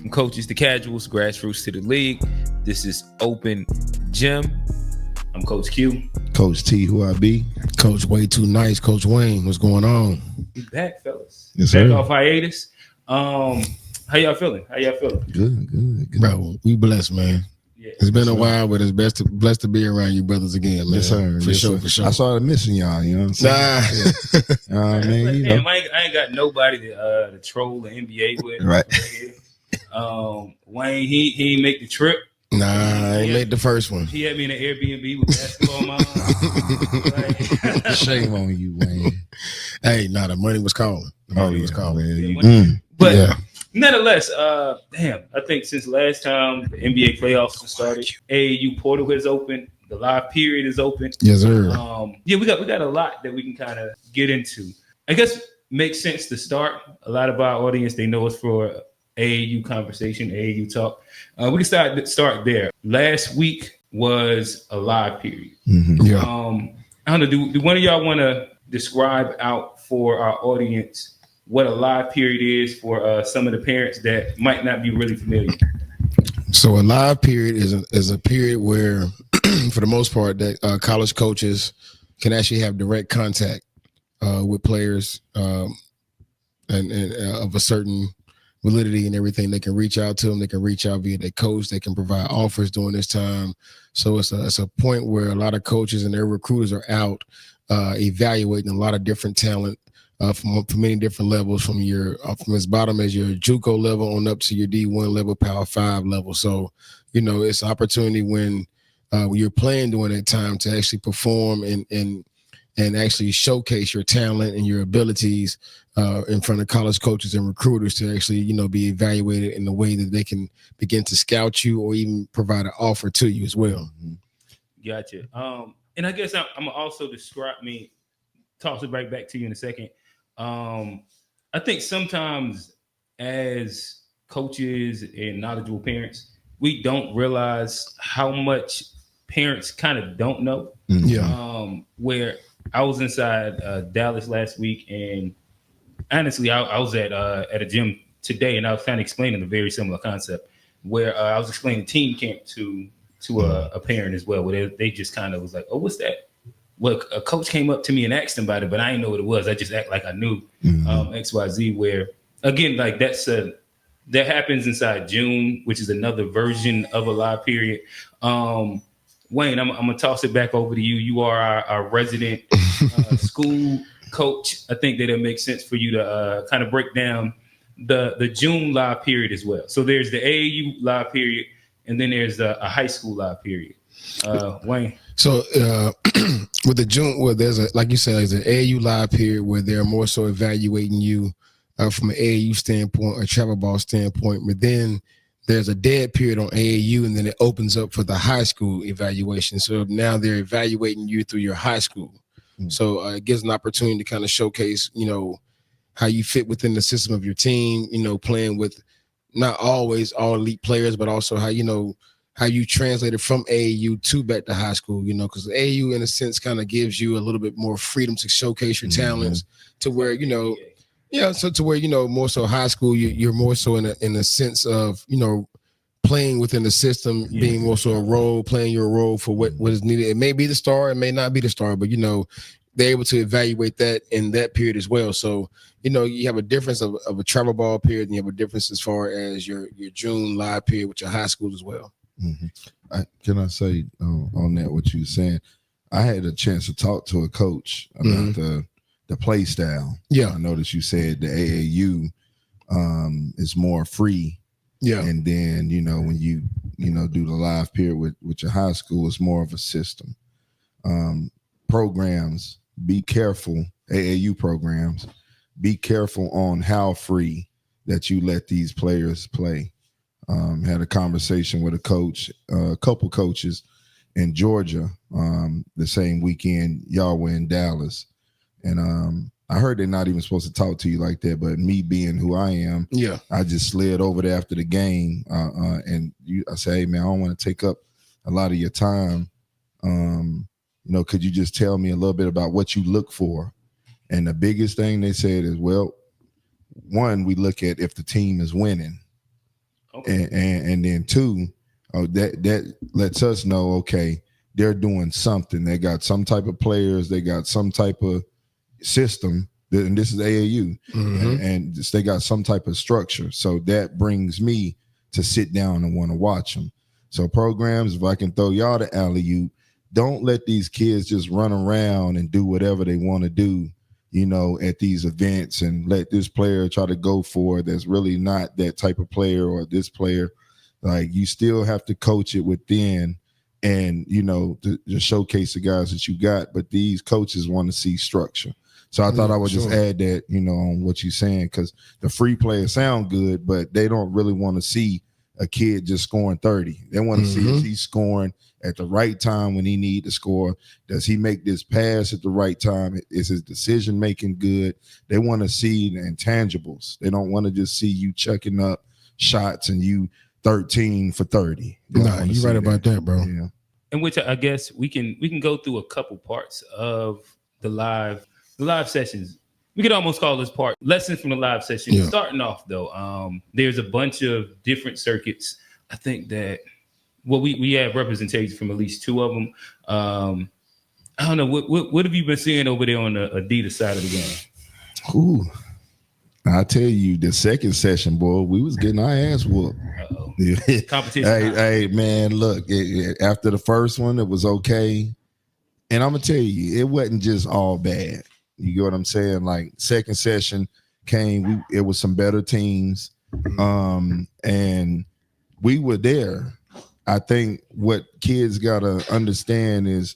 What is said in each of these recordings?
From coaches to casuals, grassroots to the league. This is Open Gym. I'm Coach Q. Coach T, who I be? Coach Way Too Nice. Coach Wayne, what's going on? We back, fellas. Yes, back sir. off hiatus. How y'all feeling? Good. Bro, we blessed, man. Yeah. It's been a while, but it's blessed to be around you brothers again, man. Yes, sir. For sure. I started missing y'all, you know what I'm saying? Man, you know. Damn, I ain't got nobody to troll the NBA with. Right. Wayne, he ain't make the trip. Nah, I ain't made the first one. He had me in an Airbnb with basketball mom. Shame on you, Wayne. Hey, the money was calling. But nonetheless, I think since last time the NBA playoffs have started, AAU portal has opened, the live period is open. Yes, sir. We got a lot that we can kind of get into. I guess makes sense to start. A lot of our audience, they know us for AAU conversation, AAU talk. We can start there. Last week was a live period. Mm-hmm. Yeah. I don't know. Do one of y'all want to describe out for our audience what a live period is for some of the parents that might not be really familiar? So a live period is a period where, for the most part, that college coaches can actually have direct contact with players and of a certain validity and everything. They can reach out to them. They can reach out via their coach. They can provide offers during this time. So it's a point where a lot of coaches and their recruiters are out evaluating a lot of different talent from many different levels, from as bottom as your JUCO level on up to your D1 level, Power 5 level. So, it's an opportunity when you're playing during that time to actually perform and actually showcase your talent and your abilities in front of college coaches and recruiters to actually, be evaluated in the way that they can begin to scout you or even provide an offer to you as well. Gotcha. And I guess I'm also toss it right back to you in a second. I think sometimes as coaches and knowledgeable parents, we don't realize how much parents kind of don't know. Yeah. Where I was inside Dallas last week, and honestly, I was at a gym today, and I was kind of explaining a very similar concept where I was explaining team camp to a parent as well, where they just kind of was like, "Oh, what's that?" Well, a coach came up to me and asked him about it, but I didn't know what it was. I just act like I knew XYZ. Where again, like that happens inside June, which is another version of a live period. Wayne, I'm gonna toss it back over to you. You are our resident school coach. I think that it makes sense for you to kind of break down the June live period as well. So there's the AAU live period, and then there's a high school live period. Wayne. So with the June, there's like you said, there's an AAU live period where they're more so evaluating you from an AAU standpoint or travel ball standpoint, but then there's a dead period on AAU, and then it opens up for the high school evaluation. So now they're evaluating you through your high school. Mm-hmm. So it gives an opportunity to kind of showcase, how you fit within the system of your team, playing with not always all elite players, but also how you translated from AAU to back to high school, because AAU in a sense kind of gives you a little bit more freedom to showcase your talents to where, so to where, more so high school, you're more so in a sense of, playing within the system, being more so a role, playing your role for what is needed. It may be the star, it may not be the star, but, they're able to evaluate that in that period as well. So, you have a difference of a travel ball period, and you have a difference as far as your June live period with your high school as well. Mm-hmm. Can I say on that what you were saying? I had a chance to talk to a coach about the play style. Yeah, I noticed you said the AAU is more free. Yeah, and then when you do the live period with your high school, it's more of a system. Programs, be careful. AAU programs, be careful on how free that you let these players play. Had a conversation with a couple coaches in Georgia the same weekend y'all were in Dallas, and I heard they're not even supposed to talk to you like that, but me being who I am, I just slid over there after the game, and I say, hey man, I don't want to take up a lot of your time. Could you just tell me a little bit about what you look for? And the biggest thing they said is, well, one, we look at if the team is winning. Okay. And then two, that lets us know, okay, they're doing something. They got some type of players. They got some type of system. And this is AAU, and they got some type of structure. So that brings me to sit down and want to watch them. So programs, if I can throw y'all the alley-oop, don't let these kids just run around and do whatever they want to do, at these events, and let this player try to go for it that's really not that type of player, or this player. Like, you still have to coach it within and, to showcase the guys that you got. But these coaches want to see structure. So I thought I would just add that, on what you're saying, because the free players sound good, but they don't really want to see a kid just scoring 30. They want to see if he's scoring at the right time when he need to score. Does he make this pass at the right time? Is his decision making good? They want to see the intangibles. They don't want to just see you chucking up shots and you 13 for 30. Nah, you're right about that, bro. Yeah. In which I guess we can go through a couple parts of the live sessions. We could almost call this part lessons from the live session. Yeah. Starting off though, there's a bunch of different circuits. I think that we have representation from at least two of them. I don't know what have you been seeing over there on the Adidas side of the game? Ooh, I tell you, the second session, boy, we was getting our ass whooped. Competition. Hey, man, look, after the first one, it was okay. And I'm going to tell you, it wasn't just all bad. You get what I'm saying? Like, second session came, it was some better teams. And we were there. I think what kids got to understand is,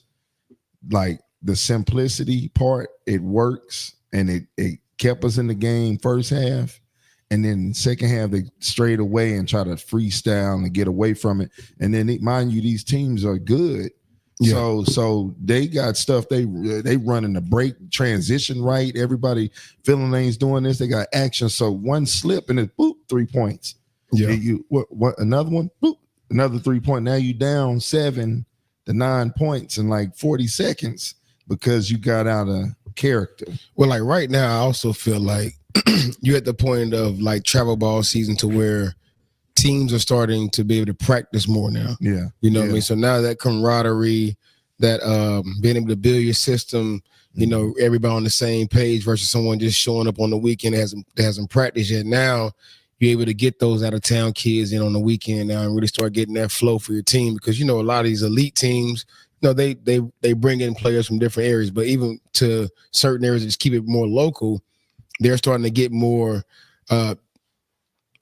like, the simplicity part, it works, and it kept us in the game first half. And then second half, they strayed away and try to freestyle and get away from it. And then, mind you, these teams are good. Yeah. So they got stuff. They running the break transition right. Everybody feeling lanes doing this. They got action. So one slip and it's boop, 3 points. Yeah. What another one? Boop, another 3 point. Now you down 7 to 9 points in like 40 seconds because you got out of character. Well, like right now, I also feel like you're at the point of like travel ball season to where teams are starting to be able to practice more now. Yeah. You know what I mean? So now that camaraderie, that being able to build your system, everybody on the same page versus someone just showing up on the weekend that hasn't practiced yet. Now you're able to get those out of town kids in on the weekend now and really start getting that flow for your team, because, a lot of these elite teams, they bring in players from different areas, but even to certain areas that just keep it more local, they're starting to get more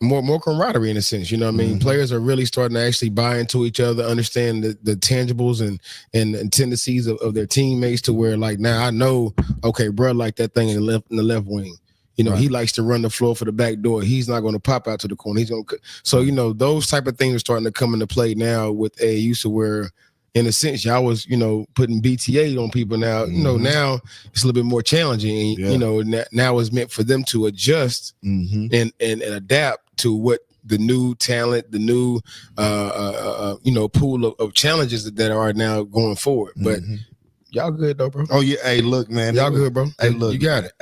camaraderie in a sense. You know what I mean? Players are really starting to actually buy into each other, understand the tangibles and tendencies of their teammates, to where, like, now I know, okay, bro, like that thing in the left wing. Right. He likes to run the floor for the back door. He's not going to pop out to the corner. He's going to. So, those type of things are starting to come into play now with AAU, to where, in a sense, y'all was, putting BTA on people now. Now it's a little bit more challenging. Yeah. Now it's meant for them to adjust and adapt to what the new talent, the new pool of challenges that are now going forward. But y'all good though, bro. Oh yeah, hey, look, man, y'all good, bro. Hey, look, you got it.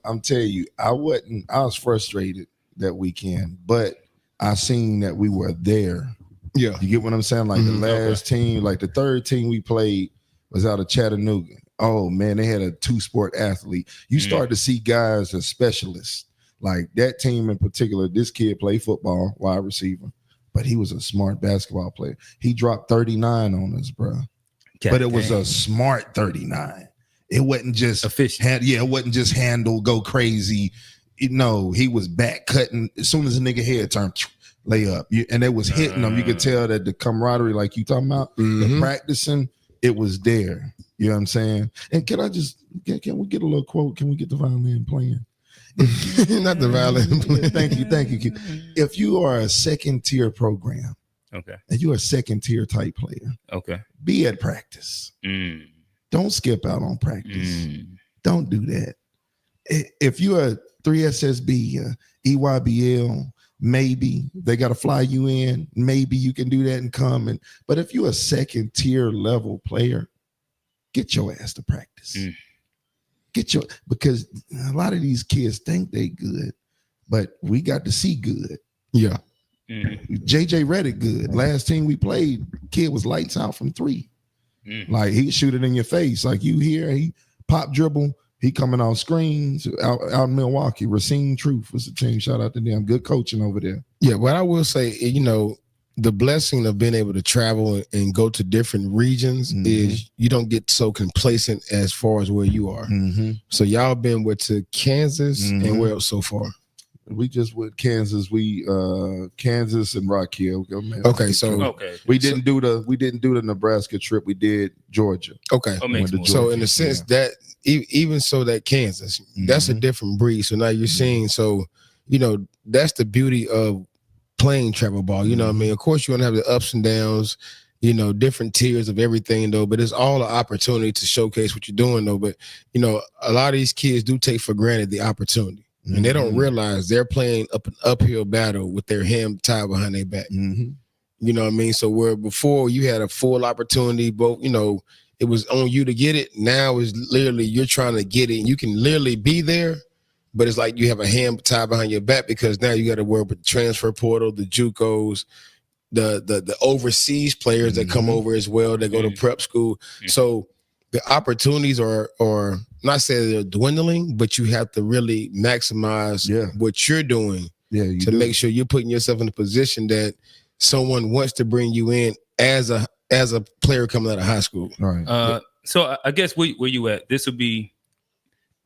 I'm telling you, I was frustrated that weekend, but I seen that we were there. Yeah, you get what I'm saying? Like the last team, like the third team we played was out of Chattanooga. Oh man, they had a 2-sport athlete. You start to see guys as specialists. Like that team in particular, this kid played football, wide receiver, but he was a smart basketball player. He dropped 39 on us, bro. But it was a smart 39. It wasn't just efficient. It wasn't just handle, go crazy. He was back cutting as soon as a nigga head turned, lay up. And it was hitting them. You could tell that the camaraderie, like you talking about, the practicing, it was there. You know what I'm saying? And can we get a little quote? Can we get the violin playing? Not the violin playing. Thank you. If you are a second tier program, okay, and you're a second tier type player, okay, be at practice. Don't skip out on practice. Don't do that. If you're a 3SSB, EYBL, maybe they got to fly you in. Maybe you can do that and come. But if you're a second tier level player, get your ass to practice. Because a lot of these kids think they good, but we got to see good. Yeah. JJ Redick good. Last team we played, kid was lights out from 3. Like he shoot it in your face. Like you hear he pop dribble. He coming off screens out in Milwaukee. Racine Truth was the team. Shout out to them. Good coaching over there. Yeah, but I will say, the blessing of being able to travel and go to different regions is you don't get so complacent as far as where you are. So y'all been to Kansas and where else so far? We just with Kansas. We Kansas and Rock Hill. Okay, so we didn't do the Nebraska trip. We did Georgia. Okay, so in a sense that even so that Kansas, that's a different breed. So now you're seeing, that's the beauty of playing travel ball. You know what I mean? Of course, you're gonna have the ups and downs. Different tiers of everything though, but it's all an opportunity to showcase what you're doing though. But a lot of these kids do take for granted the opportunity. And they don't realize they're playing up an uphill battle with their hand tied behind their back. You know what I mean? So where before you had a full opportunity, both, it was on you to get it. Now is literally you're trying to get it. And you can literally be there, but it's like you have a hand tied behind your back because now you got to work with the transfer portal, the JUCOs, the overseas players that come over as well. That go to prep school. So the opportunities are not saying they're dwindling, but you have to really maximize what you're doing to make sure you're putting yourself in a position that someone wants to bring you in as a player coming out of high school. Right. So I guess where you at? This will be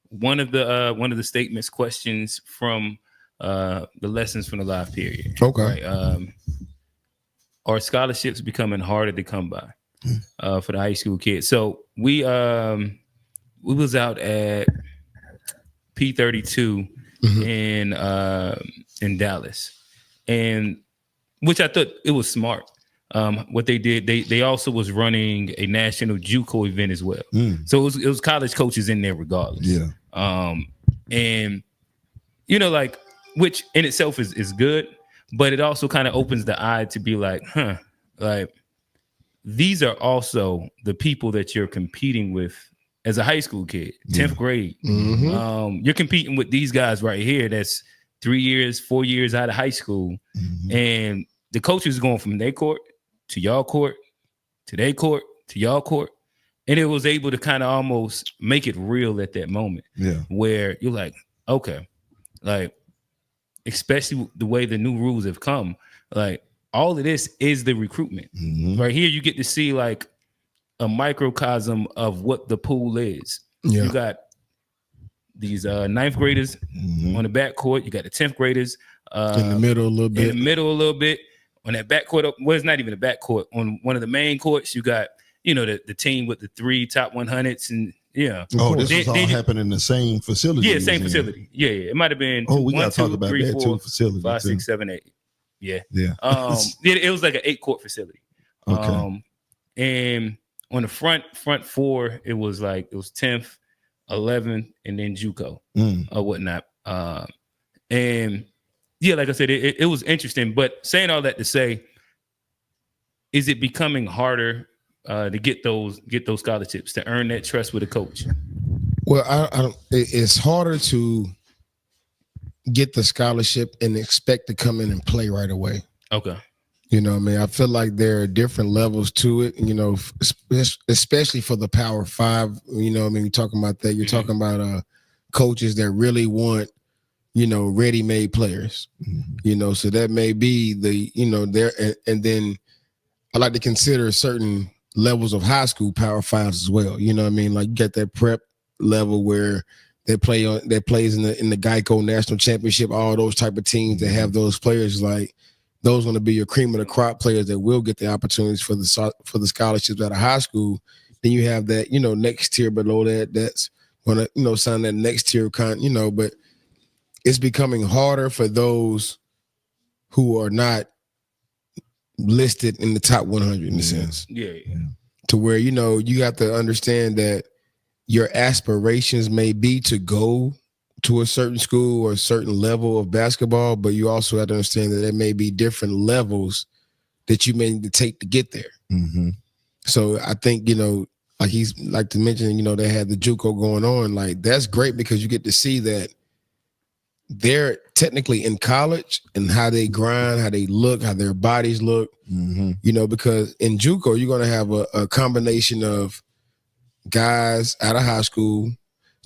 one of the statements, questions from the lessons from the live period. Okay. Right? Are scholarships becoming harder to come by for the high school kids? So we was out at P32 in Dallas, and which I thought it was smart. What they did, they also was running a national JUCO event as well. So it was college coaches in there regardless. Yeah. And like, which in itself is good, but it also kind of opens the eye to be like, like these are also the people that you're competing with as a high school kid, 10th grade. You're competing with these guys right here that's 3 years, 4 years out of high school. And the coaches going from their court to y'all court, to their court, to y'all court. And it was able to kind of almost make it real at that moment. Yeah. Where you're like, okay, like, especially the way the new rules have come, like all of this is the recruitment. Right here, you get to see like a microcosm of what the pool is. You got these 9th graders on the backcourt. You got the 10th graders in the middle a little bit. On that backcourt, well, it's not even a backcourt. On one of the main courts, you got the team with the 3 top 100s and this was all happening in the same facility. Yeah, same facility. Yeah. It might have been. We got to talk about 3, that 4, too. Facility 5, 6, 7, 8. Yeah. It was like an 8-court facility. Okay. And on the front 4, it was 10th, 11th, and then JUCO or whatnot. And yeah, like I said, it was interesting. But saying all that to say, is it becoming harder to get those scholarships, to earn that trust with a coach? Well, I don't. It's harder to get the scholarship and expect to come in and play right away. Okay. You know what I mean? I feel like there are different levels to it, especially for the Power 5. You know what I mean? You're talking about that. You're talking about coaches that really want, ready-made players. So that may be there. And then I like to consider certain levels of high school Power 5s as well. You know what I mean? Like you got that prep level where they plays in the Geico National Championship, all those type of teams that have those players, like those going to be your cream of the crop players that will get the opportunities for the scholarships at a high school. Then you have that, next tier below that's going to, sign that next tier but it's becoming harder for those who are not listed in the top 100 in a sense. Yeah. To where, you have to understand that your aspirations may be to go to a certain school or a certain level of basketball, but you also have to understand that there may be different levels that you may need to take to get there. So I think, like he's like to mention, they had the JUCO going on. Like that's great because you get to see that they're technically in college and how they grind, how they look, how their bodies look, you know, because in JUCO, you're going to have a combination of guys out of high school,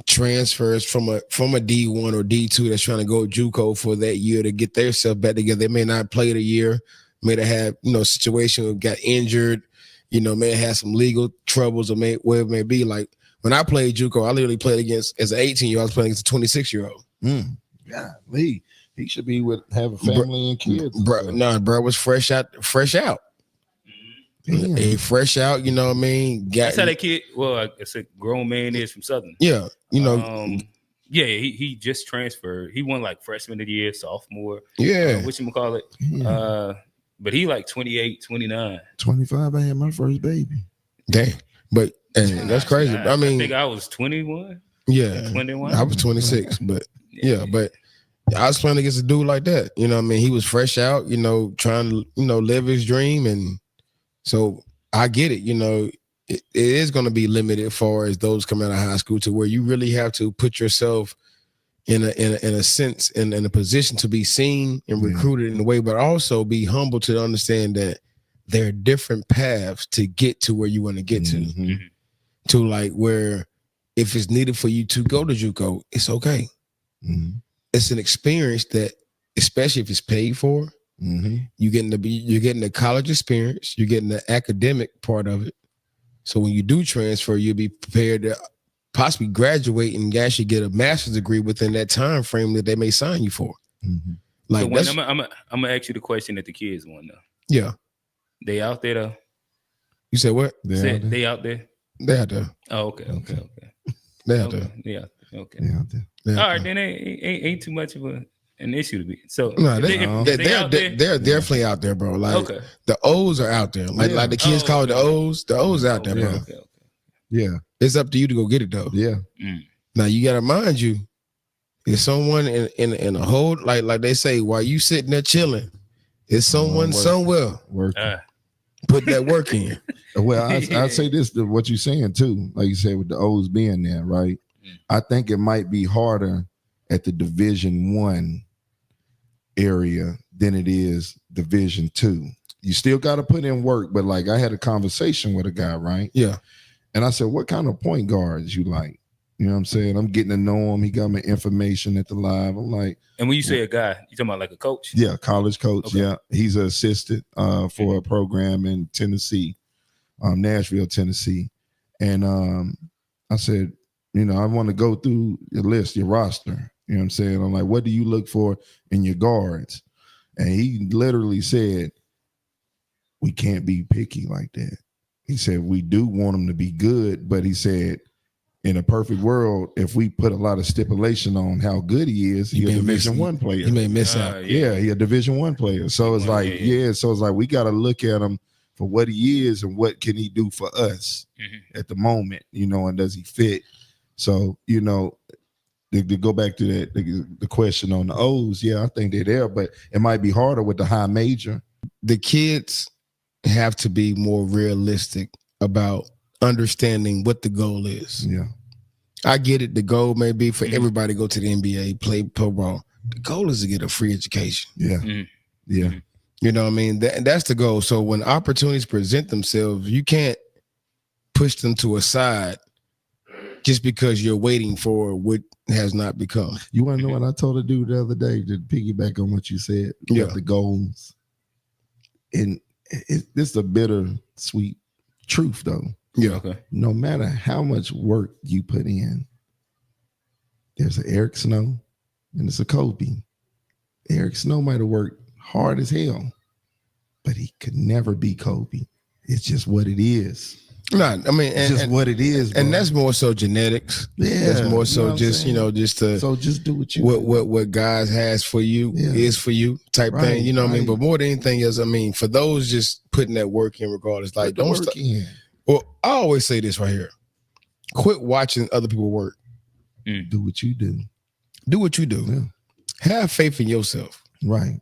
transfers from a D1 or D2 that's trying to go JUCO for that year to get themselves back together. They may not play the year, may have had, you know, situation where got injured, you know, may have had some legal troubles or whatever it may be. Like when I played JUCO, I literally played against, as an 18-year-old, I was playing against a 26-year-old. Golly, he should be with have a family and kids. Bro was fresh out. Damn. A fresh out, you know what I mean? That's how that kid, well, it's a grown man is from Southern. Yeah, you know. He just transferred. He won like freshman of the year, sophomore. Yeah. Whatchamacallit. But he like 28, 29. 25, I had my first baby. Damn. But that's crazy. I mean, I think I was 21. Yeah. 21. I was 26, but but I was playing against a dude like that. You know what I mean? He was fresh out, you know, trying to, you know, live his dream. And so I get it, you know, it is going to be limited as far as those coming out of high school to where you really have to put yourself in a sense, in a position to be seen and recruited in a way, but also be humble to understand that there are different paths to get to where you want to get to. To like where if it's needed for you to go to JUCO, it's okay. It's an experience that, especially if it's paid for, you're getting the college experience, you're getting the academic part of it. So when you do transfer, you'll be prepared to possibly graduate and actually get a master's degree within that time frame that they may sign you for. Like, so I'm gonna ask you the question that the kids want though. Yeah, they out there though. You said what? They out there. They out there. Oh, okay. They out there. Yeah. Okay. They out there. All right, then ain't too much of an issue to be. So no, they're definitely out there, bro. Like the O's are out there. Like the kids call it the O's. The O's out there, bro. Okay. Yeah. It's up to you to go get it though. Yeah. Now you gotta mind you, if someone in a hole, like they say, while you sitting there chilling, is someone somewhere put that work in. Well, I say this to what you're saying too, like you said with the O's being there, right? I think it might be harder at the Division I area than it is Division II. You still got to put in work, but like I had a conversation with a guy, right? Yeah. And I said, what kind of point guards you like? You know what I'm saying? I'm getting to know him. He got me information at the live. I'm like. And when you say a guy, you talking about like a coach? Yeah, college coach. Okay. Yeah. He's an assistant for a program in Tennessee, Nashville, Tennessee. And I said, you know, I want to go through your list, your roster. You know what I'm saying? I'm like, what do you look for in your guards? And he literally said, we can't be picky like that. He said, we do want them to be good, but he said, in a perfect world, if we put a lot of stipulation on how good he is, he's a Division I player. He may miss out. Yeah, he's a Division I player. So it's like, so it's like we got to look at him for what he is and what can he do for us at the moment, you know, and does he fit? So, you know, to go back to that, the question on the O's, yeah, I think they're there, but it might be harder with the high major. The kids have to be more realistic about understanding what the goal is. Yeah. I get it. The goal may be for everybody to go to the NBA, play pro ball. The goal is to get a free education. Yeah. Yeah. You know what I mean? That's the goal. So when opportunities present themselves, you can't push them to a side just because you're waiting for what has not become. You want to know what I told a dude the other day to piggyback on what you said about the goals? And this is a bitter, sweet truth, though. Yeah. Okay. No matter how much work you put in, there's an Eric Snow and it's a Kobe. Eric Snow might have worked hard as hell, but he could never be Kobe. It's just what it is. No, I mean, it's just what it is, bro. And that's more so genetics. Yeah, that's more so just so just do what you what God has for you is for you type thing. You know what I mean? But more than anything else, I mean, for those just putting that work in, regardless, like don't stop. Well, I always say this right here: quit watching other people work. Do what you do. Do what you do. Yeah. Have faith in yourself. Right.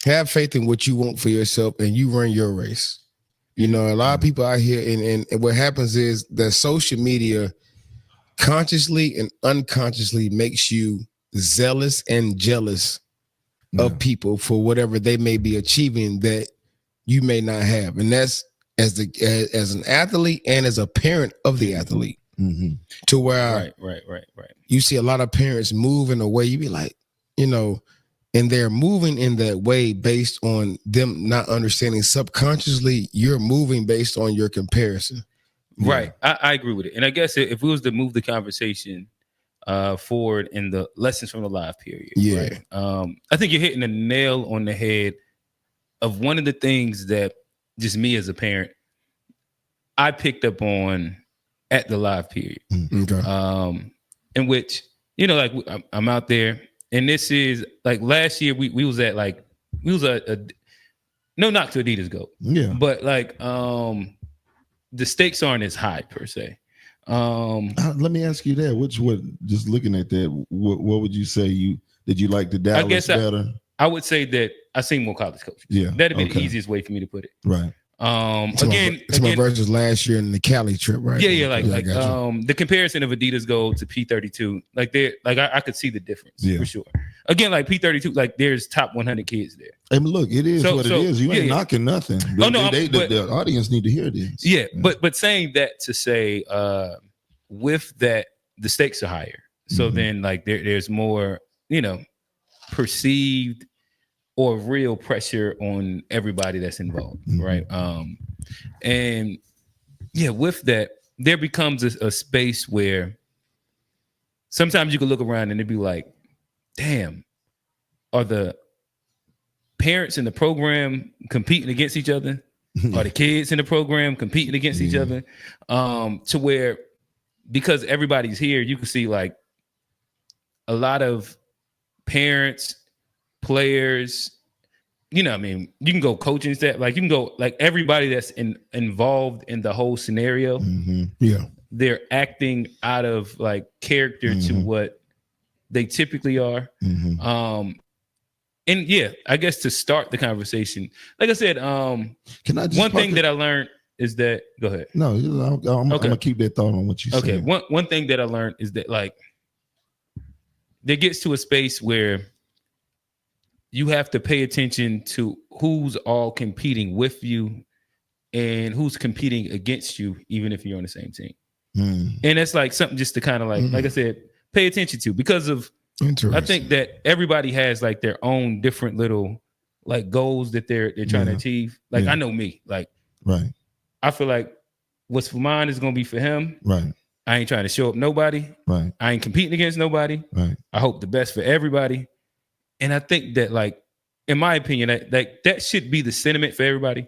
Have faith in what you want for yourself, and you run your race. You know, a lot of people out here, and what happens is that social media consciously and unconsciously makes you zealous and jealous of people for whatever they may be achieving that you may not have. And that's as an athlete and as a parent of the athlete. To where right. You see a lot of parents move in a way you be like, and they're moving in that way based on them not understanding subconsciously you're moving based on your comparison. Right. I agree with it. And I guess if we was to move the conversation forward in the lessons from the live period, right? I think you're hitting the nail on the head of one of the things that just me as a parent, I picked up on at the live period. In which, like I'm out there, and this is like last year we was at like, we was a no knock to Adidas GOAT. But like the stakes aren't as high per se. Let me ask you that. Just looking at that, what would you say did you like the Dallas better? I would say that I seen more college coaches. That'd be the easiest way for me to put it. Right. It's my versus last year in the Cali trip, right? The comparison of Adidas Gold to P32, I could see the difference for sure. Again, like P32, like there's top 100 kids there. And look, it is what it is. You ain't knocking nothing. The audience need to hear this. But saying that to say, with that, the stakes are higher. So then, like there's more, perceived or real pressure on everybody that's involved, right? And with that, there becomes a space where sometimes you can look around and it'd be like, damn, are the parents in the program competing against each other? Are the kids in the program competing against each other? To where, because everybody's here, you can see like a lot of parents, players, you can go coaching staff, like you can go like everybody that's involved in the whole scenario. They're acting out of like character to what they typically are. And I guess to start the conversation, like I said, can I just one thing that I learned is that, go ahead. No, I'm gonna keep that thought on what you said. Okay, one thing that I learned is that like there gets to a space where you have to pay attention to who's all competing with you and who's competing against you, even if you're on the same team. And that's like something just to kind of like I said, pay attention to, because of, I think that everybody has like their own different little like goals that they're trying to achieve. Like I know me, like I feel like what's for mine is gonna be for him. I ain't trying to show up nobody. I ain't competing against nobody. I hope the best for everybody. And I think that, like, in my opinion, that should be the sentiment for everybody.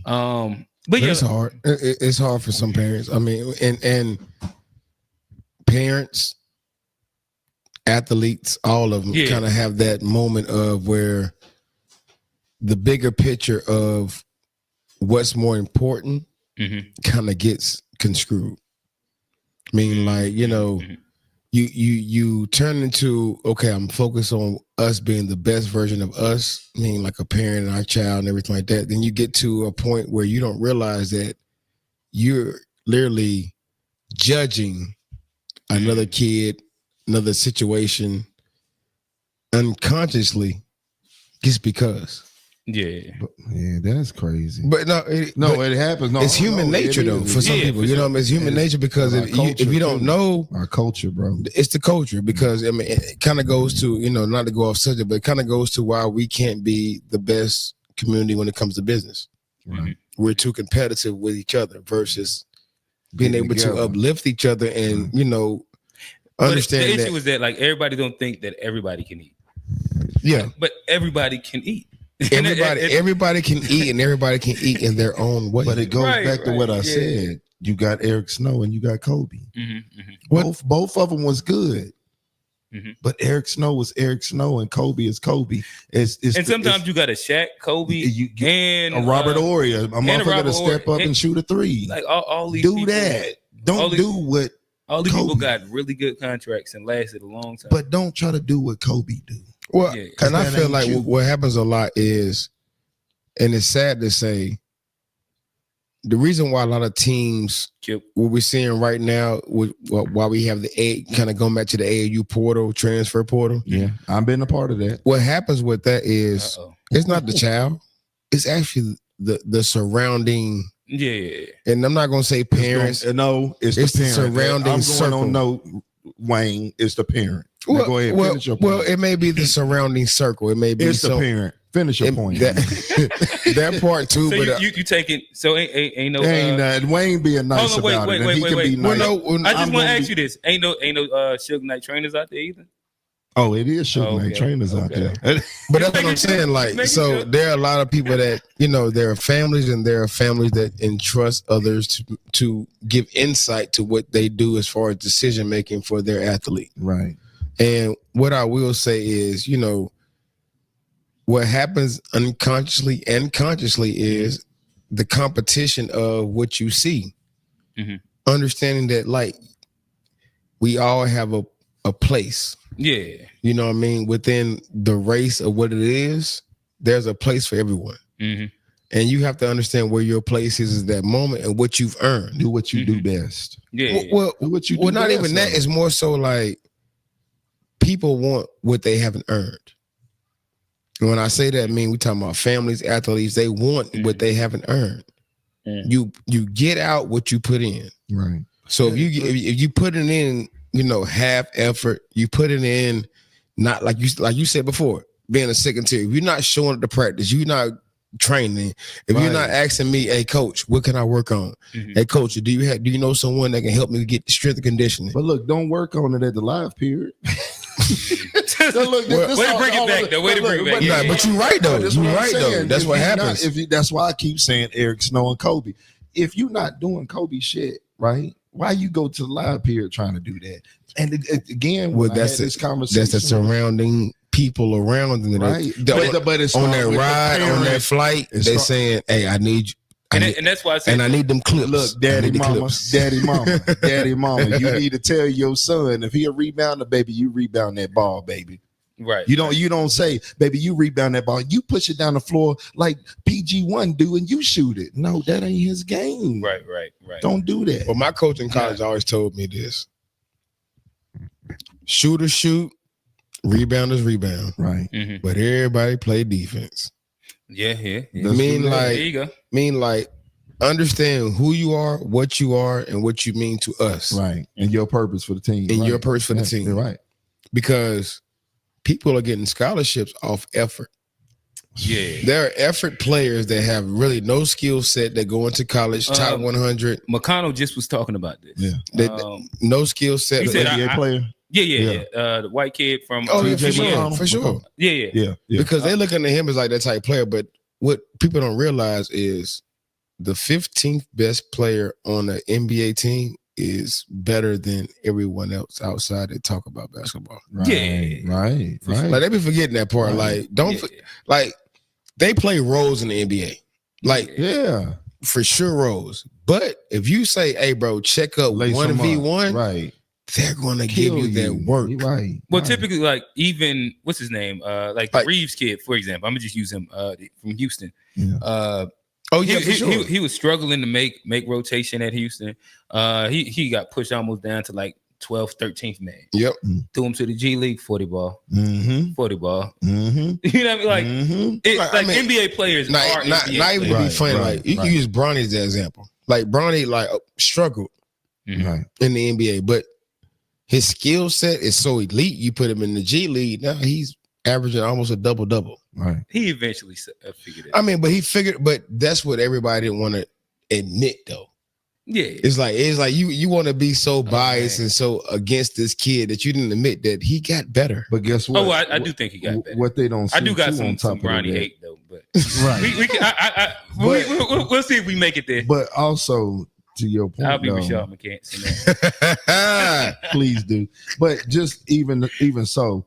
But it's hard. It's hard for some parents. I mean, and parents, athletes, all of them kind of have that moment of where the bigger picture of what's more important kind of gets construed. I mean, like, you turn into, okay, I'm focused on us being the best version of us, I mean, like a parent and our child and everything like that. Then you get to a point where you don't realize that you're literally judging another kid, another situation unconsciously just because. That's crazy. But it happens. No, it's human nature though. For some people, it's human nature, because if you don't know our culture, bro, it's the culture. Because I mean, it kind of goes to, not to go off subject, but it kind of goes to why we can't be the best community when it comes to business. We're too competitive with each other versus being able to uplift each other and understand. The issue is that like everybody don't think that everybody can eat. But everybody can eat. Everybody can eat, and everybody can eat in their own way. But it goes back to what I said. You got Eric Snow and you got Kobe. Both of them was good. But Eric Snow was Eric Snow and Kobe is Kobe. Sometimes you got a Shaq, Kobe, and a Robert Horry. A motherfucker to step up and shoot a three. Like all these do people, that. Don't do what all these people got really good contracts and lasted a long time. But don't try to do what Kobe do. Well, and I feel like what happens a lot is, and it's sad to say, the reason why a lot of teams, what we're seeing right now, why we have kind of going back to the AAU portal, transfer portal. Yeah, I've been a part of that. What happens with that is it's not the child, it's actually the surrounding. Yeah, and I'm not gonna say parents. It's the parent. Surrounding circle. I'm going on Wayne. It's the parent. Well, go ahead. Finish your point. Well, it may be the surrounding circle. It may be it's the parent. Finish your point. That part too. So but you take it. So ain't no. Wayne being nice about it. Wait. Nice. I just want to ask you this: ain't no Suge Knight trainers out there either. Oh, it is Suge Knight trainers out there. But that's what I'm saying. Like, so there are a lot of people that, there are families that entrust others to give insight to what they do as far as decision making for their athlete. Right. And what I will say is, what happens unconsciously and consciously is the competition of what you see. Mm-hmm. Understanding that, like, we all have a place. Yeah. You know what I mean? Within the race of what it is, there's a place for everyone. Mm-hmm. And you have to understand where your place is at that moment and what you've earned. Do what you do best. Yeah. Well, what you do not best, even that. It's more so like people want what they haven't earned. And when I say that, I mean, we talking about families, athletes, they want what they haven't earned. You get out what you put in. Right. So if you put it in, half effort, you put it in, not like you said before, being a secretary. If you're not showing up to practice, you're not training. If you're not asking me, hey coach, what can I work on? Mm-hmm. Hey coach, do you know someone that can help me get strength and conditioning? But look, don't work on it at the live period. Way to bring it back, though. Way to bring it back. But you're right though. You're right though. That's what happens. That's why I keep saying Eric Snow and Kobe. If you're not doing Kobe shit, right? Why you go to the live period trying to do that? And again, that's this conversation. That's the surrounding people around them. Right. But it's on that ride, on that flight, they're saying, hey, I need you. And that's why I said, and I need them clips. Look, daddy, mama, you need to tell your son if he a rebounder, baby, you rebound that ball, baby. Right. You don't say, baby, you rebound that ball. You push it down the floor like PG1 do and you shoot it. No, that ain't his game. Right. Don't do that. Well, my coach in college always told me this. Shooters shoot, rebounders rebound. Right. Mm-hmm. But everybody play defense. Yeah. Like understand who you are, what you are, and what you mean to us. Right. And your purpose for the team. And your purpose for the team. You're right. Because people are getting scholarships off effort. Yeah. There are effort players that have really no skill set that go into college, top 100. McConnell just was talking about this. Yeah. No skill set. He said, NBA player. Yeah. The white kid from for sure. Yeah. Because they're looking at him as like that type of player. But what people don't realize is the 15th best player on the NBA team is better than everyone else outside that talk about basketball. Right. Like they be forgetting that part. Like like they play roles in the NBA. Like for sure roles. But if you say, hey bro, check up 1v1, right, they're gonna give you that work. Right. Well, typically, like even what's his name? Like the Reeves kid, for example. I'm gonna just use him from Houston. Yeah. For sure. He was struggling to make rotation at Houston. He got pushed almost down to like 12th, 13th man. Yep. Threw him to the G League, 40 ball. Mm-hmm. 40 ball. Mm-hmm. You know what I mean? Like, NBA players not NBA even to be funny. Like you can use Bronny as an example. Like Bronny struggled in the NBA, but his skill set is so elite. You put him in the G League, now he's averaging almost a double-double. Right. He eventually figured it out. I mean, but that's what everybody didn't want to admit, though. Yeah. It's like you want to be so biased and so against this kid that you didn't admit that he got better. But guess what? Oh, I do think he got better. What they don't see, I do got some Bronny hate, though. But right. we'll see if we make it there. But also, to your point, I'll be Rashad McCants. Please do. But just even so,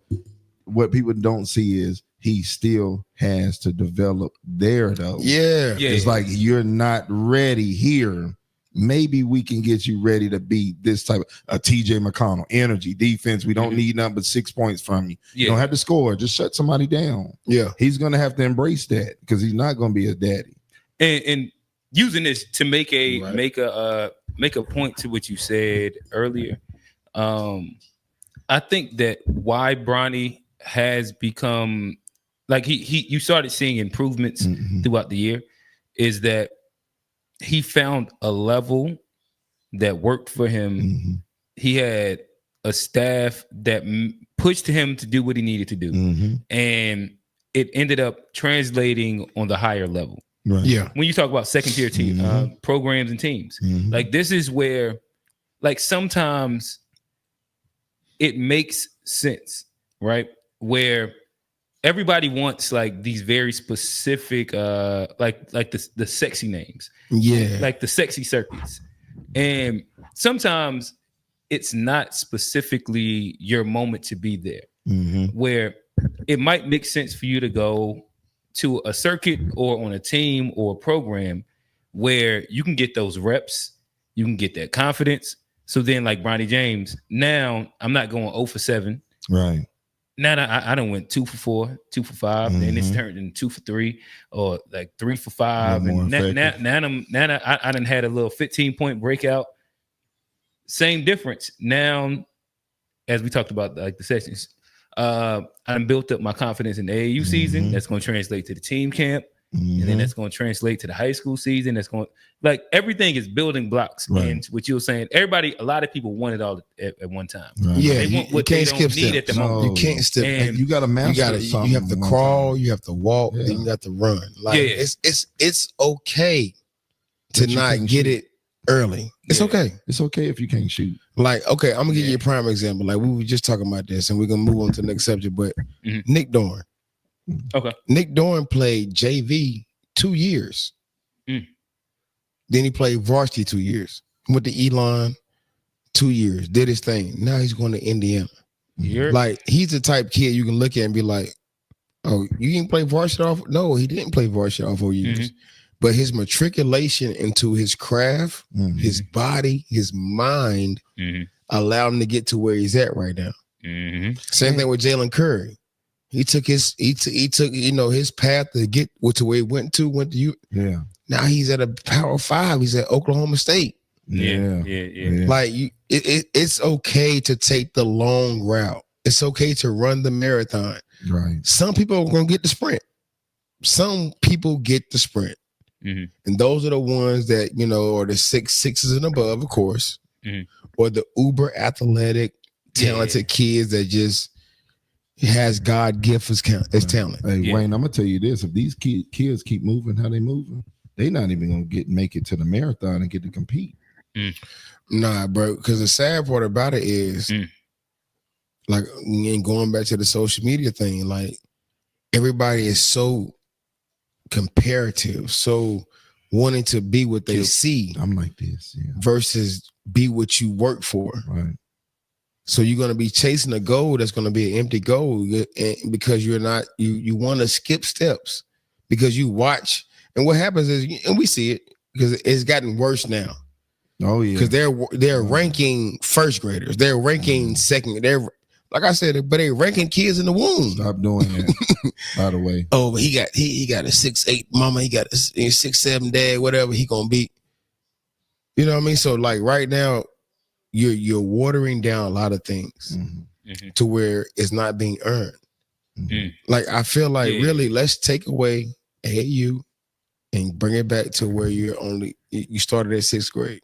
what people don't see is he still has to develop there, though. Yeah. It's like you're not ready here. Maybe we can get you ready to be this type of TJ McConnell, energy, defense. We don't need nothing but 6 points from you. You don't have to score. Just shut somebody down. Yeah. He's going to have to embrace that because he's not going to be a daddy. And using this to make a Right. make a point to what you said earlier. I think that why Bronny has become like you started seeing improvements throughout the year is that he found a level that worked for him. He had a staff that pushed him to do what he needed to do, and it ended up translating on the higher level. Right. Yeah. When you talk about second tier team programs and teams, like this is where, like sometimes it makes sense, right? Where everybody wants like these very specific, like the sexy names, Yeah. like the sexy circuits, and sometimes it's not specifically your moment to be there. Where it might make sense for you to go to a circuit or on a team or a program where you can get those reps, you can get that confidence. So then, like Bronny James, now I'm not going 0 for 7. Right. Now I done went 2 for 4, 2 for 5, then it's turned into 2 for 3, or like 3 for 5. And now I done had a little 15-point breakout. Same difference. Now, as we talked about, like the sessions, I done built up my confidence in the AAU season. That's going to translate to the team camp. And then that's going to translate to the high school season. That's going, like, everything is building blocks. Right. And what you were saying, a lot of people want it all at one time. Right. Yeah, They want what they don't need at the moment. You can't step. And you got to master something. You have to crawl. You have to walk. Yeah. Then you got to run. Like Yeah. it's okay to But you not can't get shoot. it early. It's Yeah. okay. It's okay if you can't shoot. Like, okay, I'm gonna give you a prime example. Like, we were just talking about this, and we're gonna move on to the next subject. But Nick Dorn. Okay. Nick Dorn played JV 2 years. Then he played varsity 2 years. Went to Elon 2 years. Did his thing. Now he's going to Indiana. Like, he's the type kid you can look at and be like, oh, you didn't play varsity off? No, he didn't play varsity all 4 years. But his matriculation into his craft, his body, his mind allowed him to get to where he's at right now. Same thing with Jalen Curry. He took his path to get to where he went to you. Yeah. Now he's at a Power 5. He's at Oklahoma State. Yeah. Like it's okay to take the long route. It's okay to run the marathon. Right. Some people are gonna get the sprint. Some people get the sprint. And those are the ones that, are the 6'6" and above, of course, or the uber athletic, talented kids that just has God gift as talent. Hey, Wayne, I'm gonna tell you this: if these kids keep moving how they moving, they not even gonna make it to the marathon and get to compete. Nah, bro. Because the sad part about it is, like, and going back to the social media thing, like, everybody is so comparative, so wanting to be what they see. I'm like this, versus be what you work for. Right. So you're going to be chasing a goal that's going to be an empty goal because you're not, you want to skip steps because you watch. And what happens is, and we see it because it's gotten worse now. Oh yeah. Because they're ranking first graders. They're ranking second. They're, like I said, but they're ranking kids in the womb. Stop doing that. By the way. Oh, but he got a 6'8" mama. He got a 6'7" dad. Whatever he gonna be. You know what I mean? So like right now, you're watering down a lot of things to where it's not being earned. Like I feel like really, let's take away AAU and bring it back to where you started at 6th grade.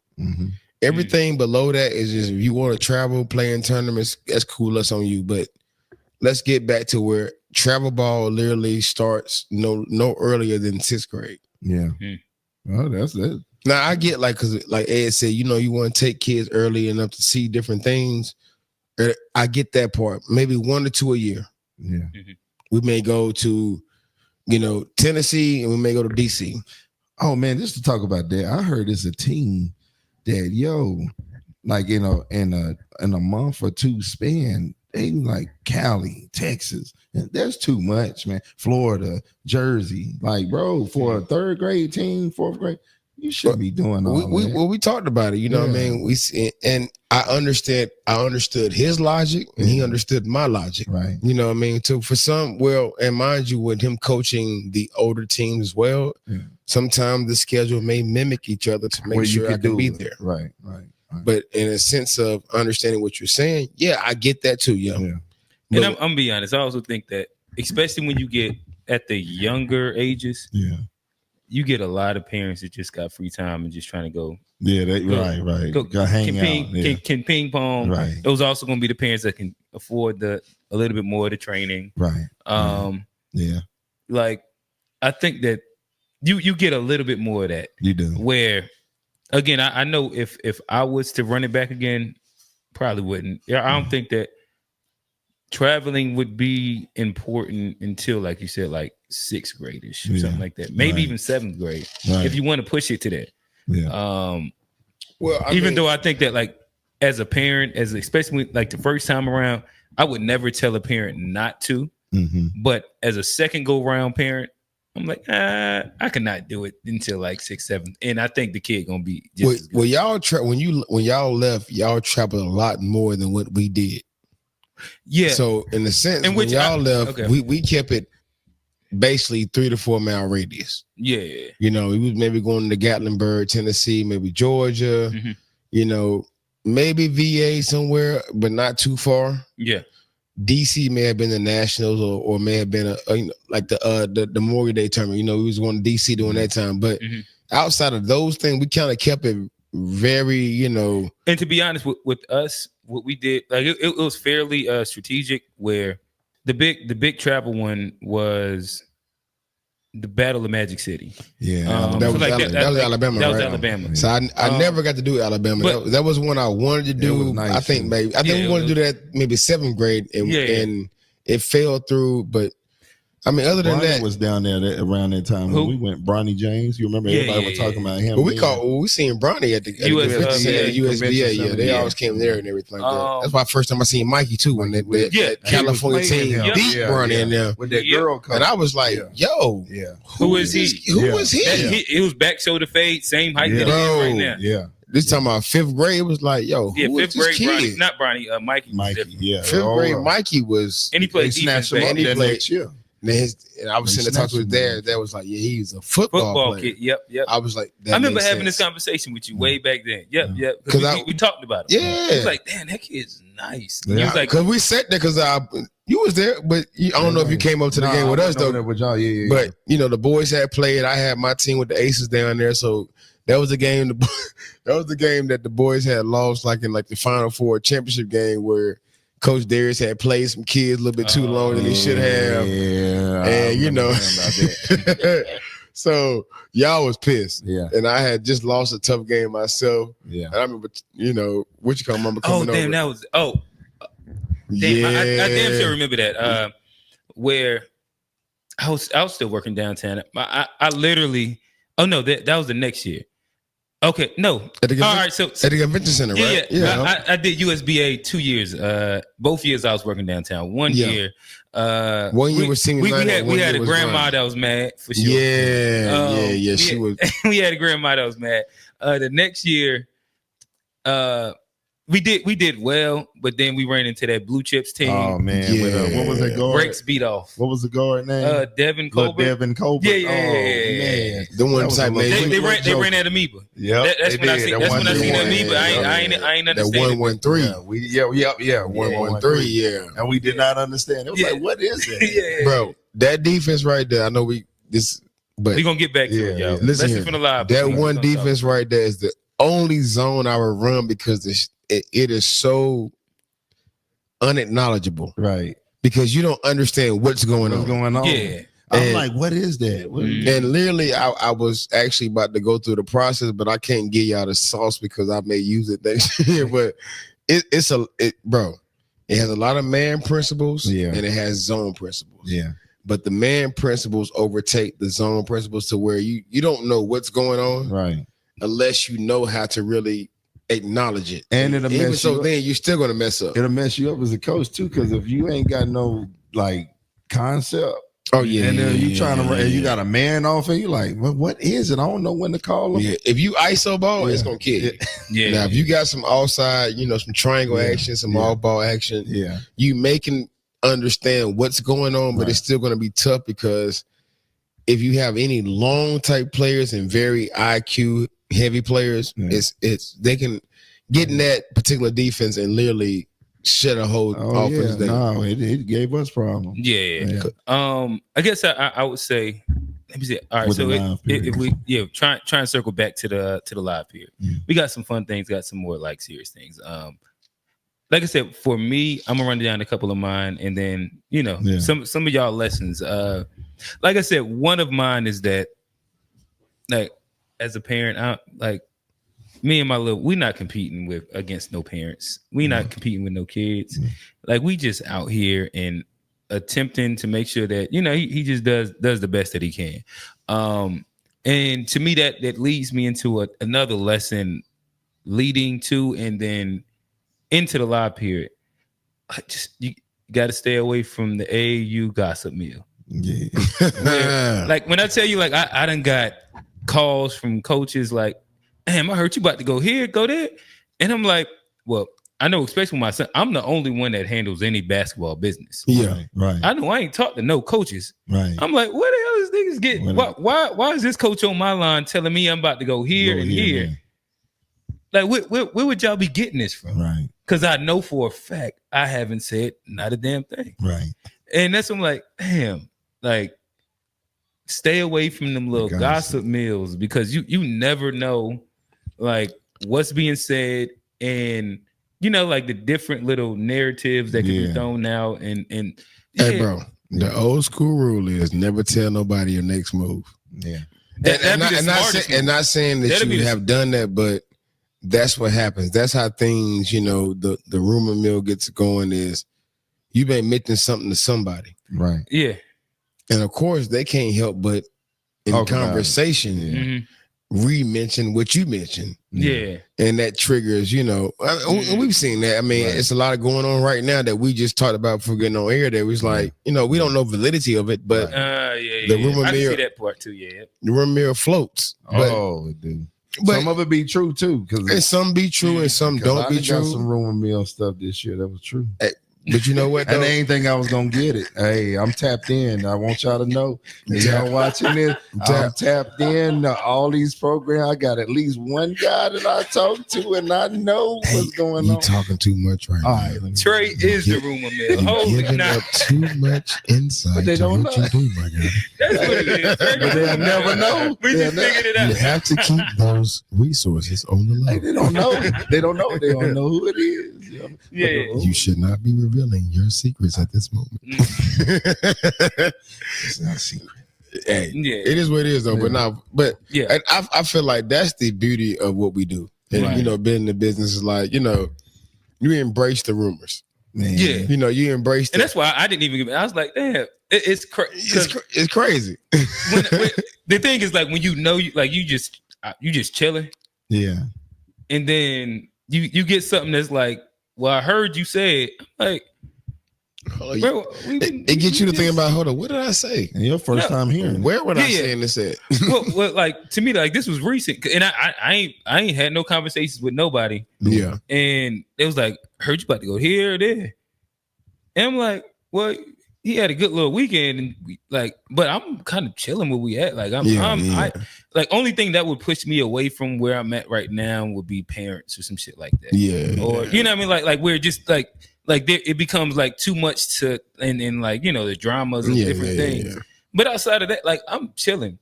Everything below that is just, if you want to travel, play in tournaments, that's cool. That's on you. But let's get back to where travel ball literally starts no earlier than 6th grade. Yeah. Well, that's it. Now I get because like Ed said, you want to take kids early enough to see different things. I get that part. Maybe 1 or 2 a year. Yeah. We may go to, Tennessee, and we may go to DC. Oh man, just to talk about that, I heard it's a team that like in a month or two span, they like Cali, Texas, and that's too much, man. Florida, Jersey, like bro, for a 3rd grade team, 4th grade, You should be doing all that. We talked about it. You know what I mean? And I understood his logic, and he understood my logic. Right. You know what I mean? So for some, and mind you, with him coaching the older teams as well, sometimes the schedule may mimic each other to make sure I can be there. Right. But in a sense of understanding what you're saying, I get that too, Yeah. And I'm gonna be honest. I also think that, especially when you get at the younger ages, you get a lot of parents that just got free time and just trying to go. Yeah, right. Go hang out. Can ping pong. Right. Those also going to be the parents that can afford a little bit more of the training. Right. Like, I think that you get a little bit more of that. You do. Where, again, I know if I was to run it back again, probably wouldn't. I don't think that traveling would be important until, like you said, like 6th grade-ish or something like that. Maybe even 7th grade, if you want to push it to that. Yeah. Even though I think that, like, as a parent, especially like the first time around, I would never tell a parent not to. But as a second go round parent, I'm like, I cannot do it until like 6th, 7th, and I think the kid gonna be just as good. Well, when y'all left, y'all traveled a lot more than what we did. Yeah. So in a sense, when y'all left, we kept it basically 3 to 4 mile radius. Yeah. You know, we was maybe going to Gatlinburg, Tennessee, maybe Georgia. You know, maybe VA somewhere, but not too far. Yeah. DC may have been the Nationals, or may have been like the Memorial Day tournament. You know, we was going to DC during that time. But outside of those things, we kind of kept it very, you know. And to be honest with us, what we did, like it was fairly strategic. Where the big travel one was the Battle of Magic City. Yeah, that was Alabama. That was Alabama. So I never got to do Alabama. But that was one I wanted to do. Nice, I think we wanted to do that maybe 7th grade, and it fell through. But I mean, other than that, was down there around that time when we went. Bronny James, you remember everybody was talking about him. But we seen Bronny at the USBA. Yeah, they always came there and everything like that. That's my first time I seen Mikey too, when that California team beat Bronny in there with that girl coach. And I was like, yo, who is he? Who was he? It was back shoulder fade, same height that he is right now. Yeah. This time about 5th grade, it was like, yo, who 5th grade, Bronny, not Bronny, Mikey. Yeah. 5th grade, Mikey was, and he played defense. And he played. And I was sitting there talking to his dad. That was like, yeah, he's a football player. Kid. Yep. I was like, I remember having this conversation with you way back then. Yep. Because we talked about it. Yeah. He was like, damn, that kid's nice. Yeah. He was like, because we sat there, because you was there, but I don't know if you came up to the game with us though. With y'all. Yeah. But you know, the boys had played. I had my team with the Aces down there, so that was the game. That was the game that the boys had lost, like in like the Final Four championship game, where Coach Darius had played some kids a little bit too long than he should have. Yeah. And you know, so y'all was pissed. Yeah. And I had just lost a tough game myself. Yeah. And I remember, you know, remember coming over. Oh, damn, that was, damn, I damn sure remember that. Where I was still working downtown. I literally, that was the next year. Okay, no. All right, so at the convention center, right? Yeah. I did USBA 2 years. Both years I was working downtown. One year, was singing. We had a grandma that was mad for sure. Yeah. She was. We had a grandma that was mad. The next year, we did well, but then we ran into that Blue Chips team. Oh man, what was that guard? Breaks beat off. What was the guard name? Devin Colbert. Devin Colbert. Yeah. Man. The one type they ran at Amoeba. Yeah, that's when I seen Amoeba. I ain't understand. That 113. 113. Yeah, and we did not understand. It was like, what is that? Bro, that defense right there. I know but we gonna get back to it, y'all. Listen, from the live. That one defense right there is the only zone I would run, because it is so unacknowledgeable, right? Because you don't understand what's going on. Yeah, I'm like, what is that? And literally, I was actually about to go through the process, but I can't give y'all the sauce because I may use it next year. But bro, it has a lot of man principles, and it has zone principles. Yeah. But the man principles overtake the zone principles to where you don't know what's going on, right? Unless you know how to really acknowledge it. And it'll even mess so you then you're still gonna mess up. It'll mess you up as a coach too, because if you ain't got no like concept Oh yeah, And then you trying to, and you yeah. got a man off, and you like, what is it? I don't know when to call him. Yeah, if you ISO ball, it's gonna kill you. Yeah. Now, if you got some offside, some triangle action, some off ball action, you making understand what's going on, but it's still gonna be tough because if you have any long type players and very IQ heavy players, it's they can get in that particular defense and literally shut a whole offense down. No, it gave us problems. Yeah. I guess I would say, let me see. All right, With so the live if we try and circle back to the live period. We got some fun things, got some more like serious things. Like I said, for me, I'm gonna run down a couple of mine, and then some of y'all lessons. Like I said, one of mine is that, like, as a parent, me and my we're not competing against no parents. We're not competing with no kids. Like, we just out here and attempting to make sure that he just does the best that he can. And to me, that leads me into another lesson, leading to and then into the live period. You got to stay away from the AAU gossip mill. Yeah. Like, when I tell you, like, I done got calls from coaches like, damn, I heard you about to go here, go there. And I'm like, well, I know, especially with my son, I'm the only one that handles any basketball business. Yeah, right. I know I ain't talked to no coaches. Right. I'm like, where the hell is niggas getting? Why is this coach on my line telling me I'm about to go here and here? Man. Like, where would y'all be getting this from? Right. Because I know for a fact I haven't said not a damn thing. Right. And that's I'm like, damn, like, stay away from them little gossip mills, because you never know, like, what's being said, and like the different little narratives that can be thrown out. And hey, bro, the old school rule is never tell nobody your next move. Yeah, and not saying that you have done that, but that's what happens. That's how things, the rumor mill gets going, is you've been mentioning something to somebody, right? Yeah, and of course they can't help but in conversation re-mention what you mentioned. Yeah. And that triggers, we've seen that. I mean, it's a lot of going on right now that we just talked about for getting on air. That was like, we don't know validity of it, but the rumor mill, I can see that part too. Yeah, the rumor mill floats. It do. But some of it be true too, and some be true and some don't be true. Got some rumor mill stuff this year that was true. But you know what? And they ain't think I was gonna get it. Hey, I'm tapped in. I want y'all to know. Y'all watching this? I'm tapped in to all these programs. I got at least one guy that I talk to, and I know what's going on. You talking too much right now. Trey is the rumor mill. Giving up too much insight. But they don't know. You do, my guy. That's what it is. But they'll never know. We just figured it out. You have to keep those resources on the low. They don't know. They don't know. They don't know who it is. Yeah. You should not be revealing your secrets at this moment. It's not a secret. Hey, it is what it is, though. But I feel like that's the beauty of what we do. And being in the business is like, you embrace the rumors. Man. Yeah. You embrace it. And that's why I didn't even I was like, damn, it's crazy. It's crazy. when, the thing is, like, when you just chilling. Yeah. And then you get something that's like, well, I heard you say it. Like, bro, it gets you to think about, hold on, what did I say? And your first time hearing. Where would I say this at? well, like, to me, like, this was recent, and I ain't had no conversations with nobody. Yeah, and it was like, heard you about to go here or there, and I'm like, well, he had a good little weekend, and but I'm kind of chilling where we at. Like, like, only thing that would push me away from where I'm at right now would be parents or some shit like that. Yeah, or you know what I mean? Like we're just like it becomes like too much to, and like, the dramas and different things. Yeah. But outside of that, like, I'm chilling,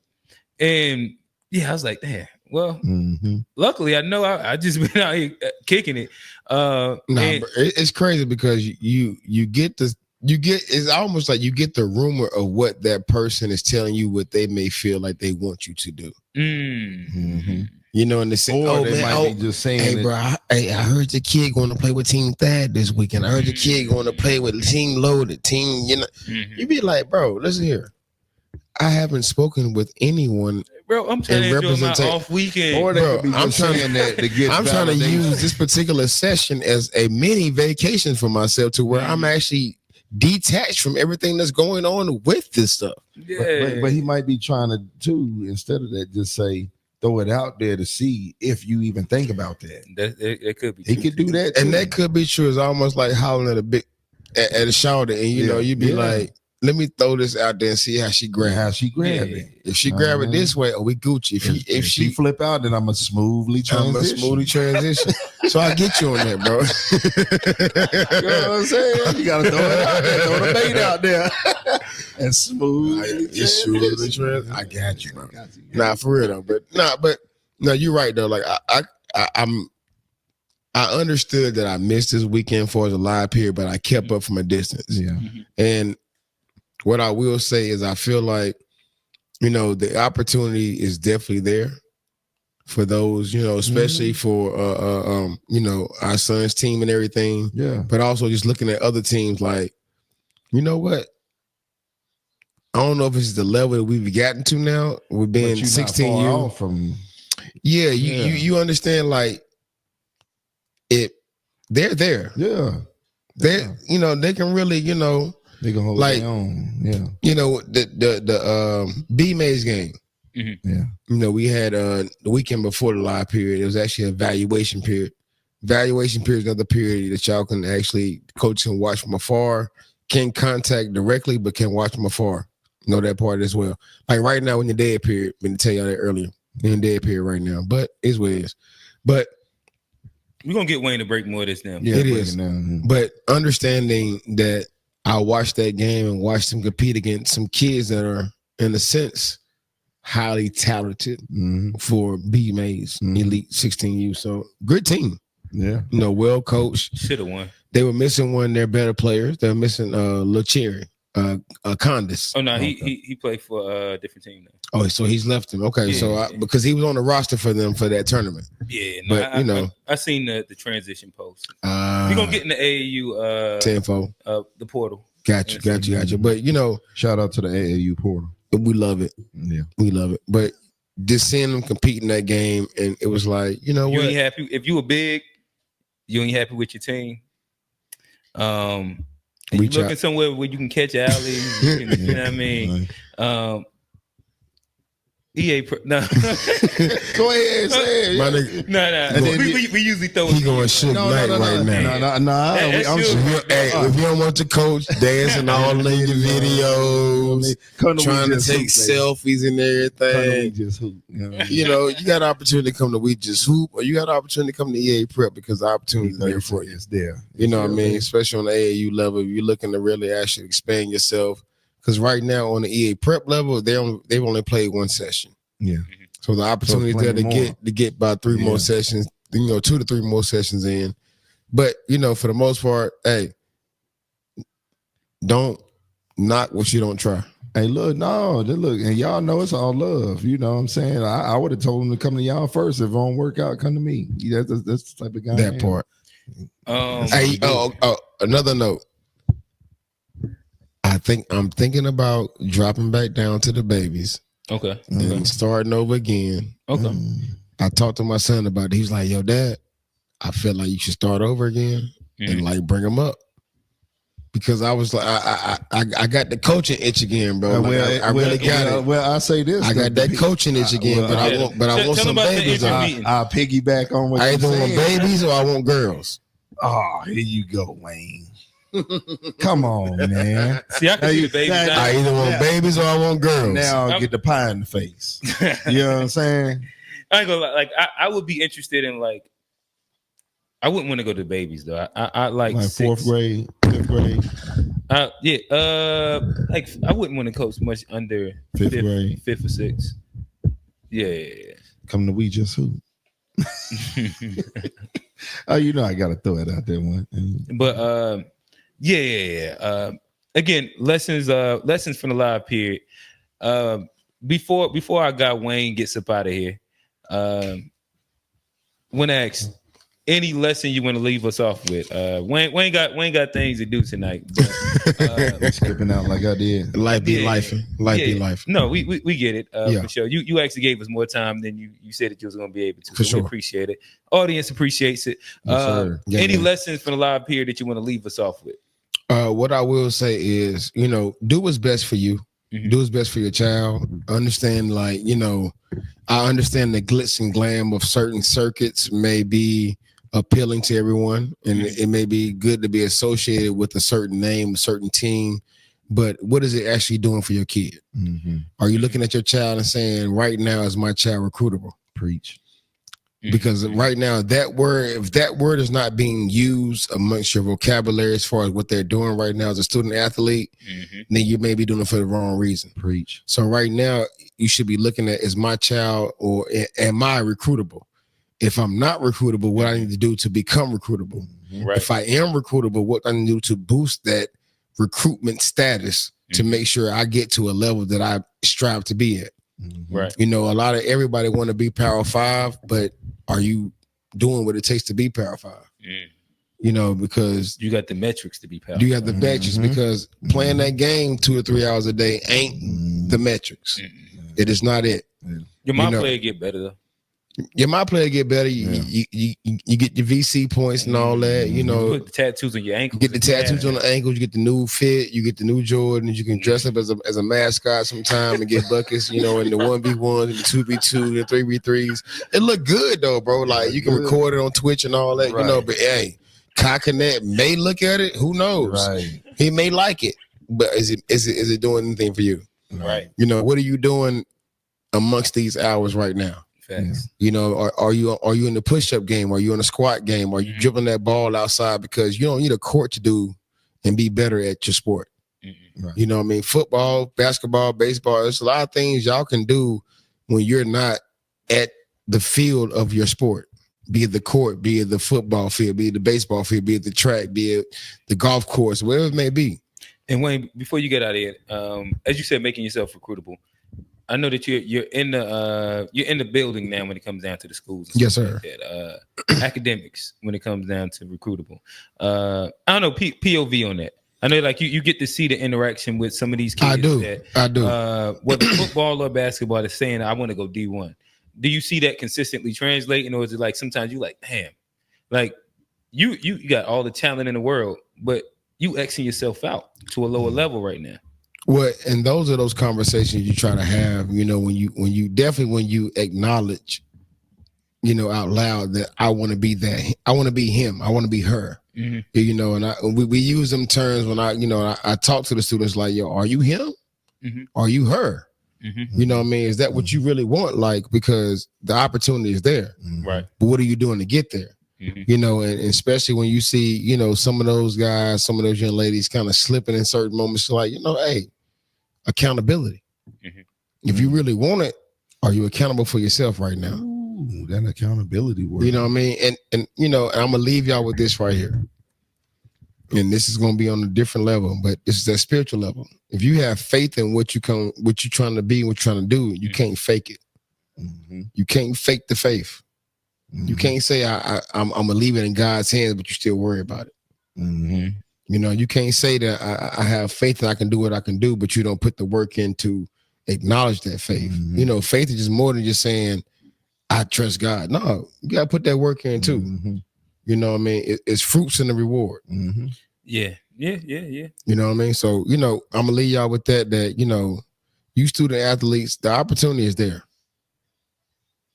and I was like, damn. Well, luckily, I know I just been out here kicking it. It's crazy because you get this. It's almost like you get the rumor of what that person is telling you, what they may feel like they want you to do. Mm-hmm. And they say, be just saying, hey, bro, I heard the kid going to play with Team Thad this weekend. I heard the kid going to play with Team Loaded, Team, You be like, bro, listen here. I haven't spoken with anyone. Bro, I'm trying to enjoy my off weekend. Or I'm trying to use this particular session as a mini vacation for myself, to where I'm actually detached from everything that's going on with this stuff. Yeah. But he might be trying to too, instead of that, just say throw it out there to see if you even think about that. That could be. He could do that, And too. that could be true. It's almost like hollering at a shoulder, and you know, you'd be like, let me throw this out there and see how she grab it. If she grab it this way, we Gucci. If she flip out, then I'm a smoothly transition. So I get you on that, bro. You know what I'm saying? You gotta throw it out there, throw the bait out there, and smoothly transition. I got you, bro. Nah, for real though. But you're right though. Like I understood that I missed this weekend for the live period, but I kept up from a distance. Yeah. And what I will say is I feel like, you know, the opportunity is definitely there for those, you know, especially for you know, our son's team and everything. Yeah. But also just looking at other teams like, you know what? I don't know if it's the level that we've gotten to now. We've been 16 years from. Yeah, you understand, like they're there. Yeah. They're, you know, they can really, you know, they can hold their own. Yeah. You know, the B-Mays game. Mm-hmm. Yeah. You know, we had the weekend before the live period. It was actually a valuation period. Valuation period is another period that y'all can actually, coach can watch from afar, can contact directly, but can watch from afar. Know that part as well. Like right now in the dead period, been to tell y'all that earlier. In the dead period right now. But it's what it is. But we're gonna get Wayne to break more of this now. Yeah, it is. But understanding that I watched that game and watched him compete against some kids that are, in a sense, highly talented for B-Mays, Elite 16U. So good team. Yeah. You know, well coached. Should have won. They were missing one of their better players. They were missing Lil Cherry, Condis. Oh no, he played for a different team now. Oh, so he's left him. Okay, so because he was on the roster for them for that tournament. Yeah, no, but you know, I seen the transition post. We're gonna get in the AAU tenfold. The portal. Got you. But you know, shout out to the AAU portal. We love it. Yeah, we love it. But just seeing them compete in that game, and it was like, you know, you what? ain't happy if you were big. You ain't happy with your team. And you looking somewhere where you can catch alleys. You know what I mean? EA, no. Go ahead, say it. No. We usually throw it. He going shoot night right now. No. If you don't want the coach dancing all in your videos, trying to take selfies and everything, just hoop. You know, you got an opportunity to come to We Just Hoop, or you got an opportunity to come to EA Prep because the opportunity is there for you. It's there. You know what I mean? Especially on the AAU level, if you're looking to really actually expand yourself. Because right now on the EA Prep level, they've only played one session. Yeah. So the opportunity there to get about 3 more sessions, you know, 2 to 3 more sessions in. But you know, for the most part, hey, don't knock what you don't try. Hey, look, and y'all know it's all love. You know what I'm saying? I would have told them to come to y'all first. If it don't work out, come to me. That's the type of guy. That part. Hey, another note. I'm thinking about dropping back down to the babies. Okay. And starting over again. Okay. I talked to my son about it. He's like, yo, Dad, I feel like you should start over again and like bring them up. Because I was like, I got the coaching itch again, bro. Like, I really got it. Well, I say this. I got that coaching itch again, but I want some babies. I'll piggyback on what I either want babies or I want girls. Oh, here you go, Wayne. Come on, man. See, I can see the babies. I either want babies or I want girls. Now I'll get the pie in the face. You know what I'm saying? I ain't gonna lie, like I would be interested in like I wouldn't want to go to babies though. I like 4th grade, 5th grade. Like I wouldn't want to coach much under 5th grade, 5th or 6th. Yeah. Come to We Just Hoop. Oh, you know I gotta throw it out there one. But again, lessons from the live period. Before I got Wayne gets up out of here, when asked any lesson you want to leave us off with, Wayne got things to do tonight. But, skipping out like I did. Life be life. Be life. No, we get it for sure. You actually gave us more time than you said that you was going to be able to. For sure. We appreciate it. Audience appreciates it. Yes, any lessons from the live period that you want to leave us off with? What I will say is, do what's best for you. Mhm. Do what's best for your child. Understand, I understand the glitz and glam of certain circuits may be appealing to everyone, and it may be good to be associated with a certain name, a certain team. But what is it actually doing for your kid? Mm-hmm. Are you looking at your child and saying, right now is my child recruitable? Preach. Because right now, if that word is not being used amongst your vocabulary as far as what they're doing right now as a student athlete, then you may be doing it for the wrong reason. Preach. So right now, you should be looking at, is my child or am I recruitable? If I'm not recruitable, what I need to do to become recruitable? Right. If I am recruitable, what I need to do to boost that recruitment status to make sure I get to a level that I strive to be at. Right. A lot of everybody want to be Power 5, but are you doing what it takes to be Power 5? Because you got the metrics to be powerful. you have the metrics, because playing that game 2 or 3 hours a day ain't the metrics. It is not it. Your mom player get better though. Your my player get better. You get your VC points and all that. You put the tattoos on your ankles. Get the tattoos on the ankles. You get the new fit. You get the new Jordans. You can dress up as a mascot sometime and get buckets. In the 1v1s, and the 2v2, the 3v3s. It look good though, bro. Like you can record it on Twitch and all that. Right. But hey, Kai Connect may look at it. Who knows? Right. He may like it, but is it doing anything for you? Right. What are you doing amongst these hours right now? Facts. Are you in the push-up game? Are you in a squat game? Are you dribbling that ball outside? Because you don't need a court to do and be better at your sport. Right. Football, basketball, baseball, there's a lot of things y'all can do when you're not at the field of your sport. Be it the court, be it the football field, be it the baseball field, be it the track, be it the golf course, wherever it may be. And Wayne, before you get out of here, as you said, making yourself recruitable. I know that you're in the building now when it comes down to the schools. Yes, sir. Like that. Academics when it comes down to recruitable. I don't know POV on that. I know like you get to see the interaction with some of these kids. I do. Whether football or basketball, is saying I want to go D1. Do you see that consistently translating, or is it like sometimes you like, damn, like you got all the talent in the world, but you Xing yourself out to a lower level right now? Well, and those are those conversations you try to have, when you acknowledge, out loud that I want to be that, I want to be him, I want to be her, and we use them terms when I talk to the students like, yo, are you him? Are you her? Is that what you really want? Like, because the opportunity is there, right? But what are you doing to get there? And especially when you see, some of those guys, some of those young ladies kind of slipping in certain moments, like, hey, accountability. If you really want it, are you accountable for yourself right now? Ooh, that accountability word. You know what I mean? And I'm gonna leave y'all with this right here. And this is gonna be on a different level, but this is that spiritual level. If you have faith in what you're trying to be, what you're trying to do, you can't fake it. You can't fake the faith. You can't say I'm gonna leave it in God's hands, but you still worry about it. You can't say that I have faith that I can do what I can do, but you don't put the work in to acknowledge that faith. Faith is just more than just saying I trust God. No, you gotta put that work in too. You know what I mean? It's fruits and the reward. Yeah. You know what I mean? So I'm gonna leave y'all with that. You student athletes, the opportunity is there.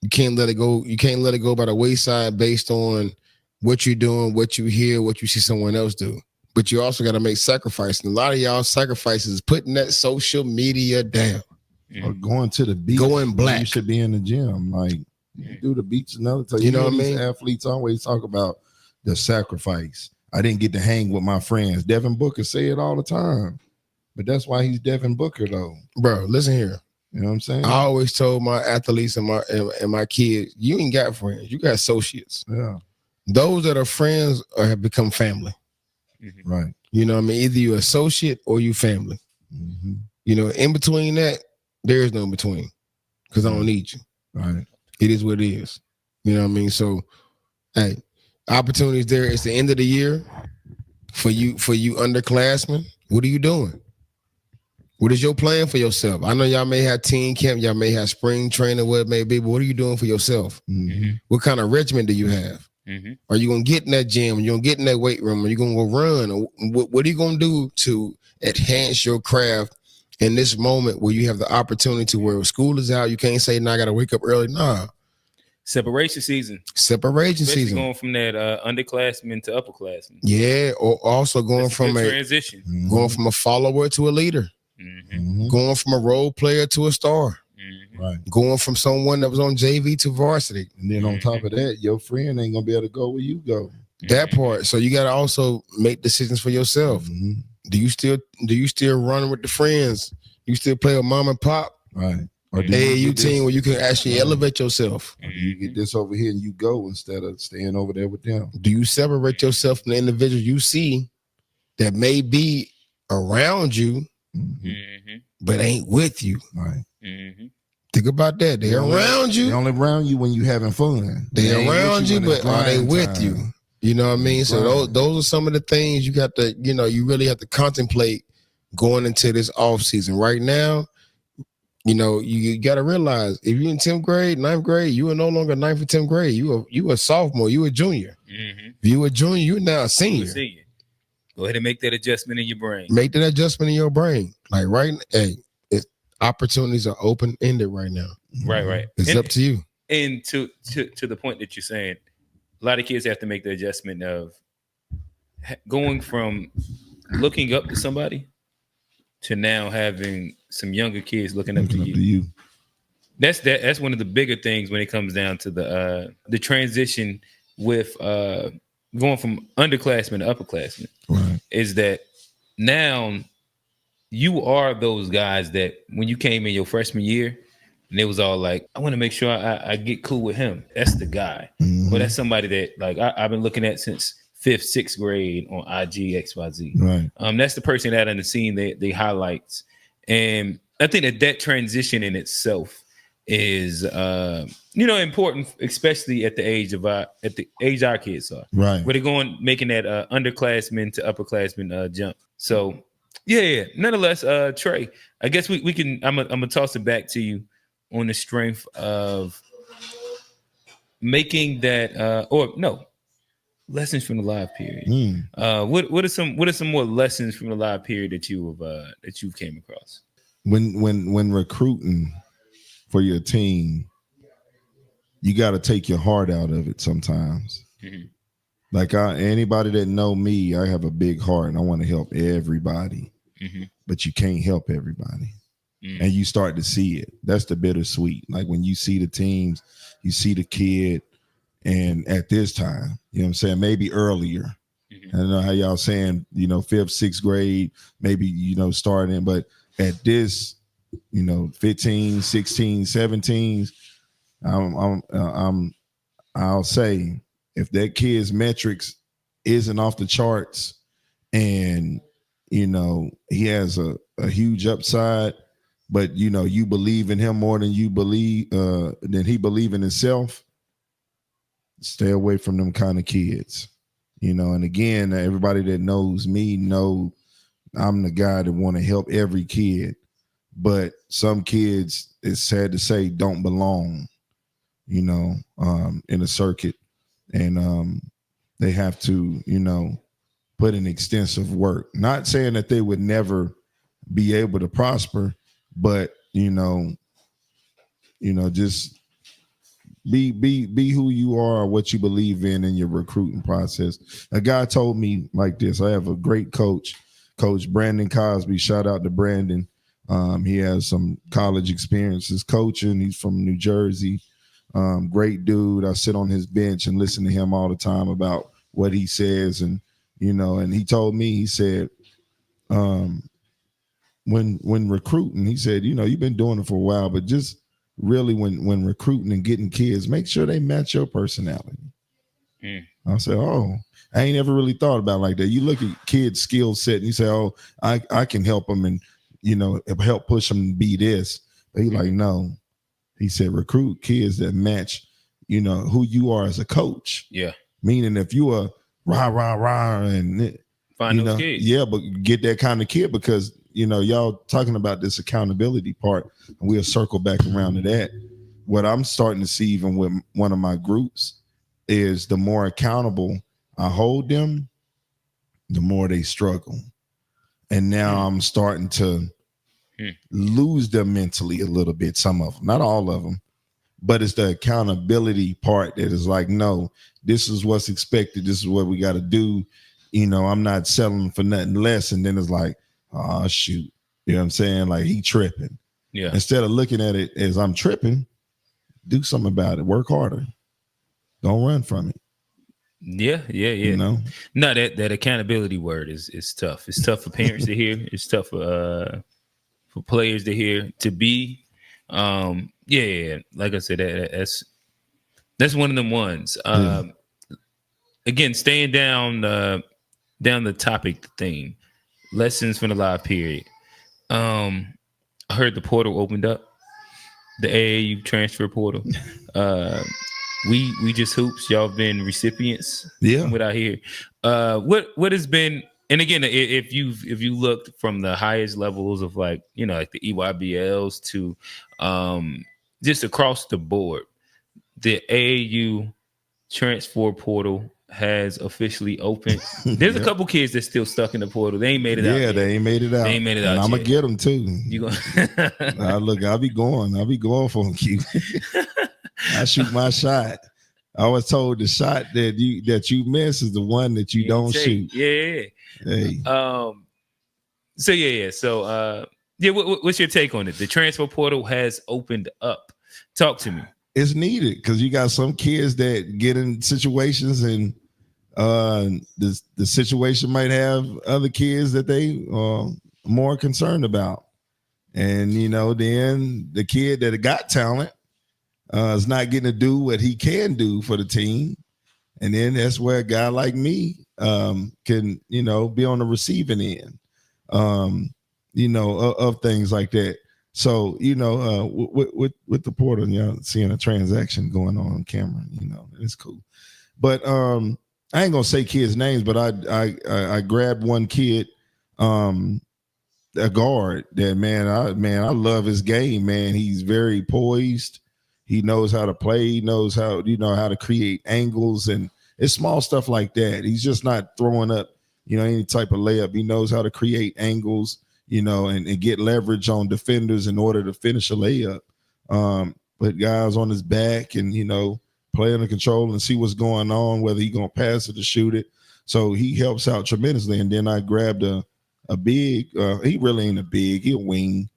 You can't let it go. You can't let it go by the wayside based on what you're doing, what you hear, what you see someone else do. But you also got to make sacrifices. And a lot of y'all sacrifices is putting that social media down. Or going to the beach. Going black. You should be in the gym. Like, you do the beach another time. You know what I mean? Athletes always talk about the sacrifice. I didn't get to hang with my friends. Devin Booker say it all the time. But that's why he's Devin Booker, though. Bro, listen here. You know what I'm saying? I always told my athletes and my kids, you ain't got friends. You got associates. Yeah. Those that are friends or have become family. Right. You know what I mean? Either you associate or you family. In between that, there is no in between. Because I don't need you. Right. It is what it is. You know what I mean? So, hey, opportunities there. It's the end of the year. For you underclassmen, what are you doing? What is your plan for yourself? I know y'all may have teen camp, y'all may have spring training, what it may be, but what are you doing for yourself? What kind of regimen do you have? Are you gonna get in that gym? Are you gonna get in that weight room? Are you gonna go run? Or what are you gonna do to enhance your craft in this moment where you have the opportunity where school is out? You can't say, "Nah, I gotta wake up early." Nah. Separation season. Especially season. Going from that underclassmen to upperclassmen. Yeah, or also going from a transition. Going from a follower to a leader. Going from a role player to a star. Right. Going from someone that was on JV to varsity. And then on top of that, your friend ain't gonna be able to go where you go. That part. So you gotta also make decisions for yourself. Do you still run with the friends? You still play with mom and pop? Right. Or do AAU team where you can actually elevate yourself? Or do you get this over here and you go instead of staying over there with them? Do you separate yourself from the individual you see that may be around you, but ain't with you? Right. Think about that. They're around you. They're only around you when you having fun. They're around you, but are they with you? You know what I mean? So those are some of the things you got to, you really have to contemplate going into this off season. Right now, you got to realize if you're in 10th grade, 9th grade, you are no longer 9th or 10th grade. You a sophomore. You a junior. If you a junior, you're now a senior. Go ahead and make that adjustment in your brain. Make that adjustment in your brain. Like opportunities are open-ended right now. Right. It's up to you. And to the point that you're saying, a lot of kids have to make the adjustment of going from looking up to somebody to now having some younger kids looking up to you. That's one of the bigger things when it comes down to the transition with going from underclassmen to upperclassmen. Right. Is that now you are those guys that when you came in your freshman year and it was all like, I want to make sure I get cool with him. That's the guy. But that's somebody that like I've been looking at since 5th, 6th grade on IG XYZ. Right. That's the person that on the scene they highlights. And I think that transition in itself is important, especially at the age our kids are. Right. Where they're making that underclassmen to upperclassmen jump. So yeah. Nonetheless, Trey, I guess we can. I'm gonna toss it back to you on the strength of making that lessons from the live period. What are some more lessons from the live period that you've came across? When recruiting for your team, you got to take your heart out of it sometimes. Like anybody that know me, I have a big heart and I want to help everybody. But you can't help everybody. And you start to see it. That's the bittersweet. Like when you see the teams, you see the kid, and at this time, you know what I'm saying, maybe earlier. I don't know how y'all saying, 5th, 6th grade, maybe, starting, but at this, 15, 16, 17, I'll say if that kid's metrics isn't off the charts and he has a huge upside, but you believe in him more than he believe in himself, stay away from them kind of kids. And again, everybody that knows me know I'm the guy that want to help every kid, but some kids, it's sad to say, don't belong in a circuit, and they have to put in extensive work. Not saying that they would never be able to prosper, but just be who you are, what you believe in your recruiting process. A guy told me like this. I have a great coach, Coach Brandon Cosby. Shout out to Brandon. He has some college experiences coaching. He's from New Jersey. Great dude. I sit on his bench and listen to him all the time about what he says, and and he told me, he said, when recruiting, he said, you've been doing it for a while, but just really when recruiting and getting kids, make sure they match your personality. I said, I ain't ever really thought about it like that. You look at kids' skill set and you say, I can help them and help push them to be this. But he like, no. He said, recruit kids that match, who you are as a coach. Yeah. Meaning if you are rah and find those kids. Yeah, but get that kind of kid, because y'all talking about this accountability part, and we'll circle back around to that. What I'm starting to see even with one of my groups is the more accountable I hold them, the more they struggle. And now I'm starting to lose them mentally a little bit, some of them, not all of them, but it's the accountability part that is like, no, this is what's expected. This is what we got to do. I'm not selling for nothing less. And then it's like, oh, shoot. You know what I'm saying? Like, he tripping. Yeah. Instead of looking at it as I'm tripping, do something about it. Work harder. Don't run from it. Yeah. No, that accountability word is tough. It's tough for parents to hear. It's tough for players to hear. To be, like I said, that's one of them ones. Again, staying down the topic theme, lessons from the live period. I heard the portal opened up, the AAU transfer portal. We just hoops. Y'all been recipients. Yeah. What I hear. What has been, and again, if you looked from the highest levels of like the EYBLs to just across the board, the AAU transfer portal has officially opened. There's a couple kids that's still stuck in the portal. They ain't made it out. Yeah, they ain't made it out. They ain't made it out. And I'm gonna get them too. You gonna look, I'll be going for them, Q. I shoot my shot. I was told the shot that you miss is the one that you don't shoot. Yeah. Hey. So what's your take on it? The transfer portal has opened up. Talk to me. It's needed because you got some kids that get in situations and the situation might have other kids that they are more concerned about. And, then the kid that got talent is not getting to do what he can do for the team. And then that's where a guy like me can, be on the receiving end, of things like that. So, with the portal, seeing a transaction going on camera, it's cool. But I ain't gonna say kids' names, but I grabbed one kid, a guard that I love his game, man. He's very poised. He knows how to play. He knows how to create angles, and it's small stuff like that. He's just not throwing up, any type of layup. He knows how to create angles, and get leverage on defenders in order to finish a layup. Put guys on his back and, play under control and see what's going on, whether he's going to pass it or shoot it. So he helps out tremendously. And then I grabbed a big, he really ain't a big, he'll wing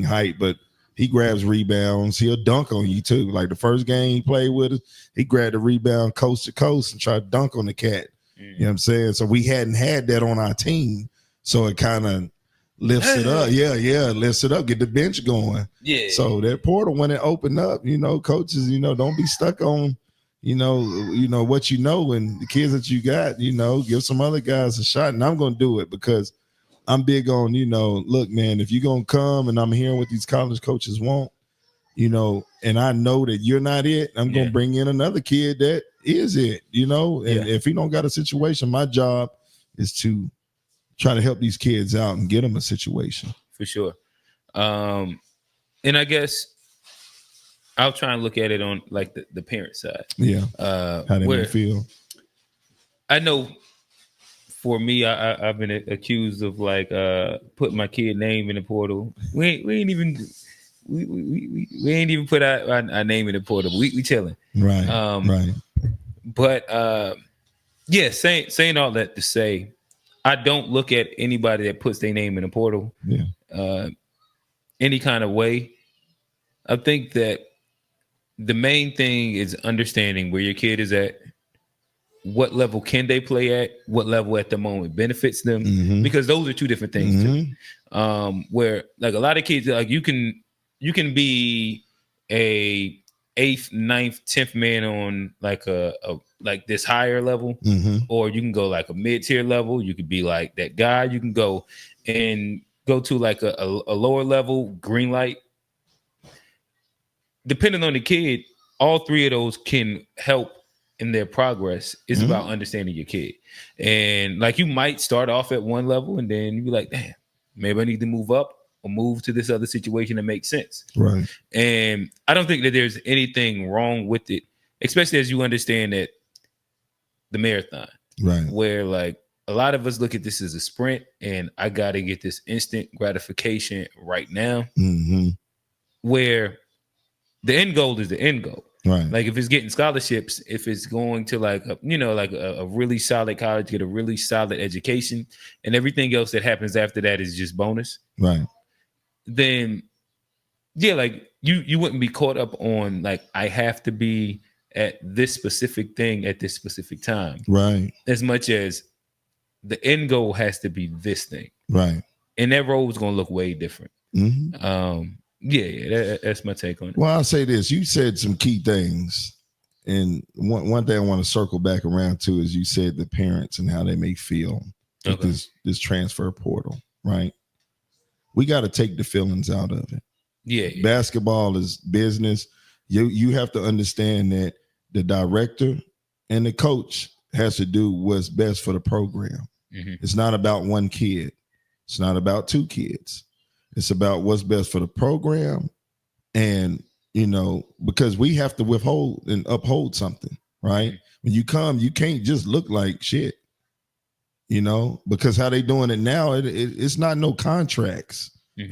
height, but he grabs rebounds. He'll dunk on you too. Like the first game he played with us, he grabbed a rebound coast to coast and tried to dunk on the cat. You know what I'm saying? So we hadn't had that on our team. So it kind of lifts it up. Yeah, lifts it up, get the bench going. Yeah. So that portal, when it opened up, coaches, don't be stuck on, what and the kids that you got, give some other guys a shot. And I'm going to do it because I'm big on, look, man, if you're going to come and I'm hearing what these college coaches want, and I know that you're not it, I'm going to bring in another kid that is it, and if he don't got a situation, my job is to try to help these kids out and get them a situation. For sure. And I guess I'll try and look at it on like the parent side. Yeah. How they may feel. I know for me, I've been accused of like putting my kid name in the portal. We ain't even put our name in the portal. We chilling. Right. Right. But saying all that to say, I don't look at anybody that puts their name in the portal any kind of way. I think that the main thing is understanding where your kid is at, what level can they play at, what level at the moment benefits them, because those are two different things too. Where like a lot of kids, like you can be a 8th, 9th, 10th man on like a like this higher level, or you can go like a mid-tier level. You could be like that guy. You can go to like a lower level, green light. Depending on the kid, all three of those can help in their progress. It's about understanding your kid. And like you might start off at one level and then you be like, damn, maybe I need to move up or move to this other situation that makes sense. Right. And I don't think that there's anything wrong with it, especially as you understand that the marathon, Right. where like a lot of us look at this as a sprint, and I got to get this instant gratification right now. Mm-hmm. Where the end goal is the end goal. Right. Like if it's getting scholarships, if it's going to like a really solid college, get a really solid education, and everything else that happens after that is just bonus. Right. Then yeah, like you wouldn't be caught up on like I have to be at this specific thing at this specific time. Right. As much as the end goal has to be this thing. Right. And that role is going to look way different. Mm-hmm. That's my take on it. Well, I'll say this. You said some key things. And one thing I want to circle back around to is you said the parents and how they may feel with this transfer portal, right? We got to take the feelings out of it. Yeah. Basketball is business. You have to understand that the director and the coach has to do what's best for the program. Mm-hmm. It's not about one kid. It's not about two kids. It's about what's best for the program. And, because we have to withhold and uphold something, right? Mm-hmm. When you come, you can't just look like shit, because how they doing it now, it's not no contracts. Mm-hmm.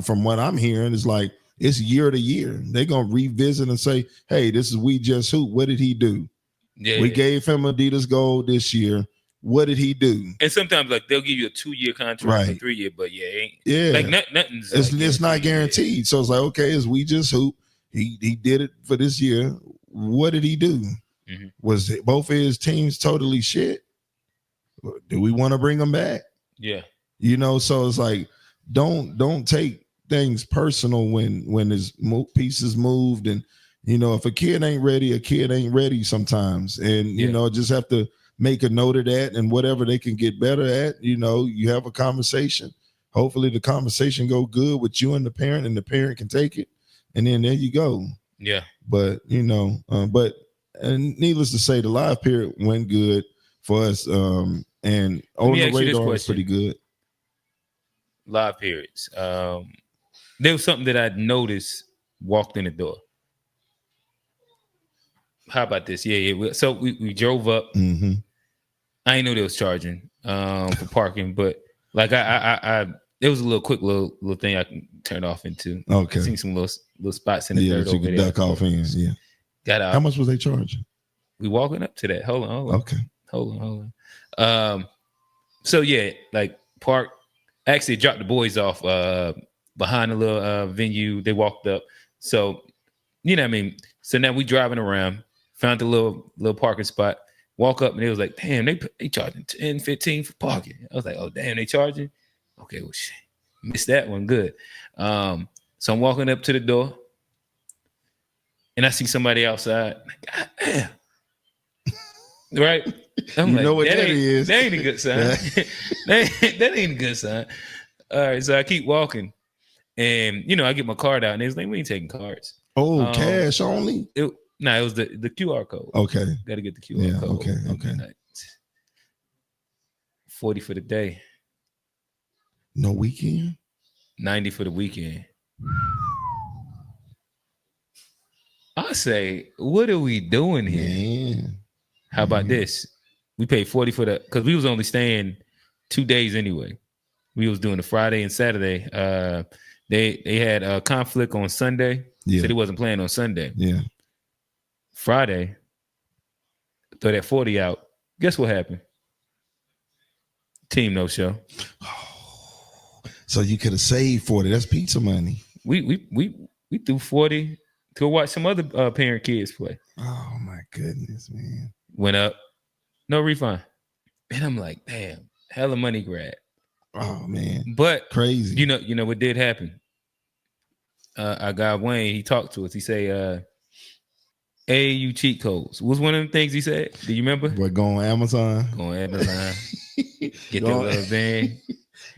From what I'm hearing, it's like it's year to year. They're gonna revisit and say, hey, this is We Just Hoop. What did he do? Yeah, we gave him Adidas Gold this year. What did he do? And sometimes like they'll give you a 2-year contract, right, or 3-year, but like nothing's. It's not guaranteed. So it's like, okay, it's We Just Hoop. He did it for this year. What did he do? Mm-hmm. Was both of his teams totally shit? Do we want to bring them back? Yeah. So it's like, don't take things personal when there's pieces moved, and if a kid ain't ready sometimes, and just have to make a note of that, and whatever they can get better at, you have a conversation. Hopefully the conversation go good with you and the parent can take it, and then there you go. Yeah. But and needless to say, the live period went good for us, and on the radar was pretty good. Live periods. There was something that I noticed walked in the door. How about this? Yeah. So we drove up. Mm-hmm. I didn't know they was charging for parking, but like I there was a quick little thing I can turn off into. Okay. I seen some little spots in the dirt that you over could there. Duck off in. Yeah. Got out. How much was they charging? We walking up to that. Hold on. Okay. Hold on. So yeah, like park. Actually dropped the boys off behind a little venue. They walked up. So, what I mean? So now we driving around, found a little parking spot, walk up, and it was like, damn, they charging $10, $15 for parking. I was like, oh, damn, they charging? Okay, well, shit. Missed that one. Good. So I'm walking up to the door, and I see somebody outside. God damn. Right? I'm like, what that is. That ain't a good sign. that ain't a good sign. All right, so I keep walking, and I get my card out, and they was like, "We ain't taking cards." Oh, cash only? It was the QR code. Okay, got to get the QR code. Okay. Like, 40 for the day. No weekend. 90 for the weekend. I say, what are we doing here? Man. How about this? We paid 40 for because we was only staying 2 days anyway. We was doing the Friday and Saturday. They had a conflict on Sunday, so they wasn't playing on Sunday. Yeah. Friday, throw that 40 out. Guess what happened? Team no show. Oh, so you could have saved 40. That's pizza money. We threw 40 to watch some other parent kids play. Oh my goodness, man. Went up, no refund. And I'm like, damn, hella money grab. Oh man. But crazy. You know what did happen? Our guy Wayne, he talked to us. He say AAU cheat codes. What was one of the things he said? Do you remember? What, go on Amazon? Go on Amazon. Get that little band.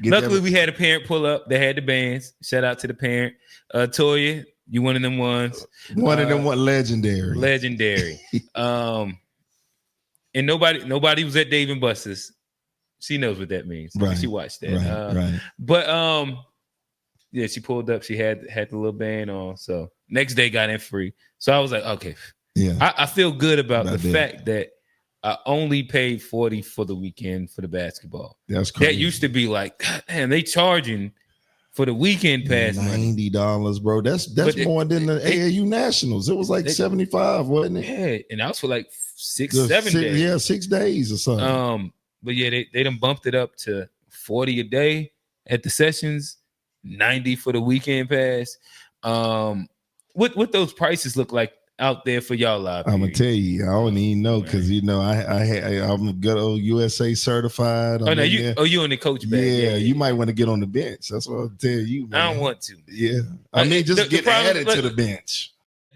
Luckily, we had a parent pull up. They had the bands. Shout out to the parent. Toya, you one of them ones. One of them what legendary. Legendary. And nobody was at Dave and Buster's. She knows what that means. Right. She watched that. Right. But yeah, she pulled up. She had the little band on. So next day got in free. So I was like, okay. Yeah. I feel good about the fact that I only paid $40 for the weekend for the basketball. That's crazy. That used to be like, God damn, they charging for the weekend pass money. $90, bro. That's more than the AAU Nationals. It was like 75, wasn't it? Yeah, and that was for like 7 days. Yeah, 6 days or something. But yeah, they done bumped it up to 40 a day at the sessions, 90 for the weekend pass. What those prices look like out there for y'all live? I'm gonna tell you, I don't even know because I'm a good old USA certified. Oh no, you on the coach bag? Yeah, you might want to get on the bench. That's what I'll tell you, man. I don't want to. Yeah, I mean, just get added to the bench.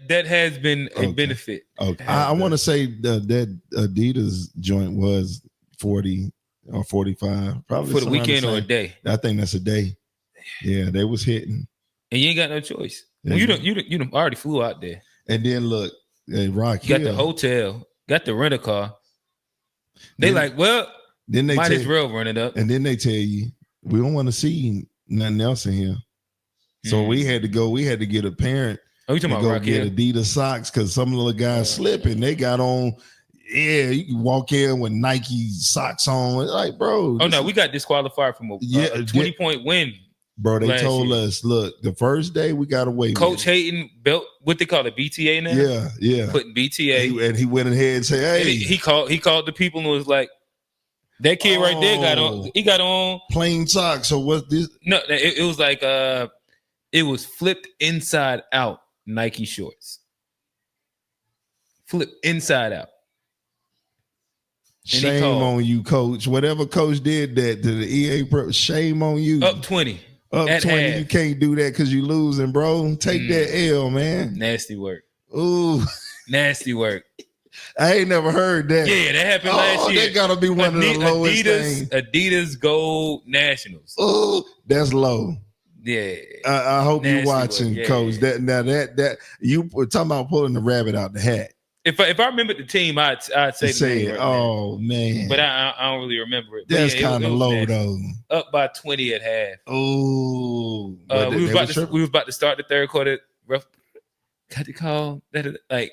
That has been a benefit. Okay, I want to say that Adidas joint was 40 or 45, probably for the weekend or a day. I think that's a day. Yeah, they was hitting, and you ain't got no choice. Well, you don't already flew out there. And then look, Rock Hill, got the hotel, got the rental car. They then they might as well run it up. And then they tell you, we don't want to see nothing else in here. So we had to go. We had to get a parent. Oh, you talking about Rock Hill? Get Adidas socks because some of the guys slipping. They got on. Yeah, you can walk in with Nike socks on. Like, bro. Oh no, we got disqualified from a 20-point win. Bro, they told us, look, the first day we got away. Coach Hayden built what they call it, BTA now. Yeah. Putting BTA, and he went ahead and said, "Hey." He called the people and was like, "That kid right there got on. He got on plain socks. So what's this?" No, it was like it was flipped inside out Nike shorts. Flipped inside out. And shame on you, coach. Whatever coach did that to the EA Pro, shame on you. Up 20. Up 20, half. You can't do that because you losing, bro. Take that L, man. Nasty work. Ooh. Nasty work. I ain't never heard that. Yeah, that happened last year. That gotta be one of the lowest things. Adidas Gold Nationals. Ooh, that's low. Yeah. I hope you're watching, Coach. That you were talking about pulling the rabbit out the hat. If I remember the team, I'd say it. Oh man! But I don't really remember it. That's kind of low though. Up by 20 at half. Oh, we was about to start the third quarter. Got the call that like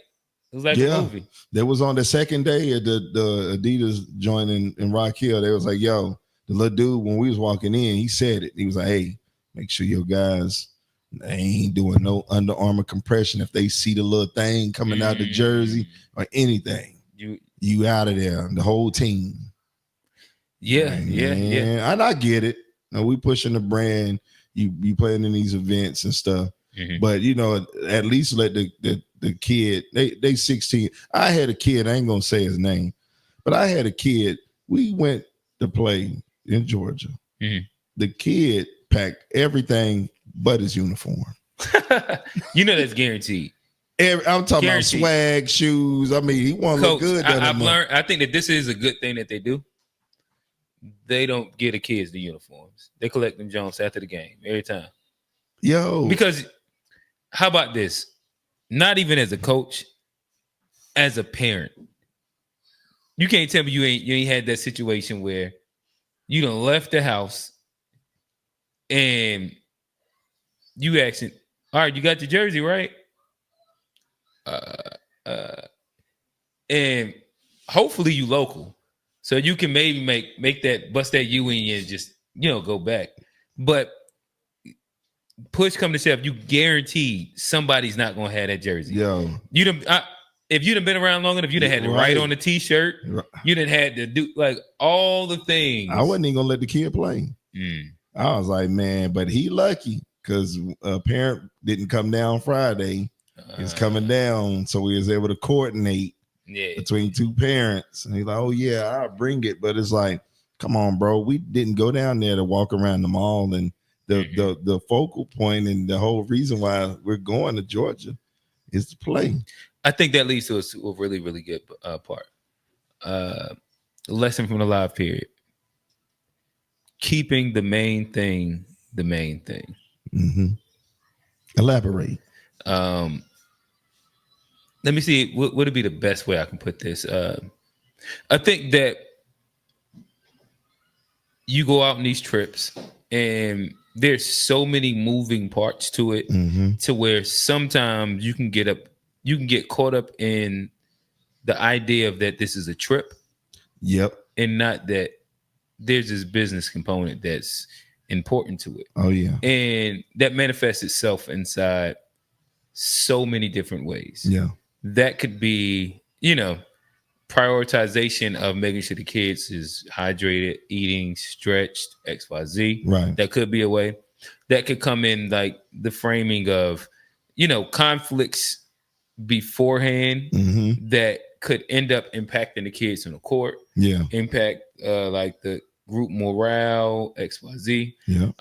it was like a movie. There was on the second day at the Adidas joint in Rock Hill. They was like, "Yo, the little dude when we was walking in, he said it. He was like, hey, make sure your guys." They ain't doing no Under Armour compression. If they see the little thing coming out the jersey or anything, you out of there. The whole team. Yeah. And I get it. Now, we pushing the brand. You playing in these events and stuff. But at least let the kid. They 16. I had a kid. I ain't gonna say his name, but I had a kid. We went to play in Georgia. The kid packed everything but his uniform. That's guaranteed. I'm talking about swag, shoes. I mean, he want to look good. I've learned. I think that this is a good thing that they do. They don't get the kids the uniforms. They collect them Jones after the game every time. Yo, because how about this? Not even as a coach, as a parent, you can't tell me you ain't had that situation where you done left the house and you asking, all right, you got your jersey, right? And hopefully you local. So you can maybe make that bust that U in and just, go back. But push come to shove, you guaranteed somebody's not gonna have that jersey. Yo. If you'd have been around long enough, you'd have had to write on the t-shirt. You'd have had to do like all the things. I wasn't even gonna let the kid play. I was like, man, but he lucky. Because a parent didn't come down Friday. He's coming down. So we was able to coordinate between two parents. And he's like, oh, yeah, I'll bring it. But it's like, come on, bro. We didn't go down there to walk around the mall. And the focal point and the whole reason why we're going to Georgia is to play. I think that leads to a really, really good part. Lesson from the live period. Keeping the main thing the main thing. Elaborate. Let me see. What would be the best way I can put this? I think that you go out on these trips and there's so many moving parts to it to where sometimes you can get caught up in the idea of that this is a trip Yep. and not that there's this business component that's important to it. Oh yeah. And that manifests itself inside so many different ways. Yeah. That could be, prioritization of making sure the kids is hydrated, eating, stretched, XYZ. Right. That could be a way. That could come in like the framing of, conflicts beforehand that could end up impacting the kids on the court. Yeah. Impact like the group morale, XYZ. Yeah.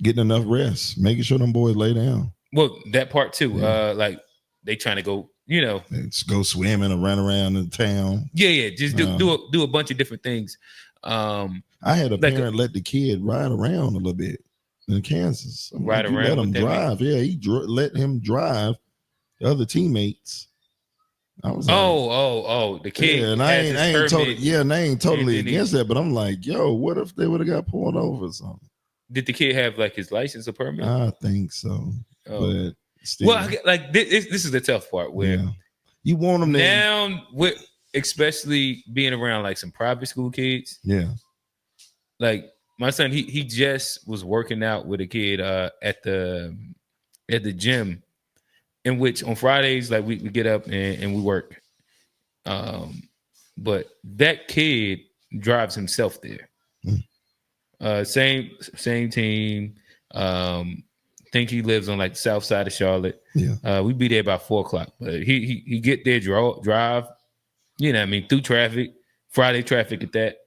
Getting enough rest, making sure them boys lay down. Well, that part too. Yeah. Like they trying to go, let's go swimming or run around in town. Yeah. Just do a bunch of different things. I had a parent let the kid ride around a little bit in Kansas. Ride around. Let him drive. Yeah, he let him drive the other teammates. I was like, the kid. Yeah, and I ain't totally against that, but I'm like, yo, what if they would have got pulled over or something? Did the kid have like his license or permit? I think so. But still. Well, like this is the tough part where you want them now with especially being around like some private school kids. Yeah. Like my son, he just was working out with a kid at the gym, in which on Fridays like we get up and we work. But that kid drives himself there. Same team. Think he lives on like the south side of Charlotte. Yeah. We be there about 4:00, but he get there, drive, through traffic, Friday traffic at that,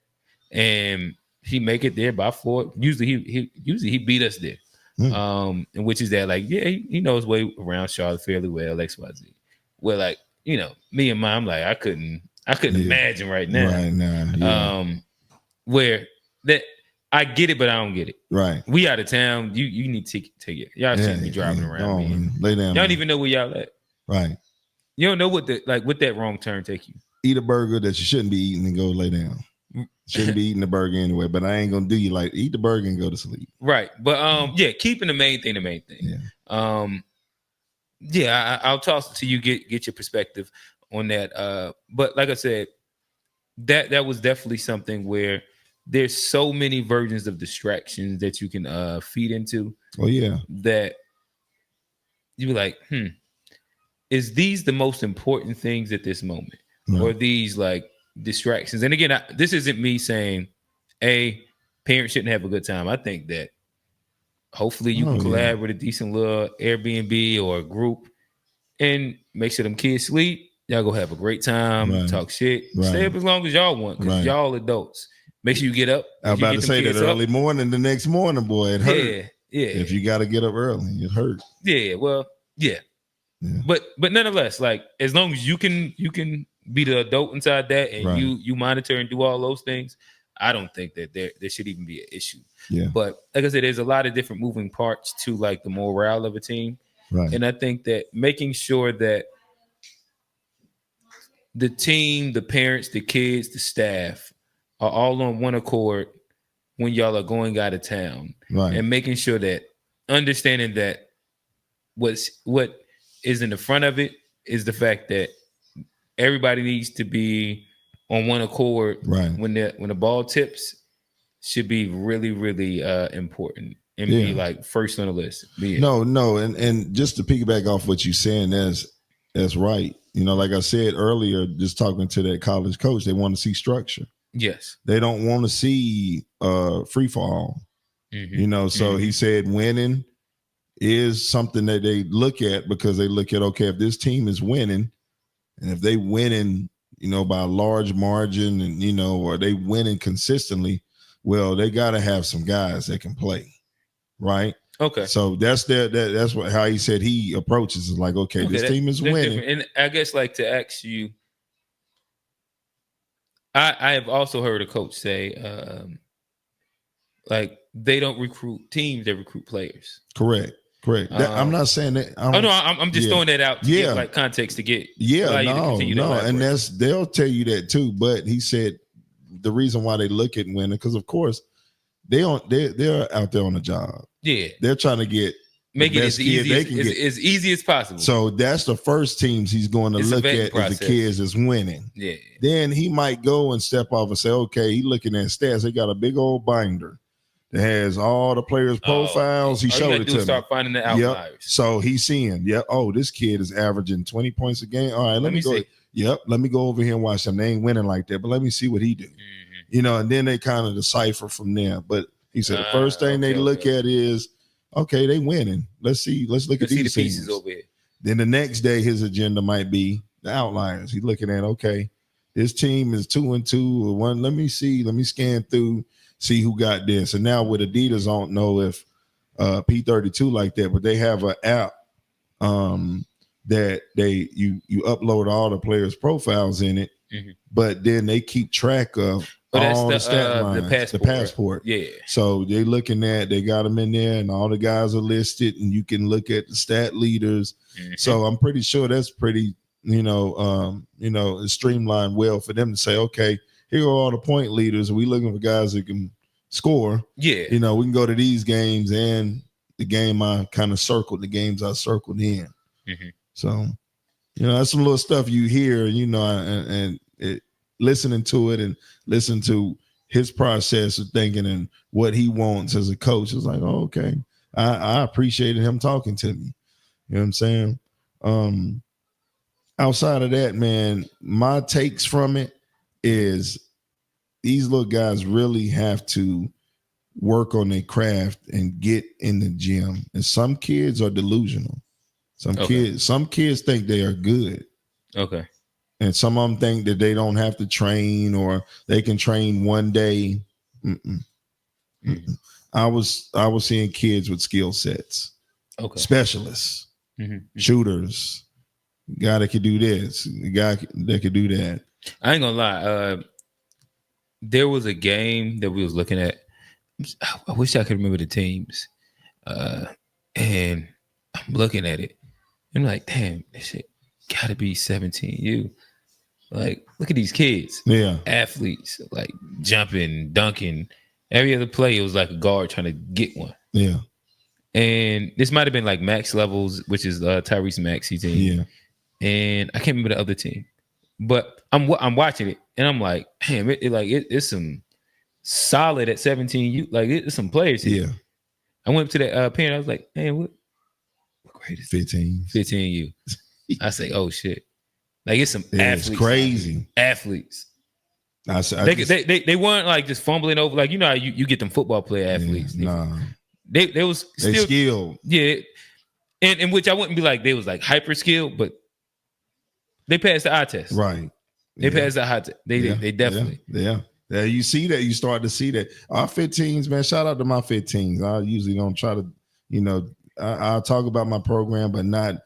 and he make it there by 4. Usually he beat us there. And which is that like, yeah, he knows way around Charlotte fairly well, XYZ. Where like, me and mom, like I couldn't imagine right now. Right now. Yeah. Where that I get it, but I don't get it. Right. We out of town. You need to take it. Y'all shouldn't be driving around. Man. Lay down. Y'all don't even know where y'all at. Right. You don't know what that wrong turn take you. Eat a burger that you shouldn't be eating and go lay down. Shouldn't be eating the burger anyway, but I ain't gonna do you like eat the burger and go to sleep. Right. But keeping the main thing. Yeah. I'll toss it to you, get your perspective on that. But like I said, that was definitely something where there's so many versions of distractions that you can feed into. Oh yeah. That you be like, is these the most important things at this moment? Right. Or these like distractions? And again, this isn't me saying parents shouldn't have a good time. I think that hopefully you can collab with a decent little Airbnb or a group and make sure them kids sleep. Y'all go have a great time, talk shit, stay up as long as y'all want, because y'all adults. Make sure you get up. I was about to say that early morning, the next morning, boy, it hurt. Yeah. If you got to get up early, it hurt. Yeah, well, yeah. But nonetheless, like as long as you can be the adult inside that and you monitor and do all those things, I don't think that there should even be an issue. Yeah. But like I said, there's a lot of different moving parts to like the morale of a team. Right. And I think that making sure that the team, the parents, the kids, the staff are all on one accord when y'all are going out of town. Right. And making sure that understanding that what is in the front of it is the fact that everybody needs to be on one accord. Right. When the ball tips should be really, really important and be like first on the list. No, and just to piggyback off what you're saying, that's right. Like I said earlier, just talking to that college coach, they want to see structure. Yes. They don't want to see free fall. So he said winning is something that they look at, because they look at, okay, if this team is winning and if they winning, by a large margin and, or they winning consistently, well, they got to have some guys that can play. Right. Okay. So that's how he said he approaches it. Like, okay, this team is winning. Different. And I guess like to ask you, I have also heard a coach say, like they don't recruit teams, they recruit players. Correct. I'm not saying that. I'm just throwing that out to give like context to get. And they'll tell you that too. But he said the reason why they look at winning, because of course they're out there on a job. Yeah, they're trying to get Make it best as kid easy they can get. as easy as possible. So that's the first teams he's going to It's a look vetting at process. as the kids that's winning. Yeah. Then he might go and step off and say, okay, he looking at stats. They got a big old binder that has all the players' profiles. He showed it to me. Start finding the outliers. Yep. So he's seeing, this kid is averaging 20 points a game. All right, let me go. See. Yep, let me go over here and watch them. They ain't winning like that, but let me see what he do. And then they kind of decipher from there. But he said the first thing they look at is, okay, they winning. Let's look at these the pieces teams. over here. Then the next day, his agenda might be the outliers. He's looking at, okay, this team is 2-2 or 1. Let me scan through, see who got this. And now with Adidas, I don't know if P32 like that, but they have an app that you upload all the players' profiles in it, but then they keep track of all the stat lines, the passport. Yeah. So they looking at, they got them in there, and all the guys are listed, and you can look at the stat leaders. So I'm pretty sure that's pretty, streamlined well for them to say, okay, here are all the point leaders. We looking for guys that can score. Yeah. We can go to these games and the game I kind of circled, the games I circled in. So, that's some little stuff you hear, and listening to it and listen to his process of thinking and what he wants as a coach. It's like, oh, okay. I appreciated him talking to me. You know what I'm saying? Outside of that, man, my takes from it is these little guys really have to work on their craft and get in the gym. And some kids are delusional. Some kids think they are good. Okay. And some of them think that they don't have to train or they can train one day. I was seeing kids with skill sets. Okay. Specialists, shooters, guy that could do this, the guy that could do that. I ain't gonna lie. There was a game that we was looking at. I wish I could remember the teams. And I'm looking at it. I'm like, damn, this shit gotta be 17U. Like, look at these kids. Yeah. Athletes, like jumping, dunking. Every other play, it was like a guard trying to get one. Yeah. And this might have been like Max Levels, which is Tyrese Maxey team. Yeah. And I can't remember the other team. But I'm watching it, and I'm like, damn, it's some solid at 17U. Like, it's some players here. Yeah. I went to the parent. I was like, man, what grade is 15? 15U. I say, oh shit. Like, it's some athletes. It's crazy. Athletes. They weren't like just fumbling over. Like, how you get them football player athletes. Yeah, They was still, they skilled. Yeah. And in which I wouldn't be like they was like hyper skilled, but they passed the eye test. Right. They passed the eye test. They definitely. Yeah. You see that. You start to see that. Our 15s, man, shout out to my 15s. I usually don't try to, I'll talk about my program, but not,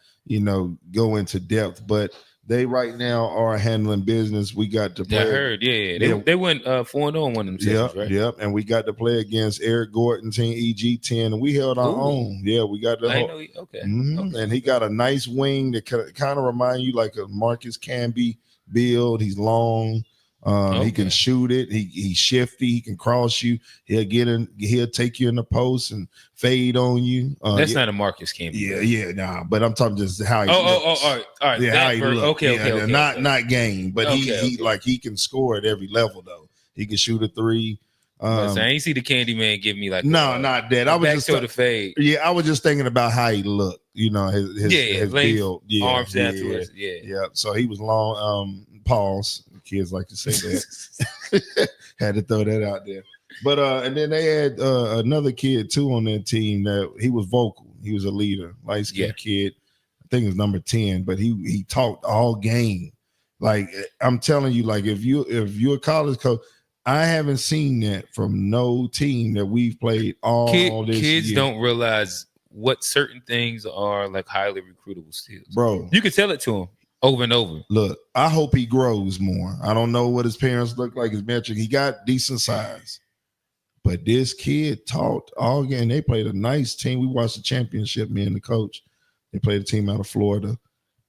go into depth. But they right now are handling business. We got to play. I heard, yeah. They went 4-0 on one of them sessions, right? Yep. And we got to play against Eric Gordon team, EG10, and we held our own. Yeah, we got the whole. Okay. Okay. And he got a nice wing that kind of remind you like a Marcus Camby build. He's long. He can shoot it. He's shifty. He can cross you. He'll get in. He'll take you in the post and fade on you. That's not a Marcus Camby. Nah. But I'm talking just how he. All right. Yeah, how he looks. Okay. Not game, but he can score at every level though. He can shoot a three. I ain't see the Candyman give me like not that. I was just the fade. Yeah, I was just thinking about how he looked. His build. Yeah, arms afterwards. Yeah. So he was long. Pause. Kids like to say that. Had to throw that out there. But and then they had another kid too on that team that he was vocal. He was a leader, light-skinned kid. I think it was number 10, but he talked all game. Like, I'm telling you, like if you're a college coach, I haven't seen that from no team that we've played all this kids year. Don't realize what certain things are like highly recruitable skills. Bro. You can tell it to them. Over and over. Look, I hope he grows more. I don't know what his parents look like, his metric. He got decent size. But this kid talked all game. They played a nice team. We watched the championship, me and the coach. They played a team out of Florida.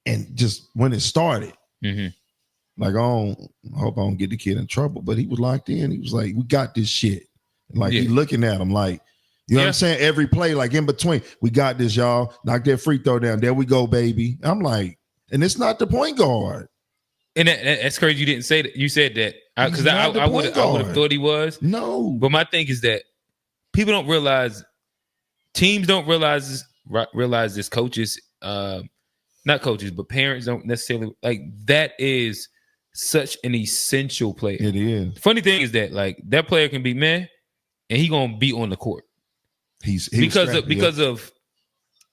And just when it started, like, I hope I don't get the kid in trouble. But he was locked in. He was like, we got this shit. And like, he looking at him like, You know what I'm saying? Every play, like in between, we got this, y'all. Knock that free throw down. There we go, baby. I'm like, and it's not the point guard. And that's crazy. You didn't say that. You said that because I would have thought he was. No, but my thing is that people don't realize, teams don't realize this. Coaches, not coaches, but parents don't necessarily like that. Is such an essential player. It is. The funny thing is that like that player can be man, and he gonna be on the court. Because of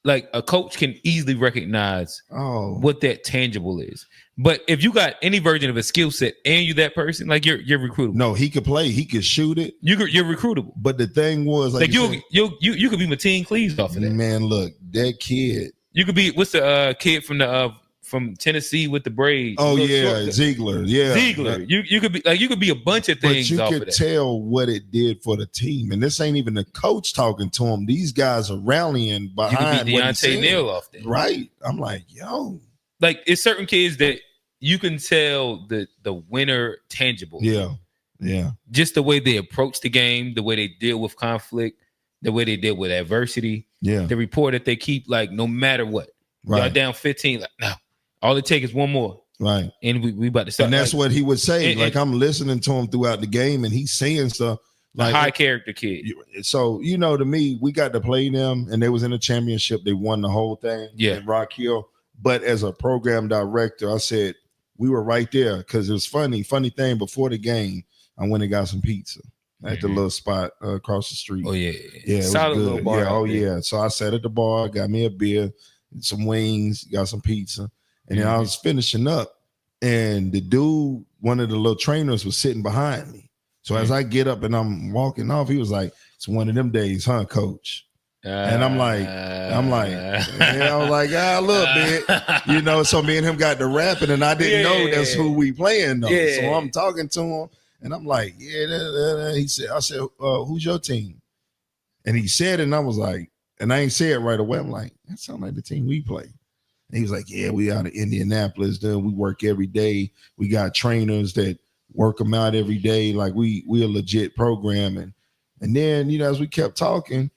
like a coach can easily recognize what that tangible is. But if you got any version of a skill set and you that person, like you're recruitable. No, he could play, he could shoot it. You're recruitable. But the thing was like you could be Mateen Cleaves off of that. Man, look, that kid. You could be what's the kid from Tennessee with the braids. Oh yeah, Ziegler. Yeah, Ziegler. You could be a bunch of things. But you could tell what it did for the team, and this ain't even the coach talking to him. These guys are rallying behind. You could be Deontay Neal off that, right? I'm like, yo, like it's certain kids that you can tell the winner tangible. Yeah. Just the way they approach the game, the way they deal with conflict, the way they deal with adversity. Yeah, the rapport that they keep, like no matter what. Right. Y'all down 15, like no. All it takes is one more. Right. And we about to start. And that's what he would say. Like I'm listening to him throughout the game and he's saying stuff like a high character kid. So, to me, we got to play them and they was in a championship. They won the whole thing in Rock Hill. But as a program director, I said we were right there because it was funny thing before the game. I went and got some pizza at the little spot across the street. Oh, yeah. Yeah, it solid was good. Little bar. Yeah, yeah. So I sat at the bar, got me a beer, some wings, got some pizza. And then I was finishing up, and the dude, one of the little trainers, was sitting behind me. So as I get up and I'm walking off, he was like, "It's one of them days, huh, coach?" And I'm like, yeah, I was like, a little bit, So me and him got to rapping, and I didn't know that's who we playing though. Yeah. So I'm talking to him, and I'm like, He said, I said, who's your team? And he said it, and I was like, and I ain't say it right away. I'm like, that sounds like the team we play. And he was like, yeah, we out of Indianapolis. Then we work every day. We got trainers that work them out every day. Like we a legit program. And then, as we kept talking,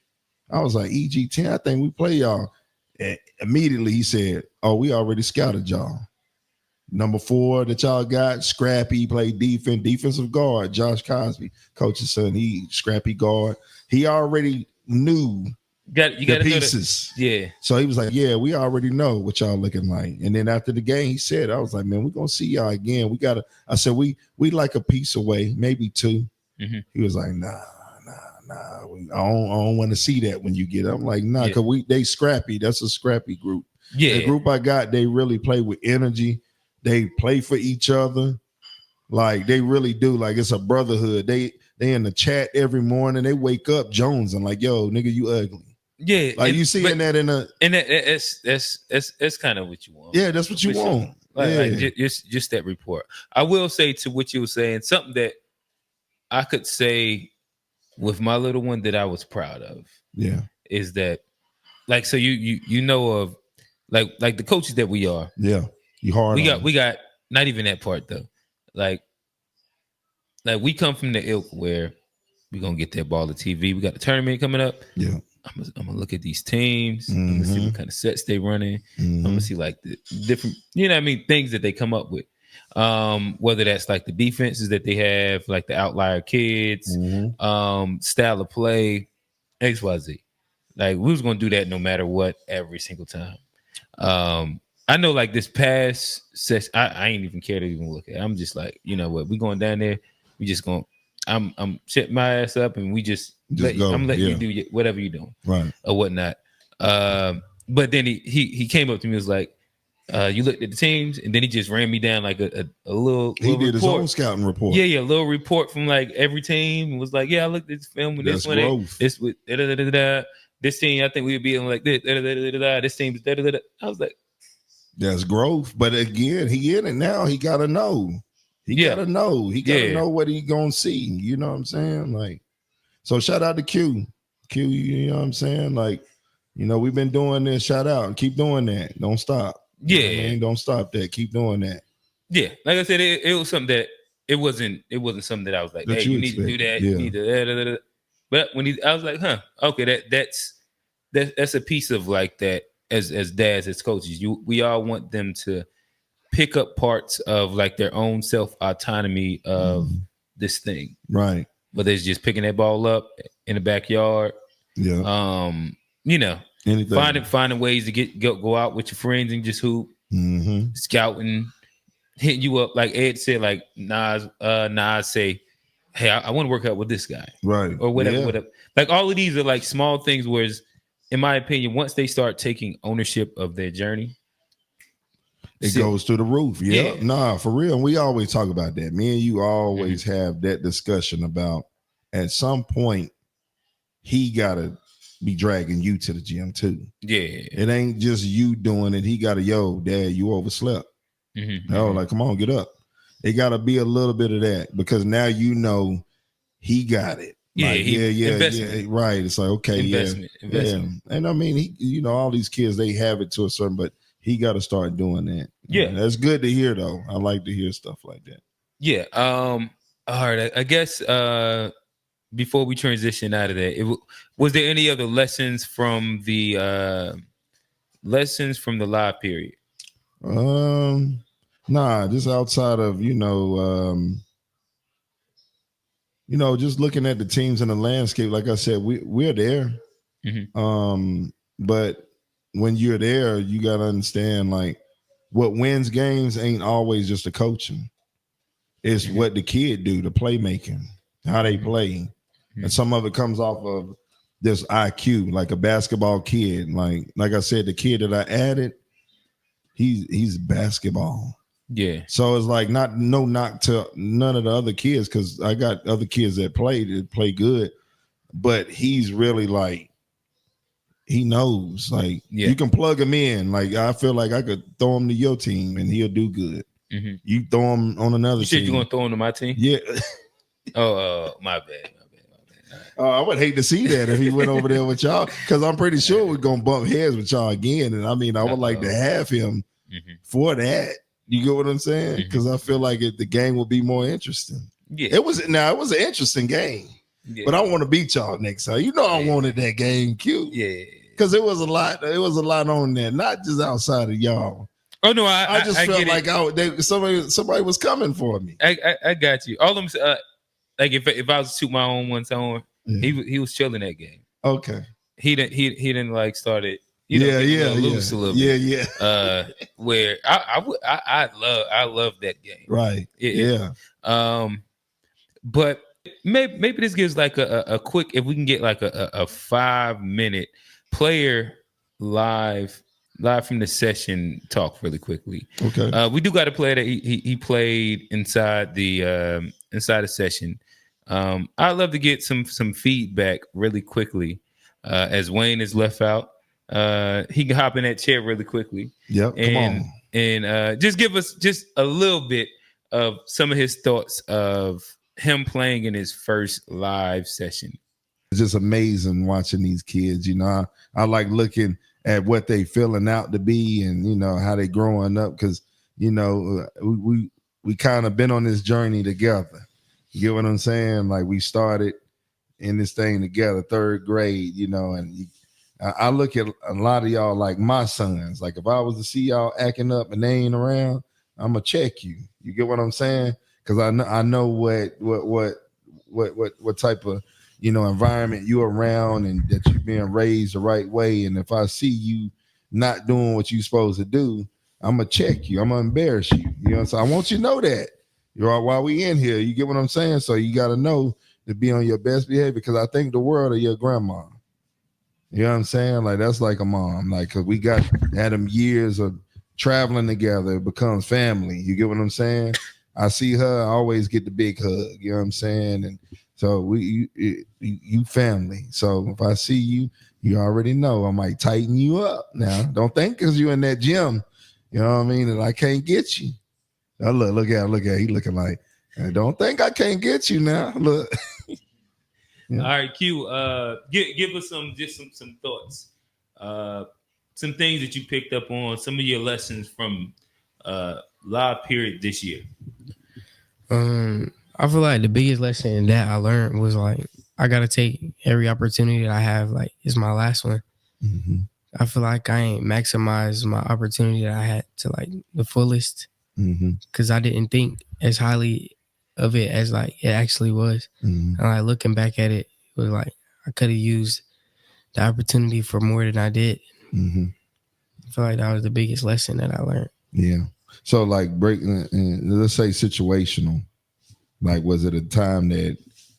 I was like, EG10, I think we play y'all. And immediately he said, oh, we already scouted y'all. Number 4 that y'all got, Scrappy, played defensive guard, Josh Cosby, coach's son. He scrappy guard. He already knew you got the pieces. Yeah. So he was like, yeah, we already know what y'all looking like. And then after the game, he said, I was like, man, we're going to see y'all again. I said, we like a piece away, maybe 2. Mm-hmm. He was like, nah. I don't want to see that when you get up. I'm like, nah, because they scrappy. That's a scrappy group. Yeah. The group I got, they really play with energy. They play for each other. Like they really do. Like it's a brotherhood. They in the chat every morning. They wake up Jones and like, yo, nigga, you ugly. Yeah, like you seeing that in a, and that's kind of what you want. Yeah, that's what you want. Like just that report. I will say to what you were saying, something that I could say with my little one that I was proud of. Yeah, is that like so you know of like the coaches that we are. Yeah, you hard. We got not even that part though. Like we come from the ilk where we're gonna get that ball of TV. We got the tournament coming up. Yeah. I'm gonna look at these teams. I'm gonna see what kind of sets they running. I'm gonna see like the different, things that they come up with. Whether that's like the defenses that they have, like the outlier kids, style of play, XYZ. Like we was gonna do that no matter what every single time. I know like this past session, I ain't even care to even look at it. I'm just like, you know what, we going down there, we just going. I'm setting my ass up and we just I'm letting you do whatever you're doing, right, or whatnot. But then he came up to me and was like, you looked at the teams, and then he just ran me down like a little. He did report. His own scouting report. Yeah, a little report from like every team, and was like, yeah, I looked at this film with this one, this with this team. I think we would be like this. This team's I was like, that's growth. But again, he in it now. He gotta know. He gotta know. He gotta know what he gonna see. You know what I'm saying? Like, so shout out to Q. You know what I'm saying? Like, we've been doing this. Shout out and keep doing that. Don't stop. Yeah, you know what I mean? Don't stop that. Keep doing that. Yeah, like I said, it was something that it wasn't something that I was like, hey, you need to do that. You need to. But when I was like, okay, that's a piece of like that as dads, as coaches. We all want them to pick up parts of like their own self autonomy of this thing. Right. Whether it's just picking that ball up in the backyard. Yeah. Anything. Finding ways to go out with your friends and just hoop, scouting, hitting you up. Like Ed said, like Nas say, hey, I want to work out with this guy. Right. Or whatever. Like all of these are like small things, whereas in my opinion, once they start taking ownership of their journey, it goes through the roof. Yeah. Nah, for real. And we always talk about that. Me and you always have that discussion about at some point he gotta be dragging you to the gym too. Yeah. It ain't just you doing it. He gotta, Dad, you overslept. No, like, come on, get up. It gotta be a little bit of that because now he got it. Yeah, like, yeah. Right. It's like, okay, investment. And I mean, all these kids, they have it to a certain, but he got to start doing that. Yeah. That's good to hear, though. I like to hear stuff like that. Yeah. All right. I guess before we transition out of that, was there any other lessons from the live period? Nah, just outside of just looking at the teams in the landscape. Like I said, we're there. But when you're there, you got to understand, like, what wins games ain't always just the coaching. It's what the kid do, the playmaking, how they play. And some of it comes off of this IQ, like a basketball kid. Like I said, the kid that I added, he's basketball. Yeah. So it's like no knock to none of the other kids, because I got other kids that play good, but he's really like, he knows, like, you can plug him in. Like, I feel like I could throw him to your team and he'll do good. You throw him on another team. You gonna throw him to my team? Yeah. My bad. I would hate to see that if he went over there with y'all, because I'm pretty sure we're gonna bump heads with y'all again. And I mean, I would like to have him for that. You get what I'm saying? Because I feel like the game will be more interesting. Yeah. It was an interesting game. Yeah. But I want to beat y'all next time. I wanted that game cute. Yeah. Because it was a lot. It was a lot on there, not just outside of y'all. Oh no, I just felt like somebody was coming for me. I got you. All them like if I was to shoot my own one time, he was chilling that game. Okay. He didn't like started. Loose a little bit. Yeah. Where I love that game. Right. But maybe this gives like a quick, if we can get like a 5-minute player live from the session talk really quickly. Okay. We do got a player that he played inside the session. I'd love to get some feedback really quickly as Wayne is left out. He can hop in that chair really quickly. Yep. Come on. And just give us just a little bit of some of his thoughts of him playing in his first live session. It's just amazing watching these kids. I like looking at what they filling out to be, and how they growing up, because we kind of been on this journey together. You get what I'm saying? Like, we started in this thing together, 3rd grade, and I look at a lot of y'all like my sons. Like, if I was to see y'all acting up and they ain't around, I'm gonna check you. You get what I'm saying? Because I know what type of environment you around, and that you're being raised the right way. And if I see you not doing what you're supposed to do, I'm gonna check you. I'm gonna embarrass you. So I want you to know that. While we in here, you get what I'm saying? So you got to know to be on your best behavior, because I think the world of your grandma. You know what I'm saying? Like, that's like a mom. Like, because we had them years of traveling together. It becomes family. You get what I'm saying? I see her, I always get the big hug. You know what I'm saying? And so you family. So if I see you, you already know I might tighten you up. Now, don't think because you're in that gym, you know what I mean, and I can't get you. Now look at he looking like, don't think I can't get you now. Look. Yeah. All right, Q. Give us some thoughts, some things that you picked up on, some of your lessons from live period this year. I feel like the biggest lesson that I learned was like I gotta take every opportunity that I have. Like it's my last one. Mm-hmm. I feel like I ain't maximized my opportunity that I had to like the fullest because I didn't think as highly of it as like it actually was. And like looking back at it, it was like I could have used the opportunity for more than I did. I feel like that was the biggest lesson that I learned. Yeah. So like breaking, let's say situational. Like, was it a time that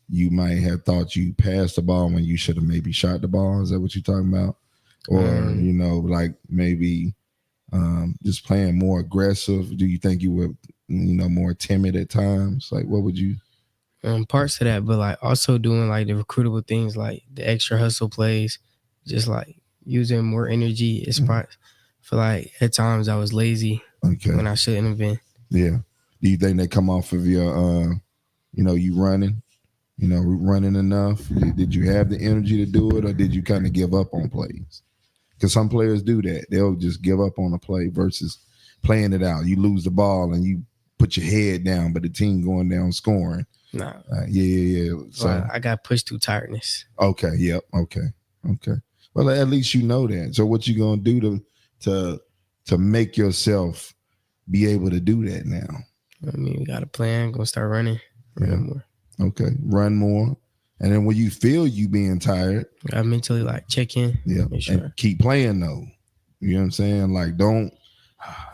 you might have thought you passed the ball when you should have maybe shot the ball? Is that what you're talking about? Or, like maybe just playing more aggressive? Do you think you were, more timid at times? Like, what would you? Parts of that, but like also doing like the recruitable things, like the extra hustle plays, just like using more energy. It's I feel like at times I was lazy when I shouldn't have been. Yeah. Do you think they come off of your, you running? Running enough? Did you have the energy to do it, or did you kind of give up on plays? Because some players do that. They'll just give up on a play versus playing it out. You lose the ball and you put your head down, but the team going down scoring. No. Yeah. So I got pushed through tiredness. Okay. Yep. Okay. Well, at least you know that. So what you gonna do to make yourself be able to do that now? I mean, we got a plan. Gonna start running more. Okay, run more, and then when you feel you being tired, I mentally like check in. Yeah, sure. And keep playing though. You know what I'm saying? Like, don't.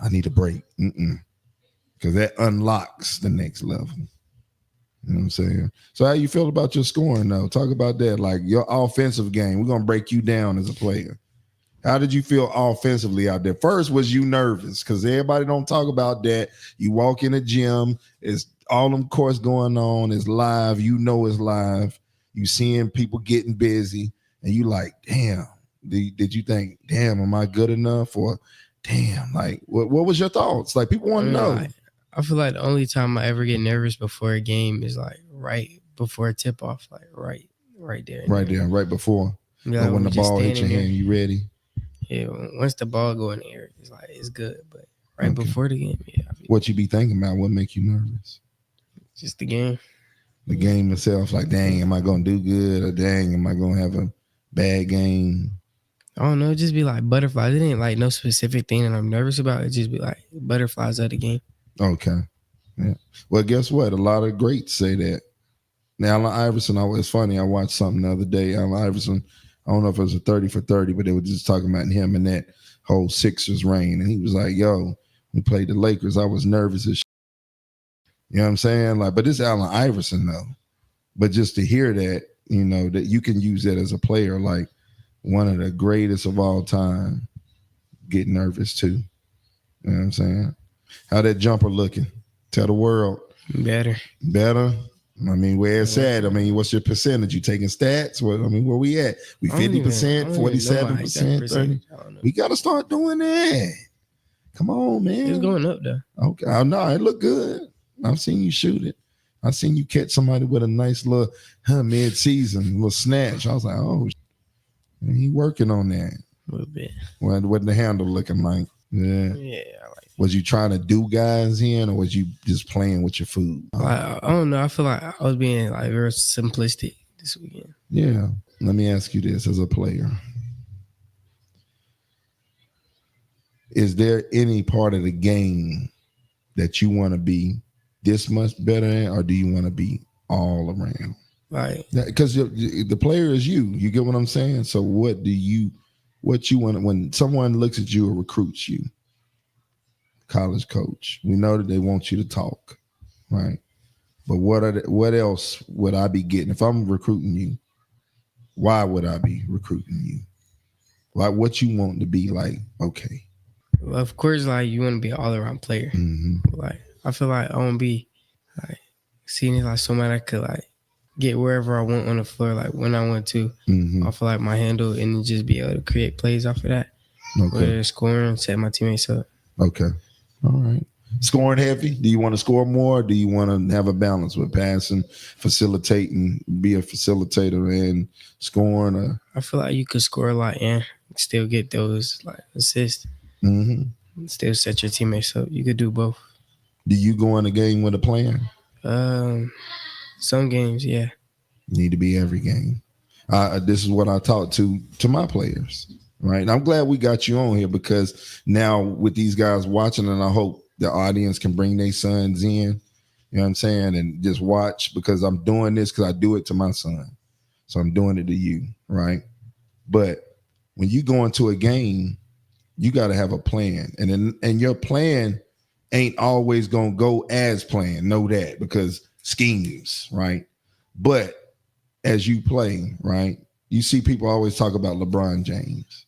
I need a break, because that unlocks the next level. You know what I'm saying? So how you feel about your scoring though? Talk about that. Like your offensive game. We're gonna break you down as a player. How did you feel offensively out there? First, was you nervous? Because everybody don't talk about that. You walk in the gym, it's all them courts going on, it's live. You know it's live. You seeing people getting busy, and you like, damn. Did you think, damn, am I good enough? Or damn, like, what was your thoughts? Like, people want to know. I feel like the only time I ever get nervous before a game is like right before a tip off, like right there. Right before. Yeah, when the ball hits your hand, you ready? Yeah, once the ball go in the air, it's like it's good. But right before the game, What you be thinking about? What make you nervous? Just the game. The game itself, like, dang, am I gonna do good? Or dang, am I gonna have a bad game? I don't know. It just be like butterflies. It ain't like no specific thing that I'm nervous about. It just be like butterflies of the game. Okay. Yeah. Well, guess what? A lot of greats say that. Now, Allen Iverson, it's funny. I watched something the other day. Allen Iverson, I don't know if it was a 30 for 30, but they were just talking about him and that whole Sixers reign. And he was like, yo, we played the Lakers. I was nervous as shit. You know what I'm saying? Like, but this Allen Iverson, though. But just to hear that, that you can use that as a player, like one of the greatest of all time, get nervous too. You know what I'm saying? How that jumper looking? Tell the world. Better. I mean, where it's at. I mean, what's your percentage? You taking stats? Where we at? We 50%, 47%, 30%. We got to start doing that. Come on, man. It's going up though. Okay. No, it look good. I've seen you shoot it. I've seen you catch somebody with a nice little mid-season, little snatch. I was like, oh, he working on that. A little bit. What the handle looking like? Yeah. Yeah, I like it. Was you trying to do guys in, or was you just playing with your food? I don't know. I feel like I was being like very simplistic this weekend. Yeah. Let me ask you this as a player. Is there any part of the game that you want to be this much better at, or do you want to be all around? Like, because the player is you. You get what I'm saying? So what you want when someone looks at you or recruits you? College coach, we know that they want you to talk, right? But what else would I be getting if I'm recruiting you? Why would I be recruiting you? Like, what you want to be like? Okay. Well, of course, like you want to be an all-around player. Like, I feel like I want to be like seeing it like somebody I could like get wherever I want on the floor, like when I want to. I feel like my handle and just be able to create plays off of that. Okay. Whether it's scoring, set my teammates up. Okay. All right. Scoring heavy? Do you want to score more? Or do you want to have a balance with passing, facilitating, be a facilitator and scoring? Or? I feel like you could score a lot and still get those like assists. Still set your teammates up. You could do both. Do you go in a game with a plan? Some games, yeah. Need to be every game. This is what I talk to my players, right? And I'm glad we got you on here because now with these guys watching, and I hope the audience can bring their sons in, you know what I'm saying, and just watch because I'm doing this because I do it to my son. So I'm doing it to you, right? But when you go into a game, you got to have a plan. And your plan ain't always going to go as planned. Know that because schemes, right? But as you play, right, you see people always talk about LeBron James.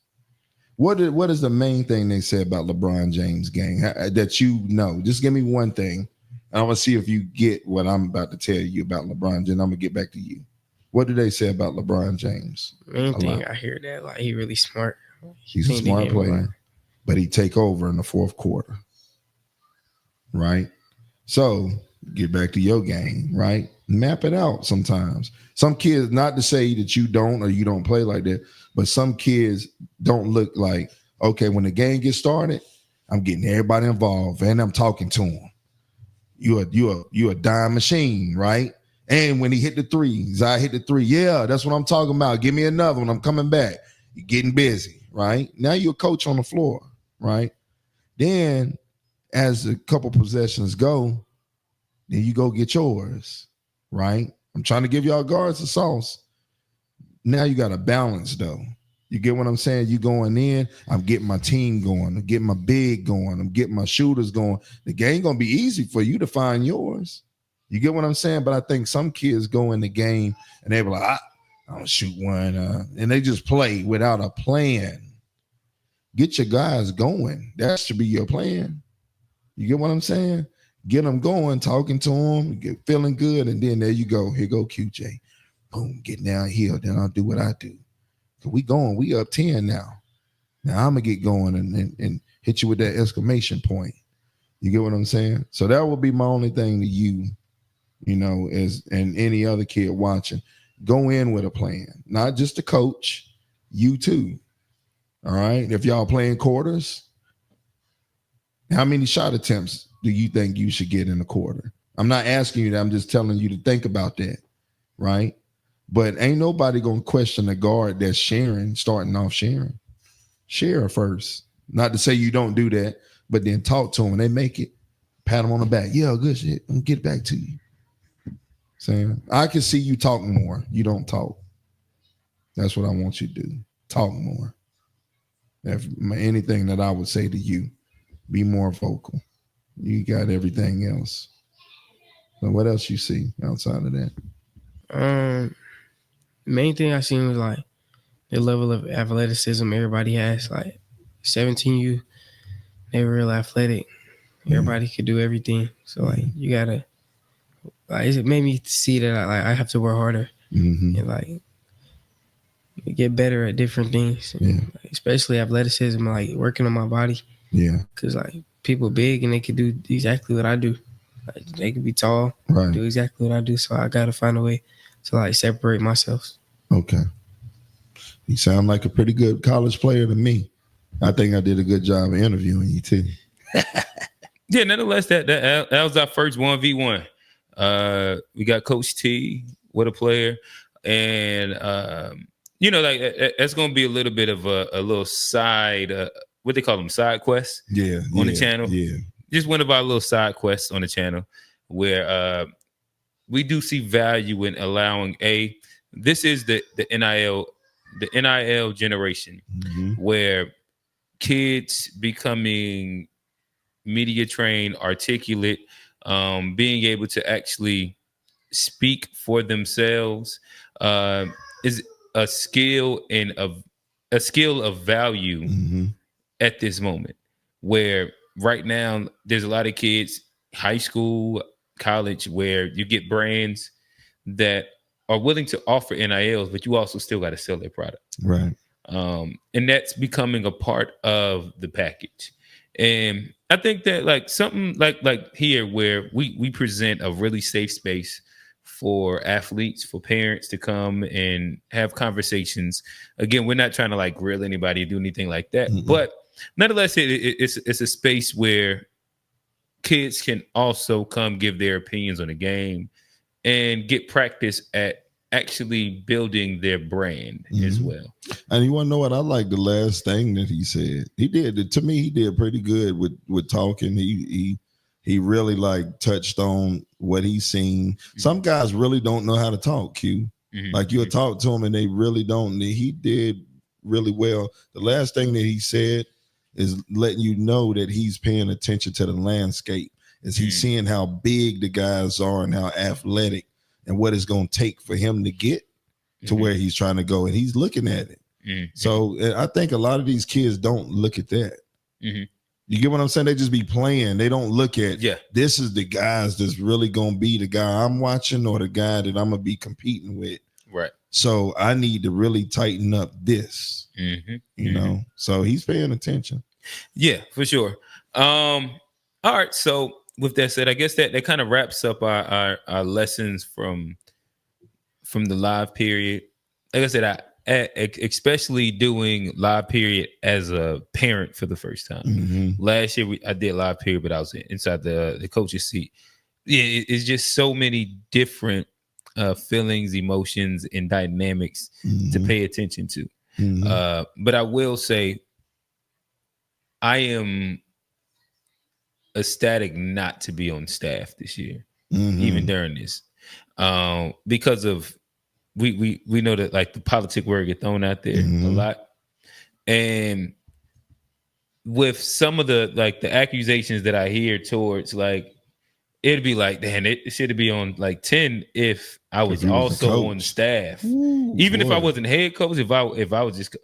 What is the main thing they say about LeBron James' game that you know? Just give me one thing. I want to see if you get what I'm about to tell you about LeBron James. I'm going to get back to you. What do they say about LeBron James? Main thing I hear that like he really smart. He's a smart player, but he take over in the fourth quarter, right? So get back to your game, right? Map it out sometimes. Some kids, not to say that you don't or you don't play like that, but some kids don't look like, okay, when the game gets started, I'm getting everybody involved and I'm talking to them. You a dime machine, right? And when he hit the threes, I hit the three. Yeah, that's what I'm talking about. Give me another one. I'm coming back. You're getting busy, right? Now you're a coach on the floor, right? Then as a couple possessions go, then you go get yours, right? I'm trying to give y'all guards the sauce. Now you got a balance, though. You get what I'm saying? You going in, I'm getting my team going. I'm getting my big going. I'm getting my shooters going. The game going to be easy for you to find yours. You get what I'm saying? But I think some kids go in the game and they're like, I'm going to shoot one. And they just play without a plan. Get your guys going. That should be your plan. You get what I'm saying? Get them going, talking to them, get feeling good, and then there you go. Here go QJ. Boom, get down here. Then I'll do what I do. We going. We up 10 now. Now I'm going to get going and hit you with that exclamation point. You get what I'm saying? So that would be my only thing to you, you know, and any other kid watching. Go in with a plan. Not just the coach, you too. All right? If y'all playing quarters, how many shot attempts do you think you should get in a quarter? I'm not asking you that. I'm just telling you to think about that, right? But ain't nobody going to question a guard that's starting off sharing. Share first. Not to say you don't do that, but then talk to them. They make it. Pat them on the back. Yeah, good shit. I'm get back to you. Saying, I can see you talk more. You don't talk. That's what I want you to do. Talk more. If anything that I would say to you, be more vocal. You got everything else. So what else you see outside of that? Main thing I seen was like the level of athleticism everybody has. Like 17U, they were real athletic. Everybody could do everything. So like you gotta, like it made me see that I have to work harder and like get better at different things. Like, especially athleticism, like working on my body. Yeah. Cause like people big and they could do exactly what I do. Like they could be tall, do exactly what I do. So I gotta find a way to like separate myself. Okay. You sound like a pretty good college player to me. I think I did a good job of interviewing you too. Yeah, nonetheless, that was our first 1v1. We got Coach T, what a player. And you know, like that's gonna be a little bit of a little side what they call them, side quests on the channel. Yeah. Just one of our little side quests on the channel where we do see value in allowing this is the NIL generation where kids becoming media trained, articulate, being able to actually speak for themselves is a skill of value at this moment. Where right now there's a lot of kids, high school, college, where you get brands that are willing to offer NILs, but you also still got to sell their product. Right. And that's becoming a part of the package. And I think that like something like here where we present a really safe space for athletes, for parents to come and have conversations. Again, we're not trying to like grill anybody or do anything like that. But nonetheless, it's a space where kids can also come give their opinions on the game and get practice at actually building their brand as well. And you want to know what I like? The last thing that he said, he did to me. He did pretty good with talking. He really like touched on what he's seen. Some guys really don't know how to talk. Q, like you'll talk to them and they really don't. He did really well. The last thing that he said is letting you know that he's paying attention to the landscape. Is he's seeing how big the guys are and how athletic and what it's going to take for him to get to where he's trying to go, and he's looking at it. So I think a lot of these kids don't look at that. You get what I'm saying? They just be playing. They don't look at, this is the guys that's really going to be the guy I'm watching or the guy that I'm going to be competing with. Right. So I need to really tighten up this, you know? So he's paying attention. Yeah, for sure. All right. So with that said, I guess that kind of wraps up our lessons from the live period. Like I said, especially doing live period as a parent for the first time. Last year I did live period, but I was inside the coach's seat. Yeah, it's just so many different feelings, emotions, and dynamics to pay attention to. But I will say, I am ecstatic not to be on staff this year, even during this, because of we know that like the politic word get thrown out there a lot, and with some of the like the accusations that I hear towards like it'd be like, damn, it should be on like 10 if I was also on staff. Even if I wasn't head coach, if I was just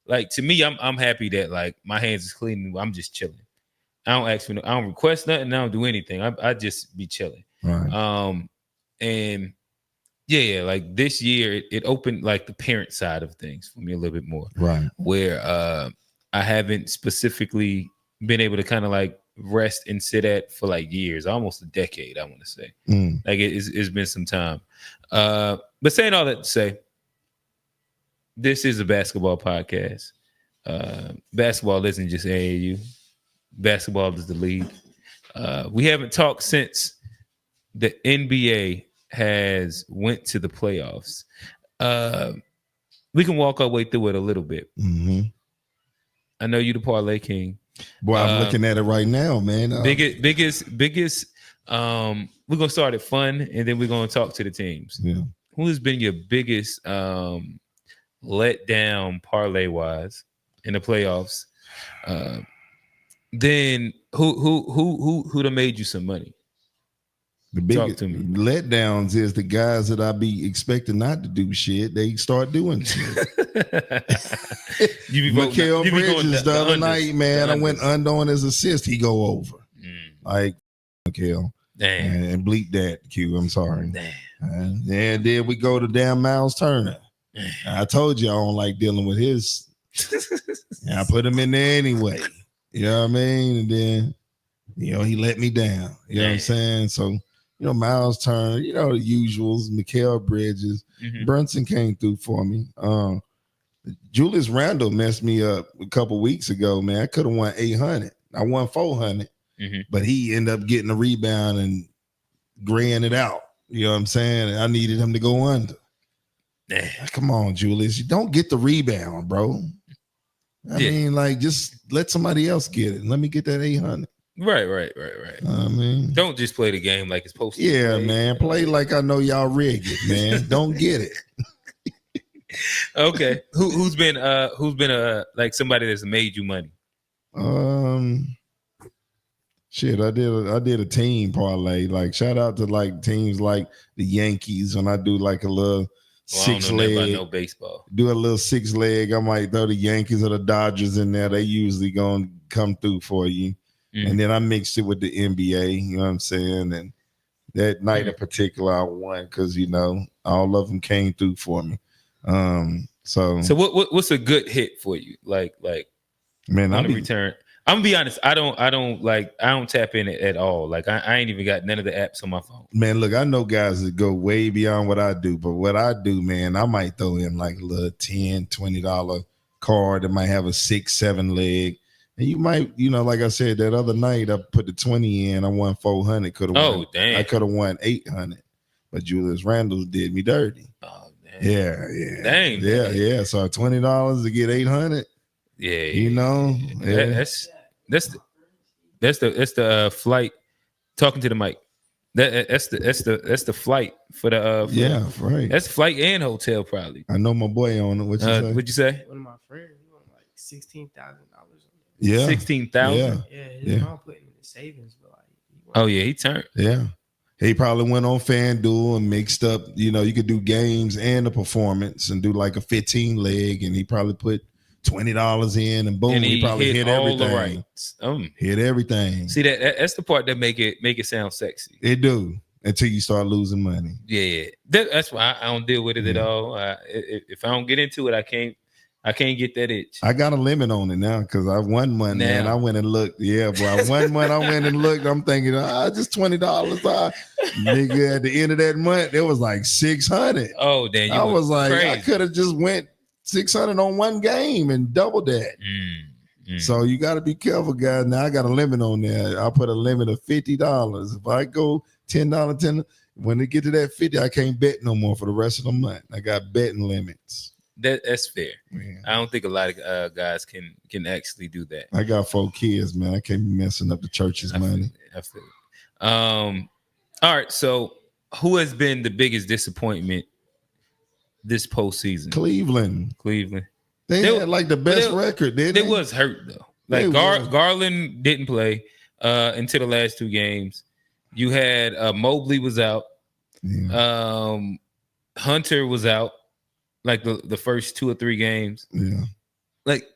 like, to me, I'm happy that like my hands is clean. I'm just chilling. I don't ask for I don't request nothing. I don't do anything. I just be chilling. Right. And yeah, like this year it opened like the parent side of things for me a little bit more. Right. Where I haven't specifically been able to kind of like rest and sit at for like years, almost a decade, I want to say. Like it's been some time. But saying all that to say, this is a basketball podcast. Basketball isn't just AAU. Basketball is the league. We haven't talked since the NBA has went to the playoffs. We can walk our way through it a little bit. I know you the parlay king. Boy, I'm looking at it right now, man. Biggest. We're gonna start it fun, and then we're gonna talk to the teams. Yeah. Who has been your biggest let down parlay wise in the playoffs? Then who done made you some money? The biggest letdowns is the guys that I be expecting not to do shit. They start doing shit. Mikal Bridges the other night, man. I went under on his assist. He go over. Like Mikal. Damn. And bleep that, Q. I'm sorry. Damn. And then we go to damn Miles Turner. I told you I don't like dealing with his. And I put him in there anyway. You know what I mean? And then, he let me down. You know what I'm saying? So, Miles Turner, the usuals, Mikal Bridges, Brunson came through for me. Julius Randle messed me up a couple weeks ago, man. I could have won 800. I won 400, but he ended up getting a rebound and graying it out. You know what I'm saying? I needed him to go under. Come on, Julius. You don't get the rebound, bro. I mean, like, just let somebody else get it. Let me get that 800. Right. I mean, don't just play the game like it's supposed to. Yeah, man. Play like I know y'all rigged it, man. Don't get it. Okay. Who's been like somebody that's made you money? Shit, I did a team parlay. Like, shout out to like teams like the Yankees when I do like a little 6 leg. I know baseball. Do a little 6 leg. I might throw the Yankees or the Dodgers in there. They usually gonna come through for you. And then I mixed it with the NBA, you know what I'm saying? And that night in particular, I won because, all of them came through for me. So what's a good hit for you? Like man, on the return. I'm gonna be honest. I don't tap in it at all. Like I ain't even got none of the apps on my phone. Man, look, I know guys that go way beyond what I do, but what I do, man, I might throw in like a little $10, $20 card that might have a 6, 7 leg. And you might, like I said, that other night I put the 20 in. I won 400. Damn! I could have won 800, but Julius Randle did me dirty. Oh Yeah. Dang, Yeah, man. yeah. So $20 to get 800. Yeah, You know, yeah. That's the flight. Talking to the mic. That's the flight for the Yeah, right. That's flight and hotel probably. I know my boy on it. What you say? What'd you say? One of my friends, he won like $16,000. Yeah, 16,000. Yeah, his mom put him in the savings, but like, oh yeah, he turned. Yeah. He probably went on FanDuel and mixed up, you know, you could do games and a performance and do like a 15 leg, and he probably put $20 in, and boom, And he probably hit all everything. the rights. Hit everything. See that's the part that make it sound sexy. It do until you start losing money. Yeah. That's why I don't deal with it at all. If I don't get into it, I can't get that itch. I got a limit on it now because I won month, man. I went and looked. Yeah, boy, I won month. I went and looked. I'm thinking, just $20. Nigga, at the end of that month, it was like 600. Oh, damn! I was like, crazy. I could have just went 600 on one game and doubled that. So you got to be careful, guys. Now I got a limit on there. I put a limit of $50. If I go $10, when they get to that 50, I can't bet no more for the rest of the month. I got betting limits. That's fair. Man. I don't think a lot of guys can actually do that. I got 4 kids, man. I can't be messing up the church's money. I feel it. All right. So, who has been the biggest disappointment this postseason? Cleveland. They had like the best record, didn't they? They was hurt though. Like Garland didn't play until the last 2 games. You had Mobley was out. Yeah. Hunter was out. Like the first 2 or 3 games. Yeah. Like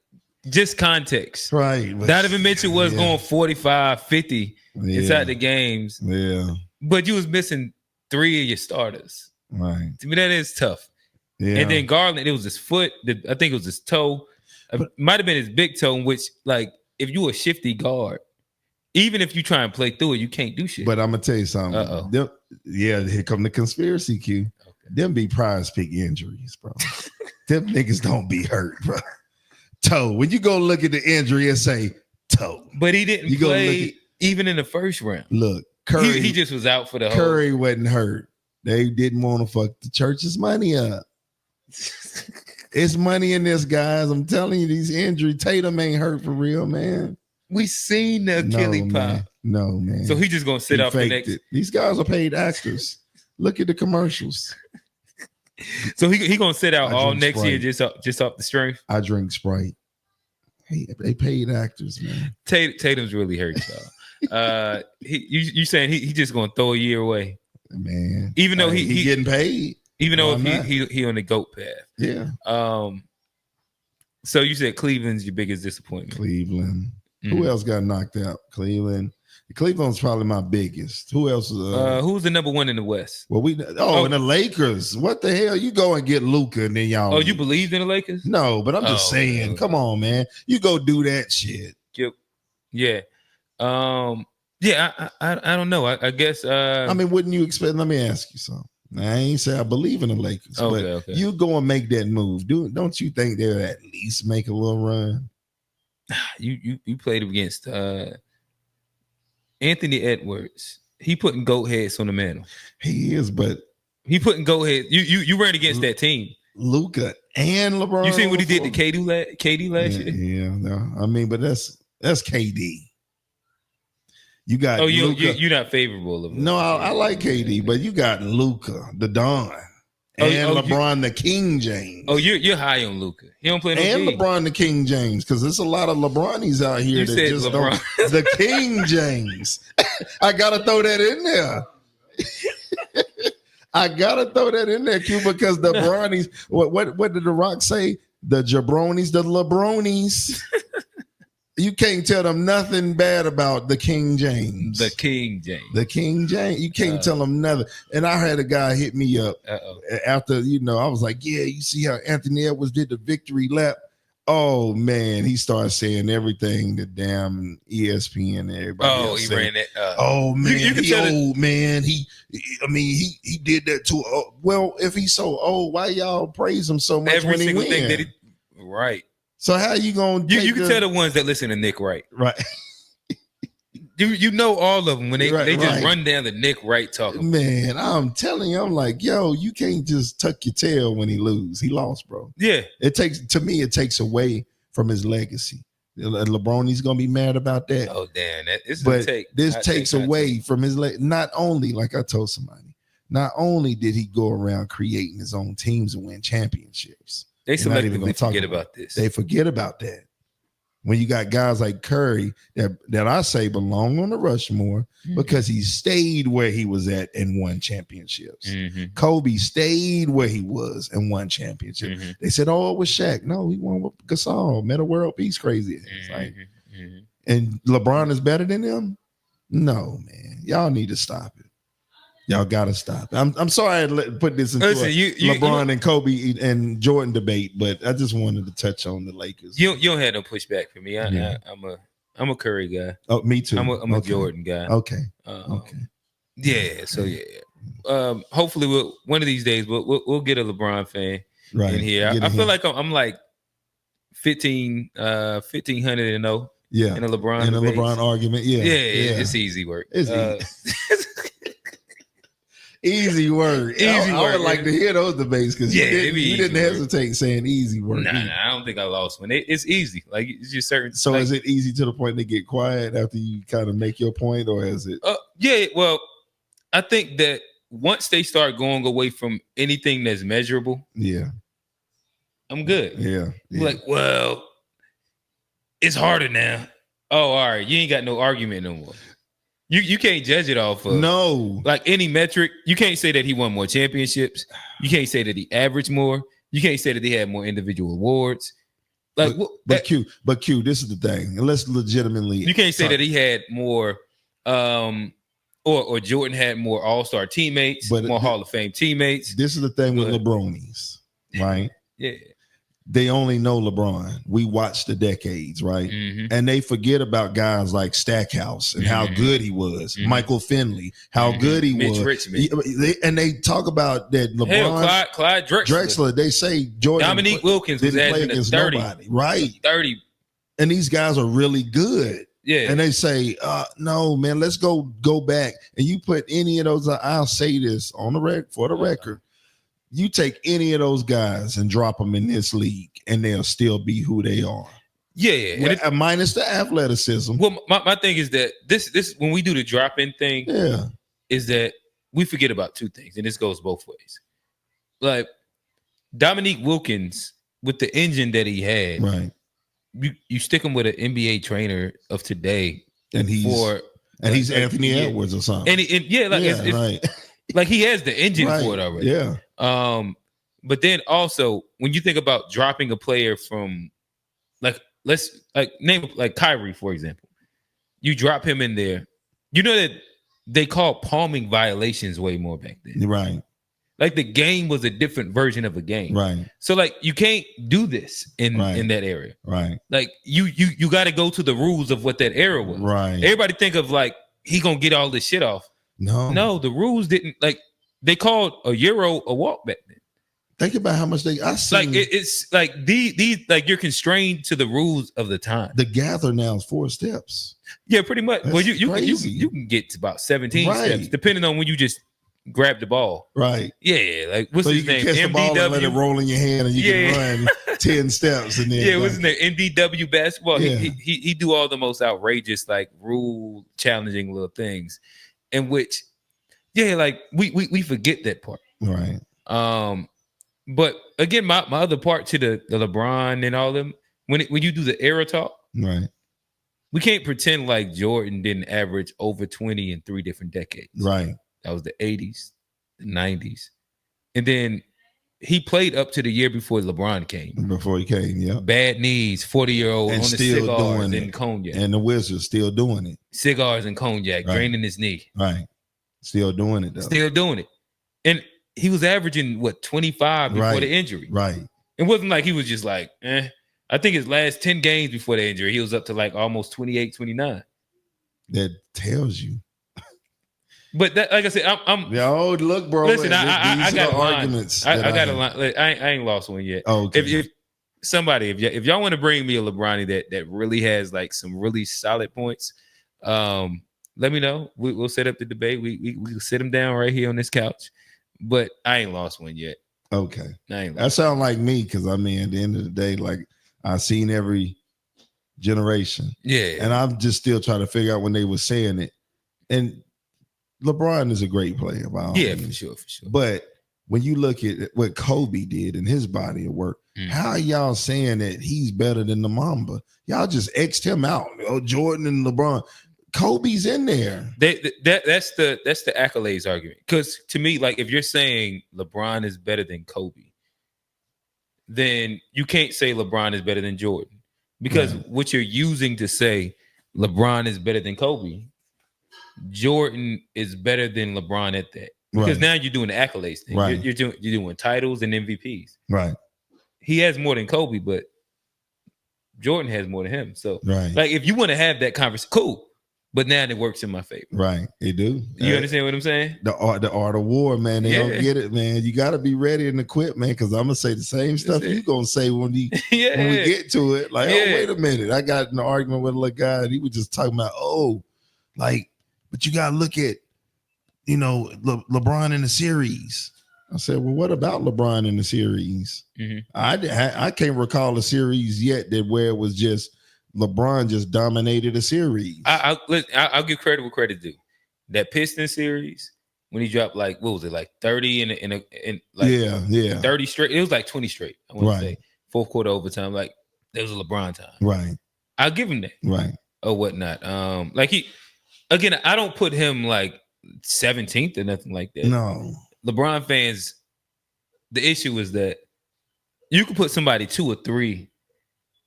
just context. Right. Donovan Mitchell was going 45, 50 inside the games. Yeah. But you was missing 3 of your starters. Right. To me, that is tough. Yeah. And then Garland, it was his foot. I think it was his toe. It might have been his big toe, in which, like, if you a shifty guard, even if you try and play through it, you can't do shit. But I'm going to tell you something. Here come the conspiracy Q. Them be prize pick injuries, bro. Them niggas don't be hurt, bro. Toe. When you go look at the injury and say toe. But he didn't play even in the first round. Look, Curry. He just was out for the Curry wasn't hurt. They didn't want to fuck the church's money up. It's money in this, guys. I'm telling you, these injuries. Tatum ain't hurt for real, man. We seen the Achilles pop. No, man. So he just gonna sit off the next. These guys are paid actors. Look at the commercials. So he gonna sit out all next year just off the strength. I drink Sprite. Hey, they paid actors, man. Tatum's really hurt, y'all. You saying he just gonna throw a year away, man? Even though he getting paid, even though he on the GOAT path. Yeah. So you said Cleveland's your biggest disappointment. Cleveland. Who else got knocked out? Cleveland. Cleveland's probably my biggest. Who else? Who's the number 1 in the West? Well, and the Lakers. What the hell? You go and get Luka and then y'all. Oh, you believed in the Lakers? No, but I'm just saying. Come on, man. You go do that shit. Yeah. Yeah. I don't know. I guess. I mean, wouldn't you expect? Let me ask you something. I ain't say I believe in the Lakers, but you go and make that move. Don't you think they'll at least make a little run? You played against Anthony Edwards. He putting goat heads on the mantle. He is, but he putting goat heads. You ran against that team. Luka and LeBron. You seen what he did to KD last year? Yeah, no. I mean, but that's KD. You got you're not favorable of him. No, I like KD, but you got Luka, the Don, and LeBron, the King James. Oh, you're high on Luka. He don't play no and game. LeBron, the King James, because there's a lot of LeBronies out here you that said just LeBron. don't. The King James. I gotta throw that in there. I gotta throw that in there, Q, because the Brownies. What did the Rock say? The jabronis, the LeBronies. You can't tell them nothing bad about the King James. The King James. The King James. You can't tell them nothing. And I had a guy hit me up after, I was like, yeah, you see how Anthony Edwards did the victory lap? Oh, man. He started saying everything the damn ESPN and everybody else he said. ran that. Oh, man. He old, man. He did that too. Well, if he's so old, why y'all praise him so much when he wins? Thing that right. So how you gonna? You can tell the ones that listen to Nick Wright, right? You know all of them when they just Right. run down the Nick Wright talking. Man, I'm telling you, I'm like, yo, you can't just tuck your tail when he lose. He lost, bro. Yeah. It takes away from his legacy. LeBron, he's gonna be mad about that. Oh damn, this takes away from his not only, like I told somebody, not only did he go around creating his own teams and win championships. They selectively forget about this. They forget about that. When you got guys like Curry that I say belong on the Rushmore because he stayed where he was at and won championships. Mm-hmm. Kobe stayed where he was and won championships. Mm-hmm. They said, "Oh, it was Shaq." No, he won with Gasol. Meta world peace, crazy. And LeBron is better than him. No, man, y'all need to stop it. Y'all gotta stop. I'm sorry I put this into LeBron and Kobe and Jordan debate, but I just wanted to touch on the Lakers. You don't have no pushback for me. I'm a Curry guy. Oh, me too. I'm a Jordan guy. Okay. Okay. Yeah. So yeah. Hopefully one of these days we'll get a LeBron fan in here. I feel like I'm like 1,500 and 0. Yeah. In a LeBron argument. Yeah. It's easy work. It's easy. Easy word. I would like to hear those debates because you didn't hesitate saying easy word. Nah, I don't think I lost one. It's easy. Like it's just certain. So like, is it easy to the point they get quiet after you kind of make your point, or is it? Yeah. Well, I think that once they start going away from anything that's measurable, I'm good. Yeah. Like, well, it's harder now. Oh, all right. You ain't got no argument no more. You can't judge it off of like any metric. You can't say that he won more championships. You can't say that he averaged more. You can't say that he had more individual awards. Like, but Q, this is the thing. And let's legitimately. You can't say that he had more, or Jordan had more All-Star teammates, more Hall of Fame teammates. This is the thing with LeBronies, right? Yeah. They only know LeBron. We watch the decades, right? Mm-hmm. And they forget about guys like Stackhouse and how good he was. Michael Finley, how good he Mitch was. Richmond. And they talk about that LeBron. Clyde Drexler. They say Jordan. Dominique Wilkins didn't play against 30. Nobody, right? 30. And these guys are really good. Yeah. And they say, no, man, let's go back. And you put any of those, I'll say this on the for the record. You take any of those guys and drop them in this league, and they'll still be who they are. Yeah. Minus the athleticism. Well, my thing is that this when we do the drop-in thing, is that we forget about two things, and this goes both ways. Like Dominique Wilkins, with the engine that he had, right? You stick him with an NBA trainer of today, and he's Anthony Edwards or something. Right. Like he has the engine for it already. Yeah. But then also when you think about dropping a player from let's name like Kyrie, for example, you drop him in there. You know that they call palming violations way more back then. Right. Like the game was a different version of a game. Right. So like you can't do this in that area. Right. Like you got to go to the rules of what that era was. Right. Everybody think of like he gonna get all this shit off. No, the rules didn't they called a Euro a walk back then. Think about how much it's like these like you're constrained to the rules of the time. The gather now is 4 steps. Yeah, pretty much. That's well, you can get to about 17 steps depending on when you just grab the ball. Right. Yeah, like what's his name? Catch the ball and let it roll in your hand, and you can run 10 steps. And then what's his name? NBW basketball. Yeah. He do all the most outrageous like rule challenging little things, in which. Yeah, like we forget that part. Right. But again, my other part to the LeBron and all them, when you do the era talk, right, we can't pretend like Jordan didn't average over 20 in 3 different decades. Right. That was the 80s, the 90s. And then he played up to the year before LeBron came. Before he came, yeah. Bad knees, 40-year-old on the cigars and cognac. And the Wizards still doing it. Cigars and cognac, draining his knee. Right. Still doing it though. Still doing it. And he was averaging 25 before the injury. Right. It wasn't like he was just like, I think his last 10 games before the injury, he was up to like almost 28, 29. That tells you. But that, like I said, I'm look, bro. Listen, I got arguments. I got a line. I ain't lost one yet. Oh, okay. If y'all want to bring me a LeBron that really has like some really solid points, let me know. We'll set up the debate. We'll sit him down right here on this couch. But I ain't lost one yet. Okay. That sounds like me because I mean, at the end of the day, like I've seen every generation. Yeah. And I'm just still trying to figure out when they were saying it. And LeBron is a great player. For sure. But when you look at what Kobe did in his body of work, how are y'all saying that he's better than the Mamba? Y'all just X'd him out. Jordan and LeBron. Kobe's in there. That's the accolades argument. Because to me, like if you're saying LeBron is better than Kobe, then you can't say LeBron is better than Jordan. Because what you're using to say LeBron is better than Kobe, Jordan is better than LeBron at that. Because now you're doing the accolades thing. Right. You're doing titles and MVPs. Right. He has more than Kobe, but Jordan has more than him. So, like, if you want to have that conversation, cool. But now it works in my favor. Right. It do. You understand what I'm saying? The art of war, man. They don't get it, man. You got to be ready and equipped, man, because I'm going to say the same stuff you're going to say when we get to it. Like, oh, wait a minute. I got in an argument with a guy, and he was just talking about, but you got to look at, LeBron in the series. I said, well, what about LeBron in the series? Mm-hmm. I can't recall a series yet where it was just LeBron just dominated a series. I'll give credit where credit due. That Pistons series, when he dropped 30 in 30 straight. It was like 20 straight. I want to say fourth quarter overtime. Like there was a LeBron time. Right. I'll give him that. Right. Or whatnot. I don't put him like 17th or nothing like that. No. LeBron fans, the issue is that you can put somebody 2 or 3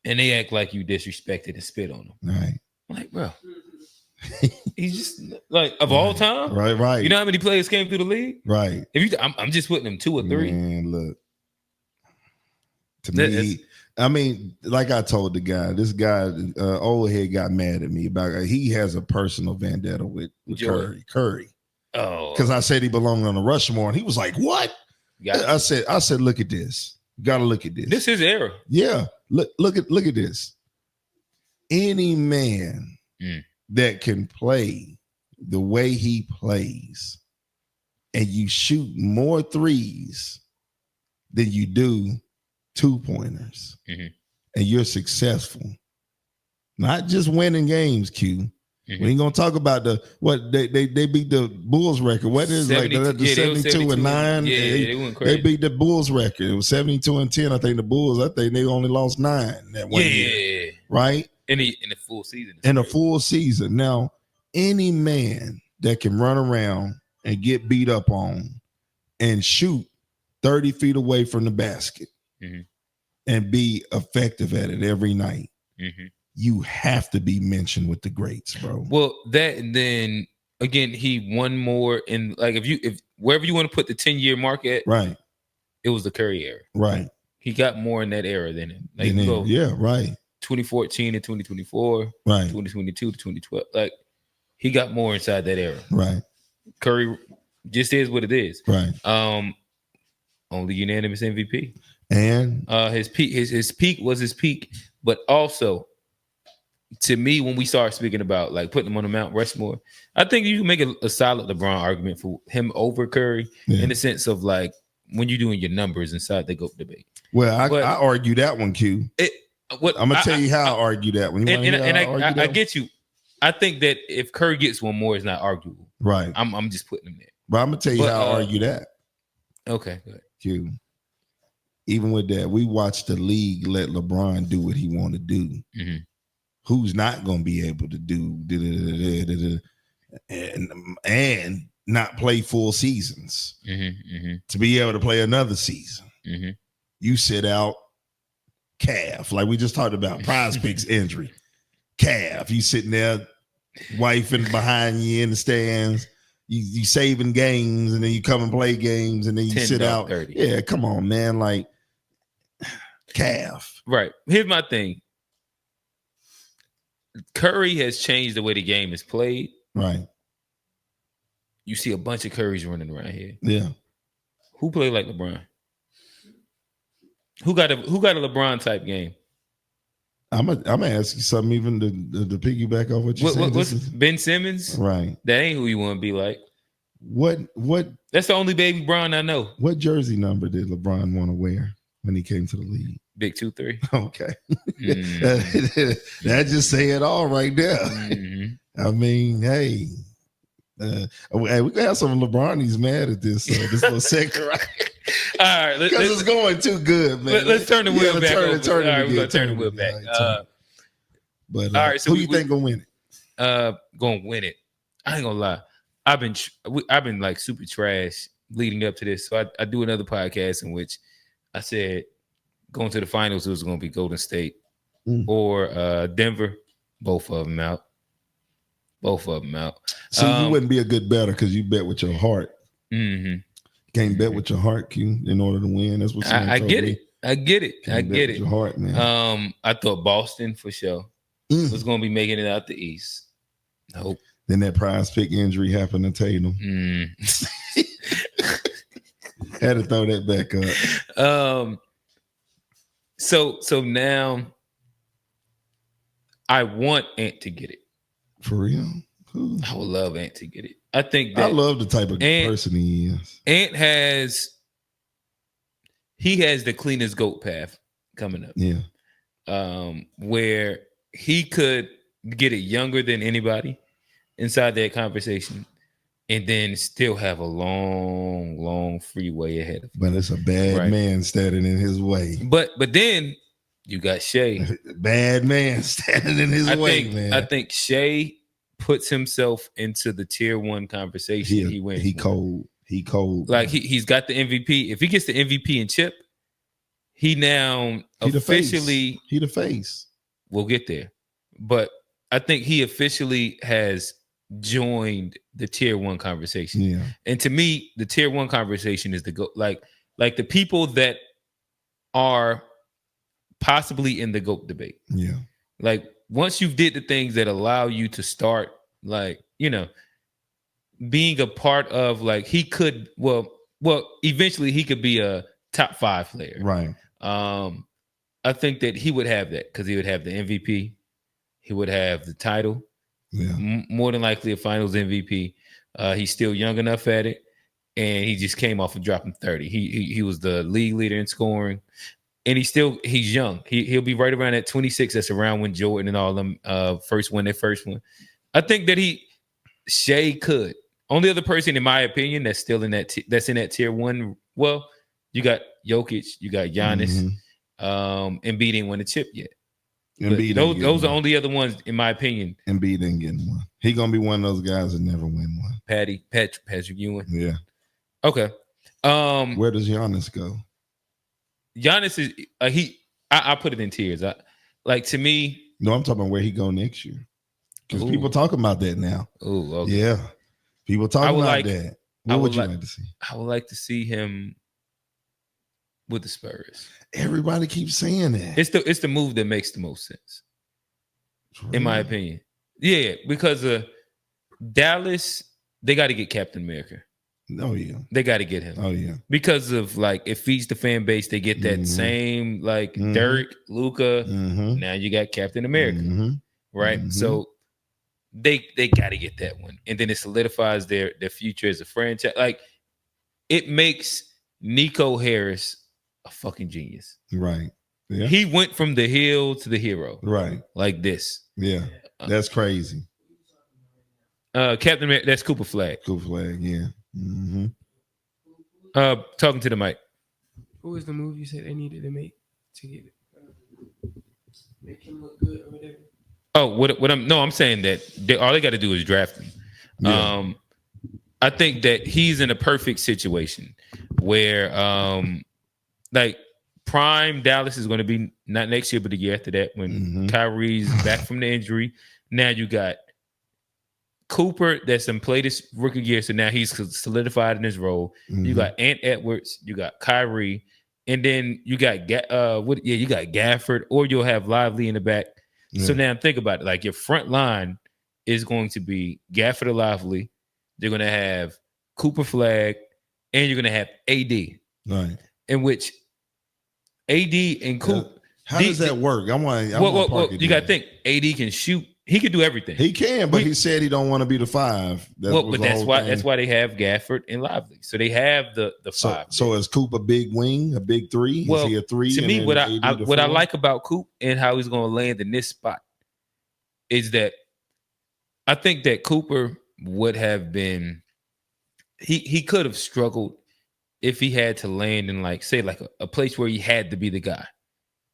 and they act like you disrespected and spit on them. Right. I'm like, bro. He's just like of all time. Right. You know how many players came through the league? Right. I'm just putting them 2 or 3. Man, look. To me, I mean, like I told the guy, this guy, old head got mad at me about he has a personal vendetta with Curry. Oh, because I said he belonged on the Rushmore, and he was like, "What?" I said, "Look at this. You got to look at this. This is era. Yeah, look at this. Any man that can play the way he plays, and you shoot more threes than you do 2-pointers, and you're successful, not just winning games, Q." We ain't gonna talk about they beat the Bulls record. What is 72 and 9? They went crazy. They beat the Bulls record. It was 72 and 10. I think the Bulls. I think they only lost 9 that one year. Right in the full season. In a full season. Now, any man that can run around and get beat up on and shoot 30 feet away from the basket and be effective at it every night. You have to be mentioned with the greats, bro. Well, that and then again, he won more in if wherever you want to put the 10-year mark at, right? It was the Curry era, right? He got more in that era than him. Like, right. 2014 to 2024, right? 2022 to 2012, like he got more inside that era, right? Curry just is what it is, right? Only unanimous MVP, and his peak was his peak, but also. To me, when we start speaking about like putting him on the Mount Rushmore, I think you can make a solid LeBron argument for him over Curry in the sense of like when you're doing your numbers inside the GOAT debate. Well, I argue that one, Q. I'm gonna tell you how I argue that one. I get you. I think that if Curry gets one more, it's not arguable. Right. I'm just putting him there. But I'm gonna tell you how I argue that. Okay, go ahead. Q. Even with that, we watched the league let LeBron do what he want to do. Who's not going to be able to do and not play full seasons to be able to play another season. You sit out calf, like we just talked about, Prize Picks injury. Calf, you sitting there, wifing behind you in the stands. You saving games, and then you come and play games, and then you sit out. 30. Yeah, come on, man. Like calf. Right. Here's my thing. Curry has changed the way the game is played. Right. You see a bunch of Currys running around here. Yeah. Who play like LeBron? Who got a LeBron type game? I'm gonna ask you something even to piggyback off what you said. What's Ben Simmons? Right. That ain't who you want to be like. What? That's the only baby Bron I know. What jersey number did LeBron want to wear when he came to the league? Big 2-3. Okay. That just say it all right there. Mm-hmm. I mean, hey, we can have some LeBronies mad at this little second, right? All right, because it's going too good, man. Let's turn the wheel back. All right, we're gonna turn the wheel back. But all right, so who you think gonna win it? Gonna win it. I ain't gonna lie. I've been like super trash leading up to this. So I do another podcast in which I said going to the finals it was gonna be Golden State or Denver. Both of them out. So you wouldn't be a good bettor because you bet with your heart. Mm-hmm. Can't bet with your heart, Q, in order to win. That's what I get it. I get it. Can't I get with it. Your heart, man. I thought Boston for sure was going to be making it out the East. Nope. Then that prize pick injury happened to Tatum. Had to throw that back up. So now I want Ant to get it. For real? Cool. I would love Ant to get it. I think that I love the type of person he is. Ant has the cleanest GOAT path coming up. Yeah. Where he could get it younger than anybody inside that conversation and then still have a long freeway ahead of him. But it's a bad man standing in his way. But then you got Shea. Bad man standing in his way, man. I think Shea puts himself into the tier 1 conversation. He cold. Like he's got the MVP. If he gets the MVP and chip, he officially the face. We'll get there. But I think he officially has joined the tier 1 conversation. Yeah. And to me, the tier 1 conversation is like the people that are possibly in the GOAT debate. Yeah. Like once you've did the things that allow you to start, like, being a part of, like, he could, well, eventually he could be a top 5 player. Right. I think that he would have that because he would have the MVP. He would have the title. Yeah. More than likely a finals MVP. He's still young enough at it. And he just came off of dropping 30. He was the league leader in scoring. And he's young. He'll be right around that 26. That's around when Jordan and all them first won their first one. I think that Shea could. Only other person, in my opinion, that's still in that that's in that tier 1. Well, you got Jokic, you got Giannis, Embiid ain't won a chip yet. Those are only other ones, in my opinion. Embiid ain't getting one. He gonna be one of those guys that never win one. Patrick Ewing. Yeah. Okay. Where does Giannis go? Giannis is I put it in tiers. To me. No, I'm talking about where he go next year. Because people talking about that now. Oh, okay. Yeah. People talking about that. What would you like to see? I would like to see him with the Spurs. Everybody keeps saying that. It's the move that makes the most sense. In my opinion. Yeah, because Dallas, they got to get Captain America. Oh, yeah. They got to get him. Oh, yeah. Because of, like, it feeds the fan base. They get that same, like, Dirk, Luka. Now you got Captain America. Right? So they got to get that one. And then it solidifies their future as a franchise. Like, it makes Nico Harris a fucking genius. Right. Yeah. He went from the heel to the hero. Right. Like this. Yeah. That's crazy. Captain America, that's Cooper Flag. Cooper Flag, yeah. Talking to the mic. What was the move you said they needed to make to get it? Make him look good or whatever. Oh, I'm saying that all they got to do is draft him. Yeah. I think that he's in a perfect situation where, like, prime Dallas is going to be not next year, but the year after that when Kyrie's back from the injury. Now you got Cooper that's played his rookie year, so now he's solidified in his role. You got Ant Edwards, you got Kyrie, and then you got you got Gafford, or you'll have Lively in the back. Yeah. So now think about it. Like, your front line is going to be Gafford or Lively. They're going to have Cooper Flag, and you're going to have AD. Right. In which AD and Coop. How does that work? I want well, you got to think AD can shoot. He can do everything. He can, but he said he don't want to be the 5. But that's why they have Gafford and Lively. So they have the 5. So is Coop a big wing, a big 3? Well, is he a 3? To me, what I like about Coop and how he's going to land in this spot is that I think that Cooper would have been he could have struggled if he had to land in like a place where he had to be the guy.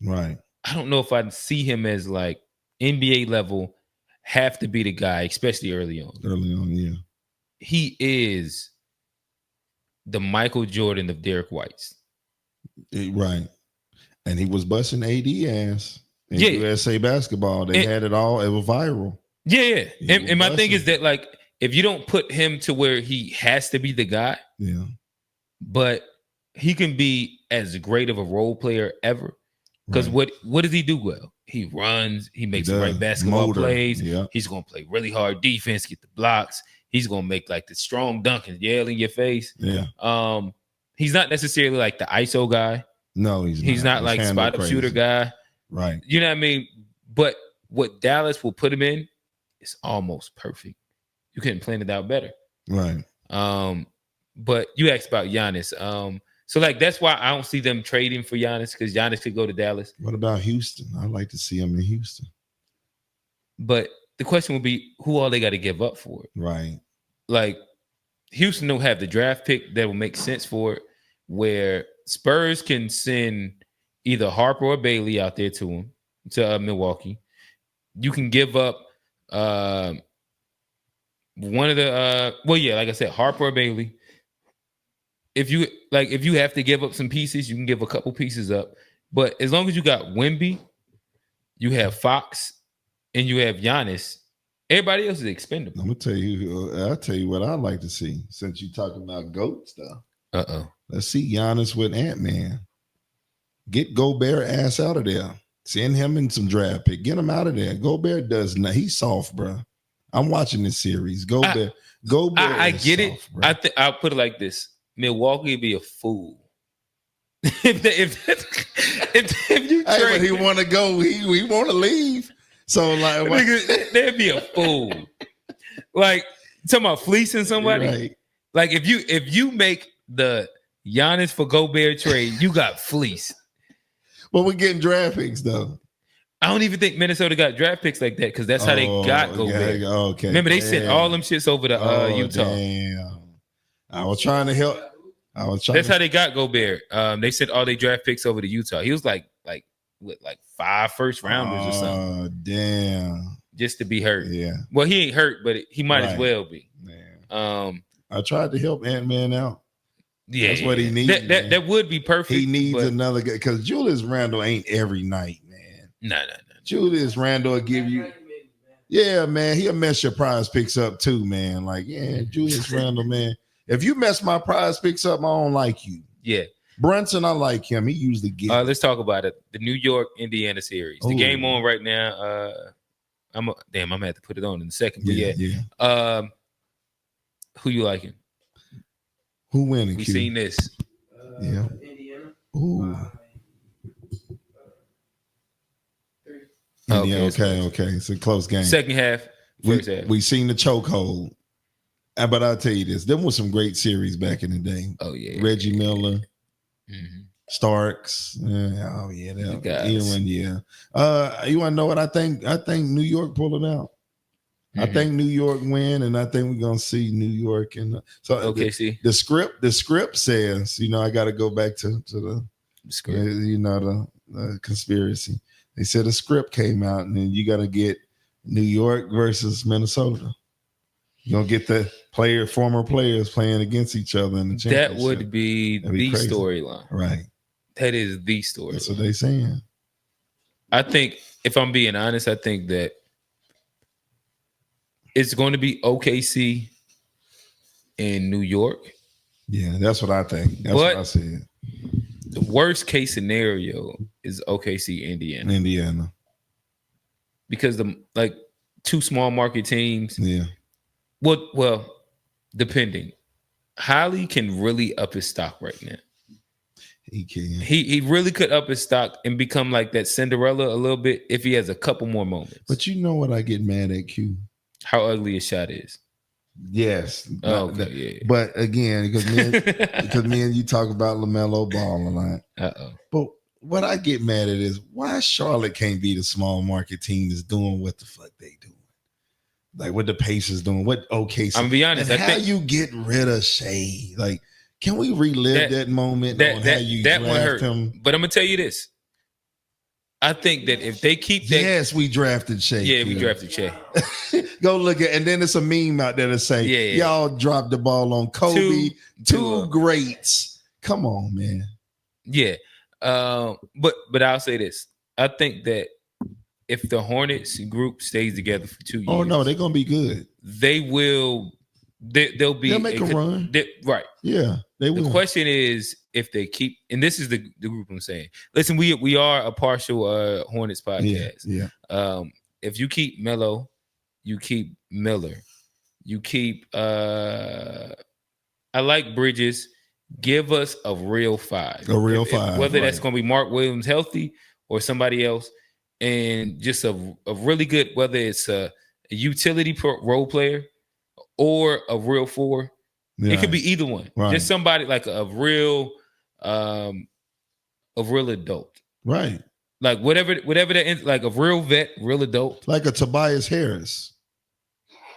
Right. I don't know if I'd see him as like NBA level, have to be the guy, especially early on. Yeah. He is the Michael Jordan of Derek White's. Right. And he was busting AD ass in USA basketball. They had it all. It was viral. Yeah. And my thing is that, like, if you don't put him to where he has to be the guy, but he can be as great of a role player ever. Because what does he do well? He runs. He makes the right basketball plays. Yeah. He's going to play really hard defense, get the blocks. He's going to make like the strong dunk and yell in your face. Yeah. He's not necessarily like the ISO guy. No, he's not like spot up shooter guy. Right. You know what I mean? But what Dallas will put him in is almost perfect. You couldn't plan it out better. Right. But you asked about Giannis. So, like, that's why I don't see them trading for Giannis, because Giannis could go to Dallas. What about Houston? I'd like to see him in Houston. But the question would be, who all they got to give up for it? Right. Like, Houston don't have the draft pick that will make sense for it, where Spurs can send either Harper or Bailey out there to Milwaukee. You can give up one of the like I said, Harper or Bailey. If you have to give up some pieces, you can give a couple pieces up. But as long as you got Wemby, you have Fox, and you have Giannis, everybody else is expendable. I'm gonna I'll tell you what I'd like to see, since you're talking about GOAT stuff. Let's see Giannis with Ant-Man. Get Gobert ass out of there. Send him in some draft pick. Get him out of there. Gobert does not. He's soft, bro. I'm watching this series. Gobert. I get soft, it. Bro. I'll put it like this. Milwaukee be a fool if you trade. But he want to go. He want to leave. So like, they'd be a fool. Like, talking about fleecing somebody. Right. Like, if you make the Giannis for Gobert trade, you got fleeced. Well, we're getting draft picks though. I don't even think Minnesota got draft picks like that, because that's how they got Gobert. Okay. Remember, they sent all them shits over to Utah. Damn. I was trying to help. That's how they got Gobert. They sent all their draft picks over to Utah. He was like 5 first rounders or something. Oh, damn. Just to be hurt. Yeah. Well, he ain't hurt, but he might as well be. Man. I tried to help Ant-Man out. Yeah. That's what he needs. That would be perfect. He needs another guy, because Julius Randle ain't every night, man. No. Julius Randle will give you. Yeah, man. He'll mess your prize picks up too, man. Like, Julius Randle, man. If you mess my prize picks up, I don't like you. Yeah. Brunson, I like him. He usually gets. Let's talk about it. The New York Indiana series. The game on right now. I'm gonna have to put it on in a second. But yeah. Who you liking? Who winning? We seen this. Yeah. Indiana. Ooh. Okay. It's a close game. Second half. First half. We seen the chokehold. But I'll tell you this, them was some great series back in the day. Oh yeah, Reggie Miller, Starks. Ewan. You want to know what I think? I think New York pull it out. I think New York win, and I think we're gonna see New York. And so OKC. The script says, I got to go back to the script. The conspiracy. They said a script came out, and then you got to get New York versus Minnesota. You're going to get the former players playing against each other in the championship. That would be the storyline. Right. That is the story. That's what they're saying. I think, if I'm being honest, I think that it's going to be OKC in New York. Yeah, that's what I think. That's what I said. The worst case scenario is OKC, Indiana. Because two small market teams. Yeah. Well, depending. Holly can really up his stock right now. He can. He really could up his stock and become like that Cinderella a little bit if he has a couple more moments. But you know what I get mad at, Q? How ugly his shot is. Yes. Okay, yeah. But again, because me and you talk about LaMelo Ball a lot. Uh-oh. But what I get mad at is why Charlotte can't be the small market team that's doing what the fuck they doing. Like what the Pacers doing, what OKC. I'm gonna be honest. And how you get rid of Shea? Like, can we relive that moment on how you draft him? But I'm gonna tell you this. I think that if they keep that, yes, we drafted Shea. Yeah, we drafted Shea. Go look at, and then it's a meme out there that say, y'all dropped the ball on Kobe, two greats. Come on, man. Yeah, but I'll say this. I think that if the Hornets group stays together for 2 years, oh no, they're gonna be good. They will. They'll make a run. Right. Yeah, they will. The question is if they keep, and this is the group I'm saying. Listen, we are a partial Hornets podcast. Yeah. If you keep Melo, you keep Miller, you keep I like Bridges. Give us a real five. A real five. Whether that's going to be Mark Williams healthy or somebody else, and just a really good, whether it's a utility role player or a real four. Yeah. It could be either one. Right. Just somebody like a real adult. Right. Like whatever that is, like a real vet, real adult. Like a Tobias Harris.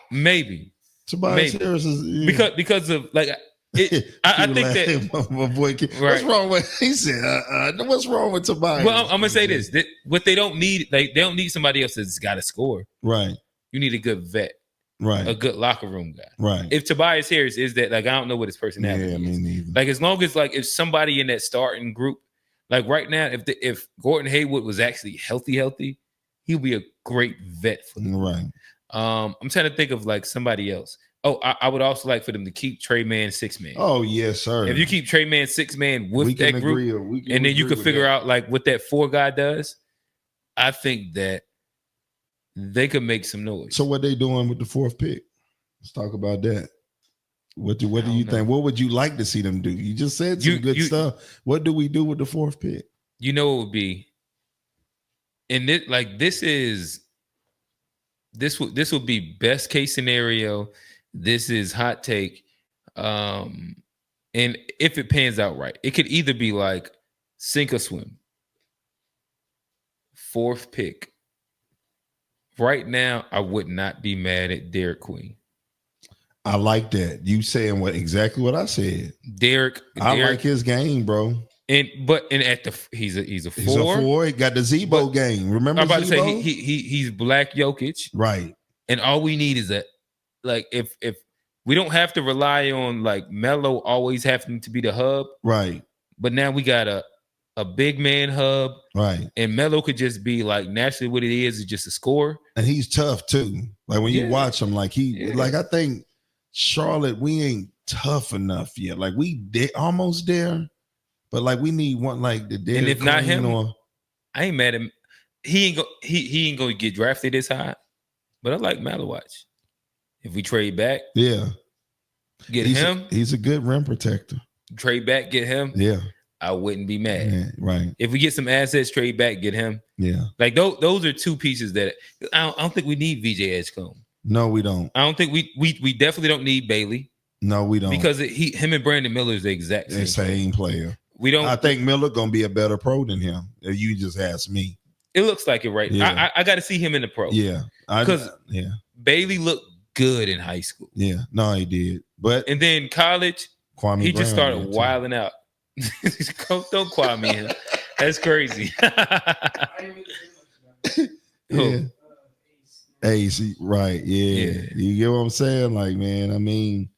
Maybe. Tobias Harris is because of like I think that my boy, what's wrong with he said what's wrong with Tobias? Well, I'm gonna say this. What they don't need, like they don't need somebody else that's got to score. Right. You need a good vet. Right. A good locker room guy. Right. If Tobias Harris is that, like, I don't know what his personality is. Me neither. Like, as long as, like, if somebody in that starting group, like right now, if Gordon Hayward was actually healthy, he'll be a great vet for them. Right. I'm trying to think of, like, somebody else. Oh, I would also like for them to keep Trey Man 6-man. Oh, yes, sir. If you keep Trey Man 6-man with that group, and then you can figure out, like, what that 4 guy does, I think that they could make some noise. So what they doing with the 4th pick? Let's talk about that. What do you think? What would you like to see them do? You just said some good stuff. What do we do with the 4th pick? You know what would be, and this would be best case scenario. This is hot take. And if it pans out right, it could either be like sink or swim. 4th pick. Right now, I would not be mad at Derek Queen. I like that. You saying exactly what I said. Derek, I like his game, bro. He's a 4. He's a 4. He got the Zebo game. Remember, I'm about to say he's Black Jokic, right? And all we need is if we don't have to rely on like Melo always having to be the hub, right? But now we got a big man hub, right? And Melo could just be like naturally what it is just a scorer, and he's tough too. Like when you watch him, like I think Charlotte, we ain't tough enough yet. Like we almost there, but like we need one like the Derek. And if not him, I ain't mad at him. He ain't gonna get drafted this high, but I like Malawatch. If we trade back, get him. He's a good rim protector. Trade back, get him. Yeah. I wouldn't be mad. Yeah, right. If we get some assets, trade back, get him. Yeah. Like those are 2 pieces that I don't think we need VJ Edgecombe. No, we don't. I don't think we definitely don't need Bailey. No, we don't. Because him and Brandon Miller is the exact same player. We don't. I think Miller gonna be a better pro than him. If you just ask me. It looks like it, right? Yeah. I got to see him in the pro. Yeah. Because Bailey looked good in high school. Yeah. No, he did. But and then college, he just started wilding out. Don't Kwame him. That's crazy. Yeah. Ace, right. Yeah. You get what I'm saying? Like, man, I mean,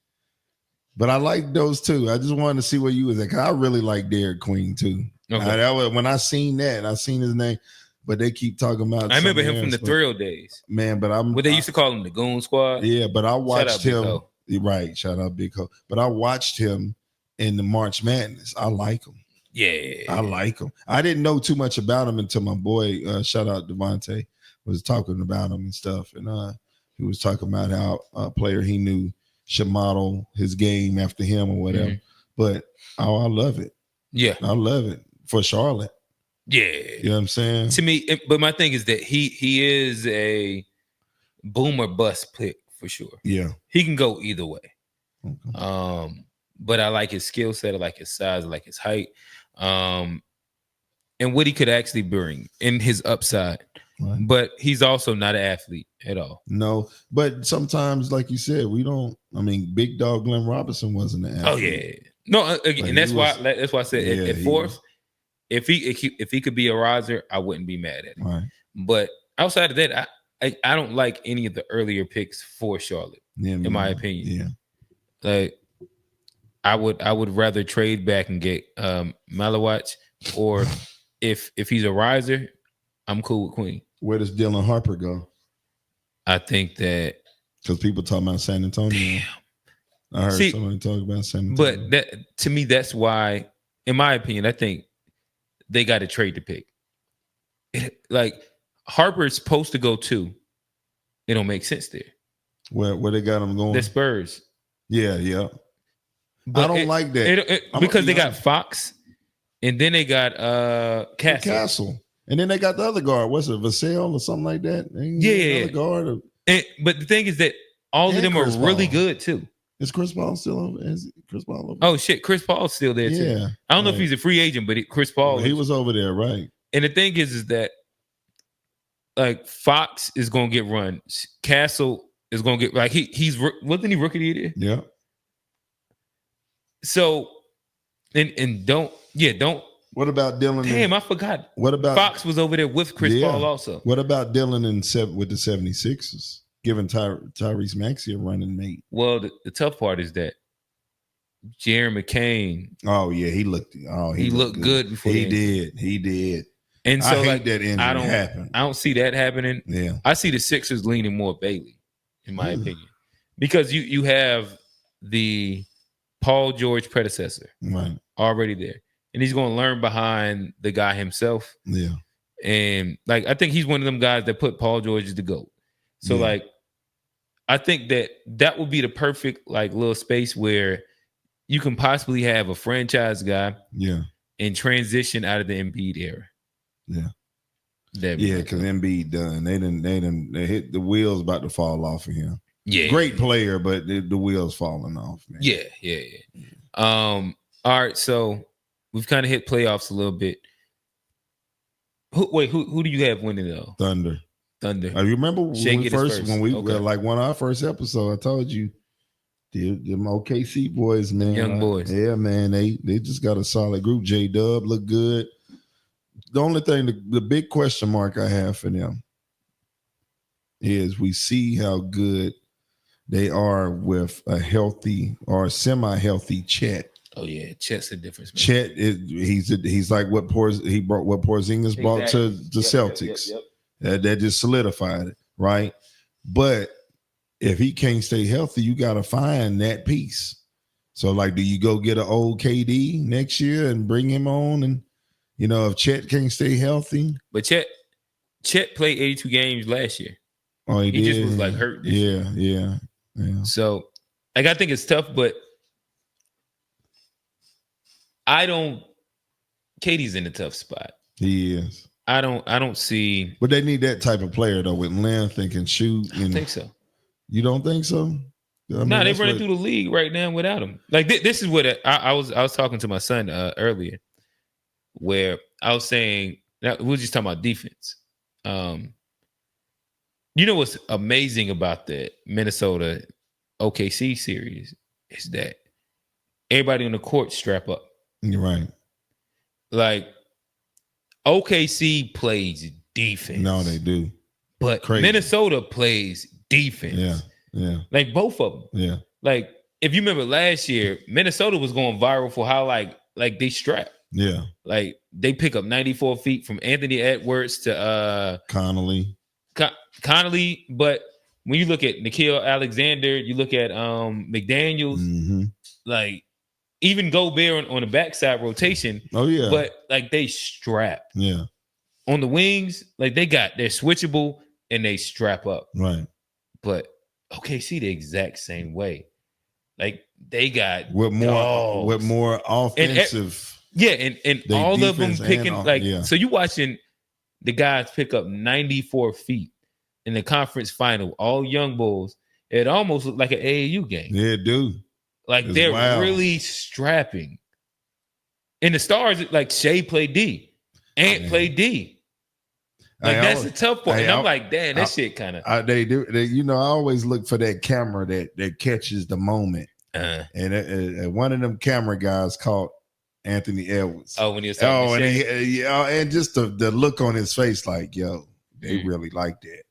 but I like those 2. I just wanted to see where you was at. Cause I really like Derek Queen too. Okay. When I seen that and I seen his name, but they keep talking about. I remember him from the Thrill days. Man, but they used to call him the Goon Squad. Yeah, but I watched him. Right. Shout out Big Ho. But I watched him in the March Madness. I like him. Yeah. I like him. I didn't know too much about him until my boy, shout out Devontae, was talking about him and stuff. And he was talking about how a player he knew should model his game after him or whatever. Mm-hmm. But I love it. Yeah. I love it for Charlotte. Yeah. You know what I'm saying? To me, but my thing is that he is a boom or bust pick for sure. Yeah. He can go either way. Okay. But I like his skill set, I like his size, I like his height, and what he could actually bring in his upside. Right. But he's also not an athlete at all. No, but sometimes, like you said, we don't. I mean, big dog Glenn Robinson wasn't an athlete. Oh yeah, no, again, Like, and that's why I said at fourth, was. if he could be a riser, I wouldn't be mad at him. Right. But outside of that, I don't like any of the earlier picks for Charlotte, in my opinion. Yeah, like I would rather trade back and get Malawach, or if he's a riser, I'm cool with Queen. Where does Dylan Harper go? I think that because people talking about San Antonio. Damn. I heard somebody talk about San Antonio. But that, to me, that's why, in my opinion, I think they got to trade the pick. Like Harper's supposed to go 2. It don't make sense there. Where they got him going? The Spurs. Yeah. But I don't like that because they got Fox, and then they got Castle. And then they got the other guard. What's it, Vassell or something like that? Yeah. Guard. But the thing is that all of them are really good too. Is Chris Paul still over? Is Chris Paul over? Oh shit, Chris Paul's still there too. Yeah. I don't know if he's a free agent, but Chris Paul. He was over there, right? And the thing is that like Fox is gonna get run. Castle is gonna get like he's wasn't he rookie of the year? Yeah. So and don't. What about Dylan? Damn, I forgot. What about Fox was over there with Chris Paul also? What about Dylan with the 76ers, giving Tyrese Maxey a running mate? Well, the tough part is that Jerry McCain. Oh yeah, he looked good before he did. And so I hate that injury happen. I don't see that happening. Yeah, I see the Sixers leaning more Bailey, in my opinion, because you have the Paul George predecessor already there. And he's going to learn behind the guy himself. Yeah. And like, I think he's one of them guys that put Paul George as the GOAT. So like, I think that would be the perfect like little space where you can possibly have a franchise guy. Yeah. And transition out of the Embiid era. Yeah. Because Embiid done. They hit the wheels about to fall off of him. Yeah. Great player, but the wheels falling off, man. Yeah. All right, so we've kind of hit playoffs a little bit. Who do you have winning though? Thunder. I remember when we were like one of our first episodes, I told you them OKC boys, man. Young boys. Yeah, man. They just got a solid group. J-Dub look good. The only thing, the big question mark I have for them is we see how good they are with a healthy or semi-healthy Chet. Oh yeah, Chet's a difference. Man. Chet he's like what Porzingis brought to the Celtics. Yep. That just solidified it, right? But if he can't stay healthy, you got to find that piece. So like, do you go get an old KD next year and bring him on? And if Chet can't stay healthy, but Chet played 82 games last year. Oh, he did? Just was like hurt. Yeah. So like, I think it's tough, but KD's in a tough spot. He is. I don't see. But they need that type of player though, with length and can shoot. I think so. You don't think so? They're running through the league right now without him. Like this is what I was talking to my son earlier, where I was saying we were just talking about defense. What's amazing about the Minnesota OKC series is that everybody on the court strap up. You're right. Like OKC plays defense. No, they do. But crazy. Minnesota plays defense. Yeah. Like both of them. Yeah. Like if you remember last year, Minnesota was going viral for how like they strap. Yeah. Like they pick up 94 feet from Anthony Edwards to Connolly. But when you look at Nickeil Alexander, you look at McDaniels, like even Gobert on the backside rotation. Oh yeah. But like they strap. Yeah. On the wings, like they're switchable and they strap up. Right. But OKC the exact same way. Like they got with more offensive. Yeah, and They all of them defense picking and like yeah. so you watching the guys pick up 94 feet in the conference final, all young bulls. It almost looked like an AAU game. Yeah, dude. Like It's they're wild. really strapping. And the stars, like Shea played D, Ant played D. Like that's the tough part. And I'm like, damn, that shit kind of. They do. I always look for that camera that catches the moment. And one of them camera guys caught Anthony Edwards. Oh, when he was talking to Shea. And just the look on his face, like, yo, they really like that.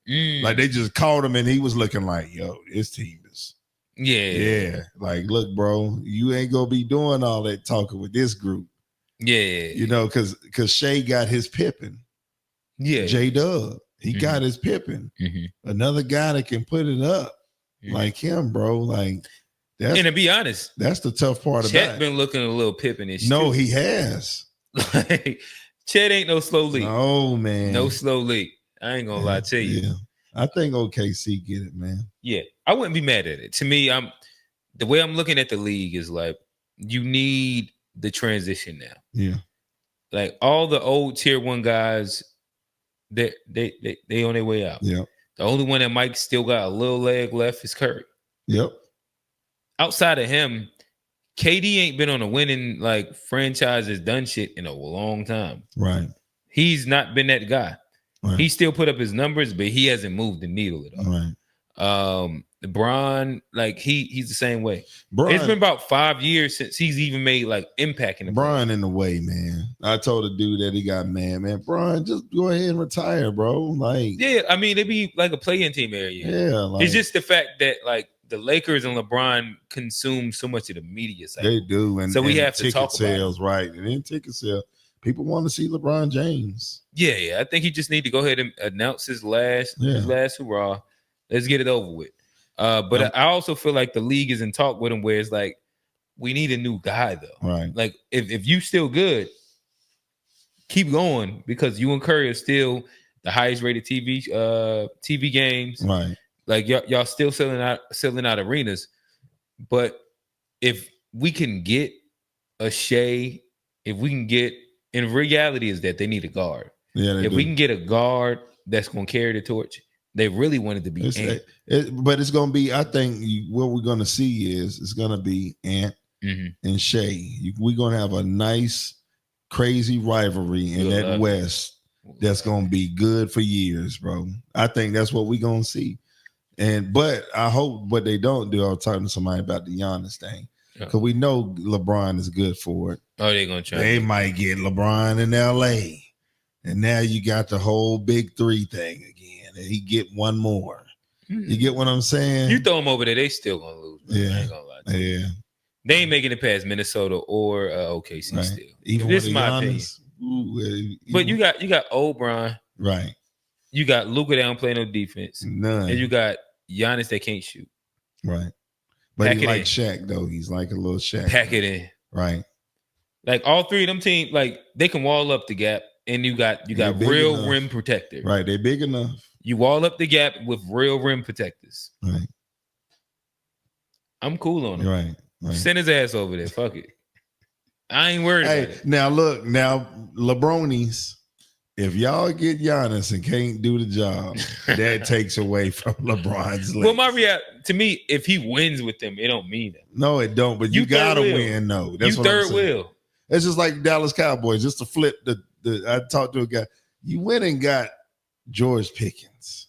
Like they just caught him, and he was looking like, yo, this team is. Yeah. Like, look, bro, you ain't gonna be doing all that talking with this group. Yeah. Because Shea got his Pippen. Yeah. J-Dub, he got his Pippen. Another guy that can put it up like him, bro. Like, and to be honest, that's the tough part about it. Chet been looking a little Pippen-ish. No, he has. Like, Chet ain't no slow leak. No, man. No slow leak. I ain't gonna lie to you. Yeah. I think OKC get it, man. Yeah, I wouldn't be mad at it. To me, the way I'm looking at the league is like you need the transition now. Yeah, like all the old tier 1 guys, they on their way out. Yeah, the only one that might still got a little leg left is Curry. Yep. Outside of him, KD ain't been on a winning like franchise has done shit in a long time. Right. He's not been that guy. Right. He still put up his numbers, but he hasn't moved the needle at all. Right. LeBron, like he's the same way. Bron, it's been about 5 years since he's even made like impact in the Bron in the way, man. I told a dude that he got mad, man. Bron, just go ahead and retire, bro. Like, yeah, I mean, it'd be like a play-in team area. Yeah, like, it's just the fact that like the Lakers and LeBron consume so much of the media side. They do, and so we and have to talk sales, about it. Right? And then ticket sales, people want to see LeBron James. Yeah. I think he just need to go ahead and announce his last hurrah. Let's get it over with. But I also feel like the league is in talk with him where it's like, we need a new guy though. Right. Like if you still good, keep going because you and Curry are still the highest rated TV games. Right. Like y'all still selling out arenas. But if we can get a Shea, if we can get, and reality is that they need a guard. Yeah. If we can get a guard that's going to carry the torch, they really wanted to be Ant. But it's going to be, I think what we're going to see is it's going to be Ant and Shea. We're going to have a nice, crazy rivalry in that West that's going to be good for years, bro. I think that's what we're going to see. But I hope what they don't do, I was talking to somebody about the Giannis thing, because we know LeBron is good for it. Oh, they're going to try. They might get LeBron in LA. And now you got the whole big 3 thing again. And he get one more. You get what I'm saying? You throw them over there, they still going to lose. Man. Yeah. I ain't going to lie to you. Yeah. They ain't making it past Minnesota or OKC Right. still. Even this is with my Giannis, opinion. But you got old Bron. Right. You got Luka that don't play no defense. None. And you got Giannis that can't shoot. Right. But Pack he's it like in. Shaq, though. He's like a little Shaq. Pack it in. Right. Like all 3 of them teams, like they can wall up the gap, and you got real enough. rim protector. Right. They big enough. You wall up the gap with real rim protectors. Right. I'm cool on it. Right. Right. Send his ass over there. Fuck it. I ain't worried about it. Now look, LeBronies, if y'all get Giannis and can't do the job, that takes away from LeBron's list. Well, to me, if he wins with them, it don't mean that. No, it don't. But you gotta win, though. That's you what I'm third saying. wheel. It's just like Dallas Cowboys. Just to flip I talked to a guy. You went and got George Pickens,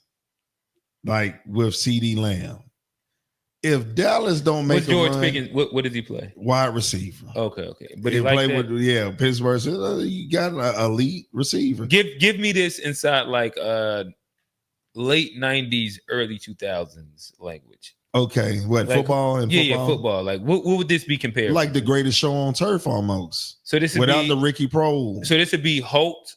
like with CD Lamb. If Dallas don't make George Pickens, what does he play? Wide receiver. Okay. But he like played that? with Pittsburgh. You got an elite receiver. Give me this inside like late 90s, early 2000s language. Okay, what like, football and football? Football. Like what would this be compared? Like the greatest show on turf, almost. So this would without be, the Ricky Prohl. So this would be Holt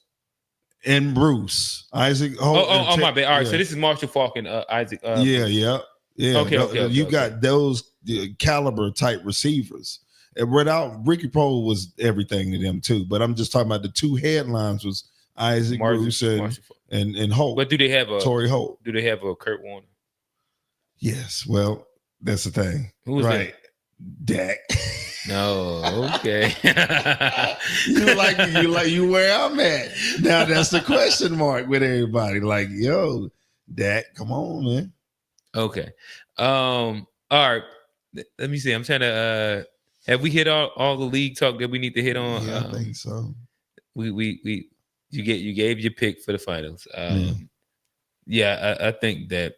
and Bruce Isaac. Holt oh my bad. All right, so this is Marshall Falk and Isaac. Yeah. Okay. You got those caliber type receivers. And without Ricky Prohl was everything to them too. But I'm just talking about the 2 headlines was Isaac Bruce and Holt. But do they have a Torrey Holt? Do they have a Kurt Warner? Yes. Well, that's the thing. Who's right? that? Dak. No, okay. you where I'm at. Now that's the question mark with everybody. Like, yo, Dak, come on, man. Okay. All right. Let me see. I'm trying to have we hit all the league talk that we need to hit on? Yeah, I think so. We you gave your pick for the finals. I think that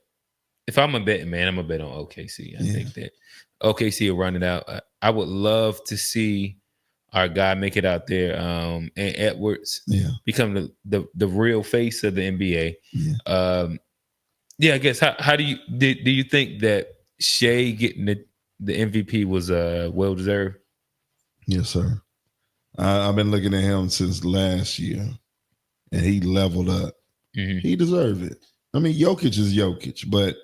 if I'm a betting man, I'm a bet on OKC. I think that OKC will run it out. I would love to see our guy make it out there, and Edwards become the real face of the NBA. I guess how do you think that Shea getting the MVP was well deserved? Yes, sir. I've been looking at him since last year, and he leveled up. Mm-hmm. He deserved it. I mean, Jokic is Jokic, but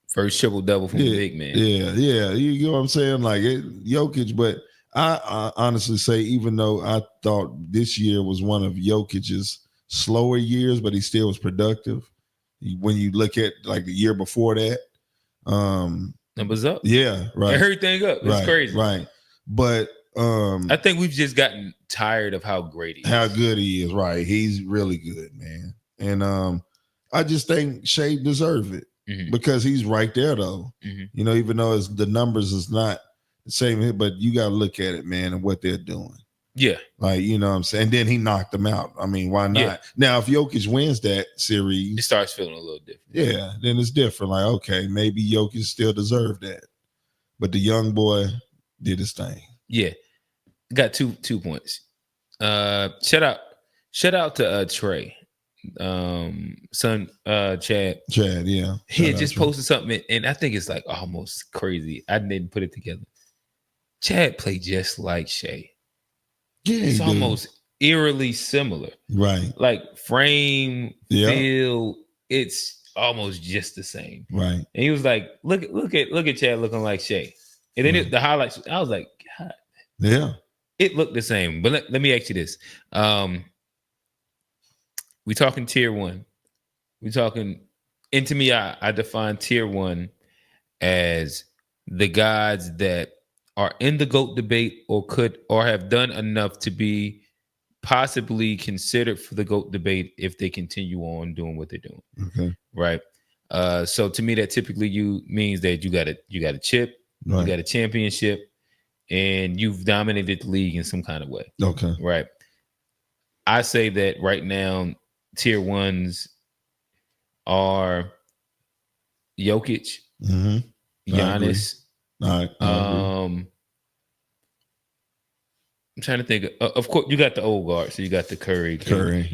first triple double from the big man. Yeah. You know what I'm saying? Like Jokic, but I honestly say, even though I thought this year was one of Jokic's slower years, but he still was productive. When you look at like the year before that, numbers up. Yeah, right. Everything up. It's crazy. Right. But I think we've just gotten tired of how great he is. How good he is, right. He's really good, man. And I just think Shea deserves it because he's right there, though. You know, even though the numbers is not the same, but you got to look at it, man, and what they're doing. Yeah. Like, you know what I'm saying? And then he knocked them out. I mean, why not? Yeah. Now, if Jokic wins that series, it starts feeling a little different. Yeah, then it's different. Like, okay, maybe Jokic still deserved that. But the young boy did his thing. Yeah. Got two points. Shout out to Trey. Son Chad. Yeah. He had just posted something, and I think it's like almost crazy. I didn't put it together. Chad played just like Shea. Yeah, it's almost eerily similar. Right. Like frame, feel, it's almost just the same. Right. And he was like, look at Chad looking like Shea. And then the highlights, I was like, God. Yeah. It looked the same. But let me ask you this. We talking tier one. We talking, and to me, I define tier one as the guys that are in the GOAT debate or could or have done enough to be possibly considered for the GOAT debate if they continue on doing what they're doing. Okay. Right. So to me, that typically means that you got a chip, right. You got a championship, and you've dominated the league in some kind of way. Okay. Right. I say that right now, tier ones are Jokic, Giannis. I I'm trying to think. Of course, you got the old guard, so you got the Curry,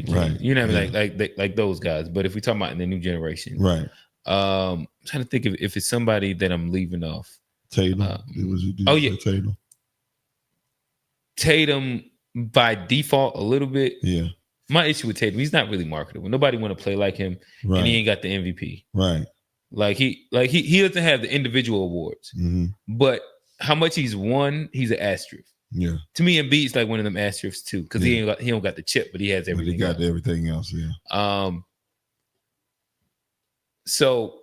right? You know what I mean, like those guys. But if we talk about in the new generation, right? I'm trying to think if it's somebody that I'm leaving off. Tatum. Tatum by default a little bit. Yeah. My issue with Tatum, he's not really marketable. Nobody want to play like him, and he ain't got the MVP. Right. Like he doesn't have the individual awards, but how much he's won, he's an asterisk. Yeah. To me, Embiid's like one of them asterisks too, because he don't got the chip, but he has everything. He got everything else. Yeah. So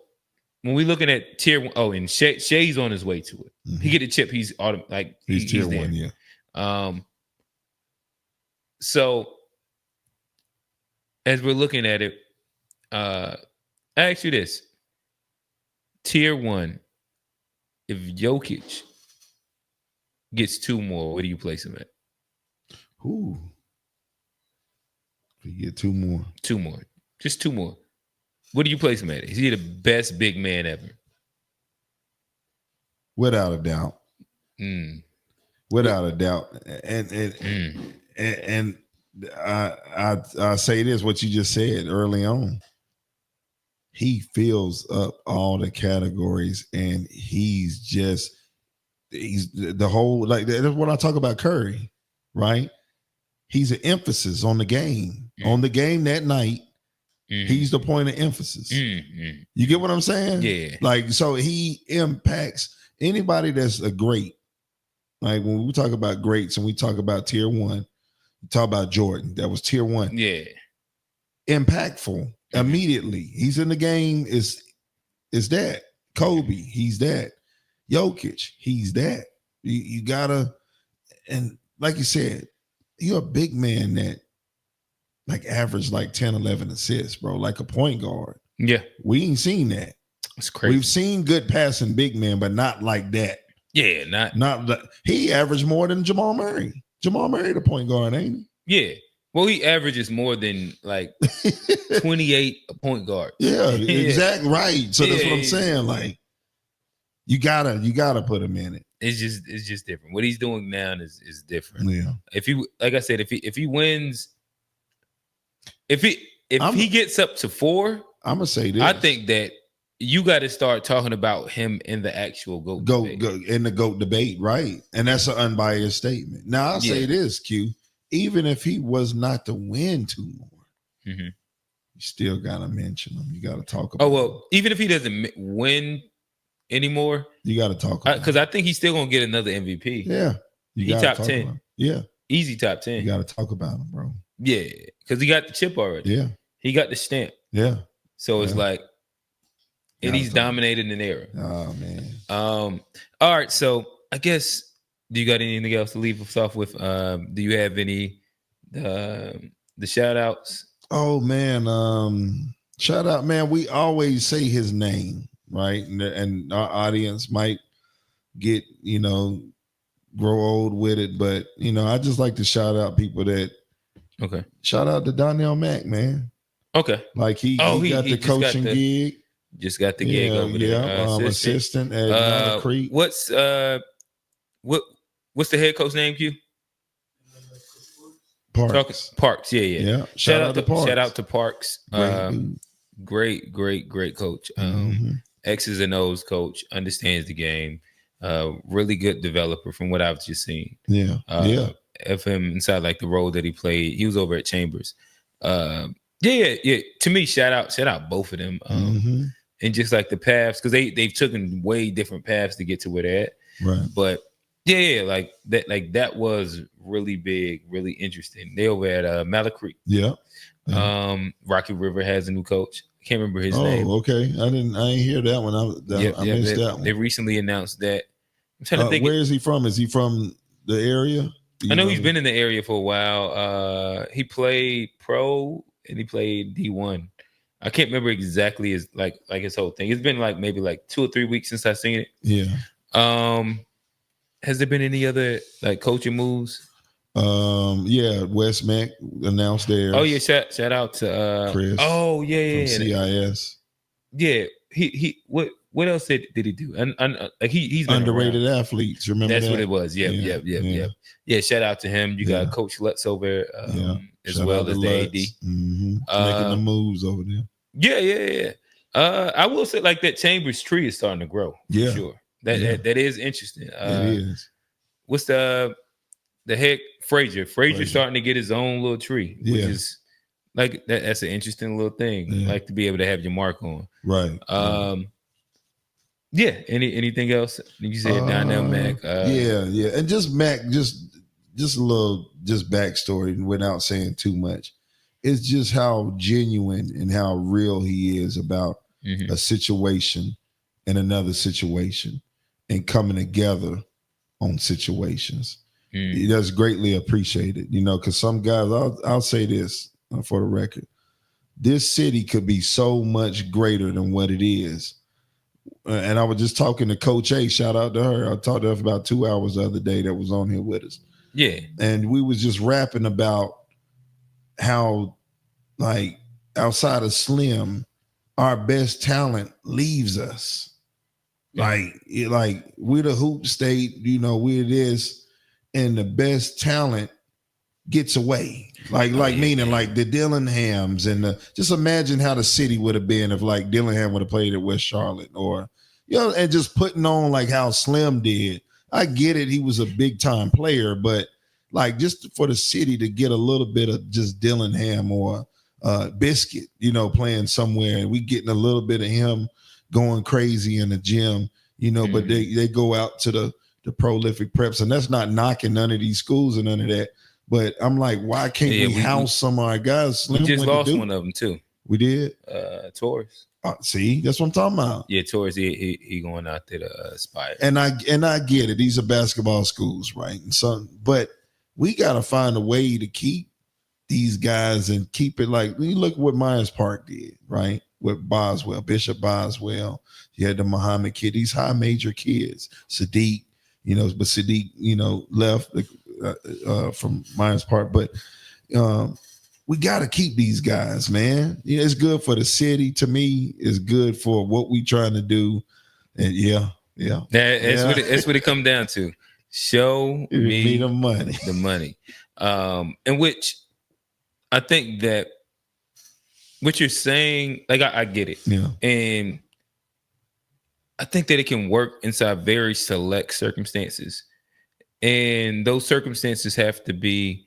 when we're looking at tier one, and Shea's on his way to it. He get the chip, he's tier one. Yeah. So as we're looking at it, I ask you this. Tier one, if Jokic gets two more, where do you place him at? Ooh. If you get two more. Just two more. What do you place him at? Is he the best big man ever? Without a doubt. Without a doubt. And I say this, what you just said early on. He fills up all the categories, and he's the whole, like, that's what I talk about Curry, right? He's an emphasis on the game. On the game that night, he's the point of emphasis. You get what I'm saying? Yeah. Like, so he impacts anybody that's a great. Like, when we talk about greats and we talk about tier one, we talk about Jordan. That was tier one. Yeah. Impactful. Immediately, he's in the game. Is that Kobe? He's that Jokic. He's that. You gotta and like you said, you're a big man that like average like 10, 11 assists, bro, like a point guard. Yeah. We ain't seen that. It's crazy. We've seen good passing big men, but not like that. Yeah, he averaged more than Jamal Murray. Jamal Murray, the point guard, ain't he? Yeah. Well, he averages more than like 28 a point guard. Yeah, exactly right. So that's what I'm saying. Like, you gotta put him in it. It's just different. What he's doing now is different. Yeah. If he, like I said, if he wins, if he gets up to 4, I'm gonna say this. I think that you got to start talking about him in the actual GOAT debate. In the GOAT debate, right? And that's an unbiased statement. Now I'll say this, Q. Even if he was not to win 2 more, you still gotta mention him. You gotta talk about. Oh well, even if he doesn't win anymore, you gotta talk about. Because I think he's still gonna get another MVP. Yeah, he top 10. Yeah, easy top 10. You gotta talk about him, bro. Yeah, because he got the chip already. Yeah, he got the stamp. Yeah, so it's like. And he's dominated an era. Oh man. All right. So I guess, do you got anything else to leave us off with? Do you have any the shout outs? Oh man. Shout out, man. We always say his name, right? And our audience might get, grow old with it, but I just like to shout out people that shout out to Donnell Mack, man. Okay. Like he got the coaching gig. Just got the gig over there. Assistant at Creek. What's the head coach name, Q? Parks. Yeah. Shout out to Parks. Shout out to Parks. Great coach. X's and O's coach, understands the game. Really good developer from what I've just seen. Yeah. FM inside like the role that he played. He was over at Chambers. Yeah. To me, shout out both of them. And just like the paths, because they've taken way different paths to get to where they're at. Right. But like that was really big, really interesting. They over at Mallard Creek. Yeah. Rocky River has a new coach. I can't remember his name. Oh, okay. I didn't hear that one. I missed that one. They recently announced that. I'm trying to think. Where is he from? Is he from the area? I know he's been in the area for a while. He played pro and he played D1. I can't remember exactly his his whole thing. It's been maybe 2 or 3 weeks since I've seen it. Yeah. Has there been any other coaching moves? Wes Mack announced there. Oh yeah, shout out to Chris. Oh yeah, from CIS. Yeah, he what else did he do? He's underrated athletes. Remember that's that? what it was. Yep. Yeah, shout out to him. You got Coach Lutz over as shout well as the AD. Making the moves over there. Yeah. I will say that Chambers tree is starting to grow. For sure. That is interesting. It is. What's the heck? Frazier starting to get his own little tree, which is that's an interesting little thing. Yeah. To be able to have your mark on. Right. Yeah. Anything else? You said Donnell Mack. Yeah. And just Mack, just a little backstory without saying too much. It's just how genuine and how real he is about a situation and another situation and coming together on situations. That's greatly appreciated, because some guys, I'll say this for the record, this city could be so much greater than what it is. And I was just talking to Coach A, shout out to her. I talked to her for about 2 hours the other day that was on here with us. Yeah. And we was just rapping about how, outside of Slim, our best talent leaves us. We're the hoop state, we're this, and the best talent gets away. Meaning the Dillinghams and just imagine how the city would have been if Dillingham would have played at West Charlotte or, and just putting on how Slim did. I get it. He was a big time player, but just for the city to get a little bit of just Dillingham or Biscuit, playing somewhere, and we getting a little bit of him going crazy in the gym, but they go out to the prolific preps, and that's not knocking none of these schools and none of that. But I'm why can't we house some of our guys? Slim we just lost one of them too. We did. Taurus. See, that's what I'm talking about. Yeah, towards he going out there to aspire. And I get it. These are basketball schools, right? And so, but we got to find a way to keep these guys and keep it like, when you look at what Myers Park did, right? With Boswell, Bishop Boswell, you had the Muhammad kid, these high major kids, Sadiq, but Sadiq, left from Myers Park. But we got to keep these guys, man. It's good for the city. To me, it's good for what we trying to do. And That's what it comes down to. Show me the money. The money. In which I think that what you're saying, like I get it. Yeah. And I think that it can work inside very select circumstances. And those circumstances have to be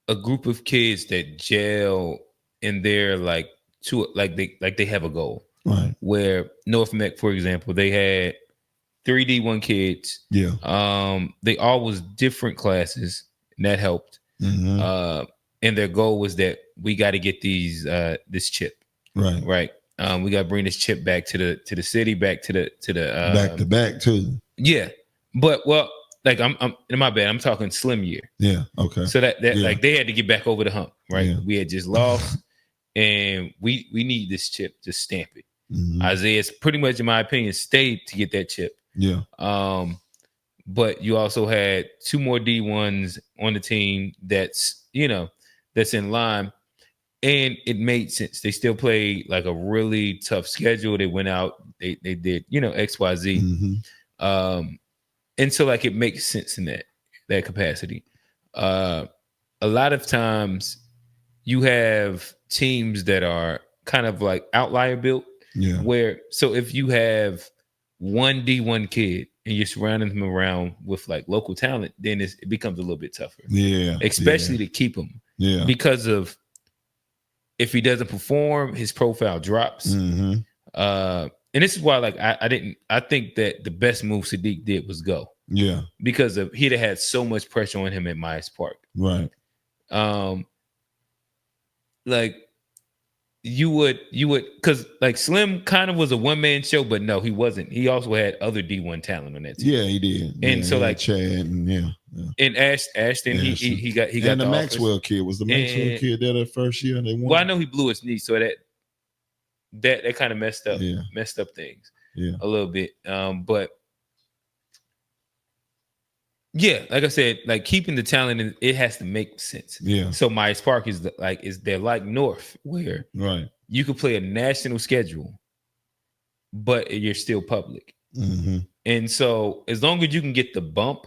a group of kids that gel in their they have a goal. Right. Where North Mech, for example, they had 3 D1 kids. Yeah. They all was different classes, and that helped. Mm-hmm. And their goal was that we got to get this chip. Right. Right. We got to bring this chip back to the city, back to the back to back too. Yeah. But like I'm in my bad, I'm talking slim year. Yeah. Okay. So that like they had to get back over the hump, right? Yeah. We had just lost, and we need this chip to stamp it. Mm-hmm. Isaiah's pretty much, in my opinion, stayed to get that chip. Yeah. But you also had 2 more D1s on the team that's in line, and it made sense. They still played like a really tough schedule. They went out, they did XYZ. Mm-hmm. And so like it makes sense in that capacity. A lot of times you have teams that are kind of like outlier built. Yeah. So if you have one D1 kid and you're surrounding them around with like local talent, then it becomes a little bit tougher. Yeah. Especially to keep him. Yeah. Because of, if he doesn't perform, his profile drops. Mm-hmm. And this is why, like, I think that the best move Sadiq did was go. Yeah. Because he'd have had so much pressure on him at Myers Park. Right. Like you would, because like Slim kind of was a one-man show, but no, he wasn't. He also had other D1 talent on that team. Yeah, he did. And so like Chad and and Ashton, he got and the the Maxwell offers. kid. Was the Maxwell kid there that first year and they won? Well, I know he blew his knee, so that kind of messed up things a little bit. But yeah, like I said, like keeping the talent, it has to make sense. Yeah. So Myers Park is they're like North, where right you could play a national schedule, but you're still public. Mm-hmm. And so as long as you can get the bump,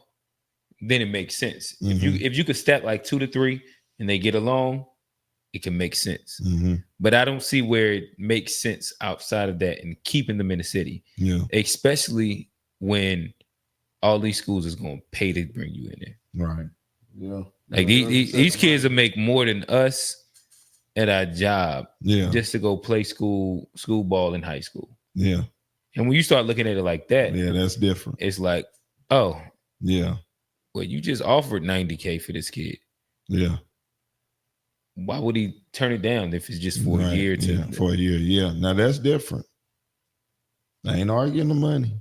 then it makes sense. Mm-hmm. If you could stack like 2 to 3 and they get along, it can make sense. Mm-hmm. But I don't see where it makes sense outside of that and keeping them in the city. Yeah. Especially when all these schools is going to pay to bring you in there. Right. Yeah. Like these kids will make more than us at our job. Yeah. Just to go play school ball in high school. Yeah. And when you start looking at it like that, yeah, that's different. It's like, oh, yeah. Well, you just offered $90K for this kid. Yeah. Why would he turn it down if it's just for a year? For a year. Yeah. Now that's different. I ain't arguing the money.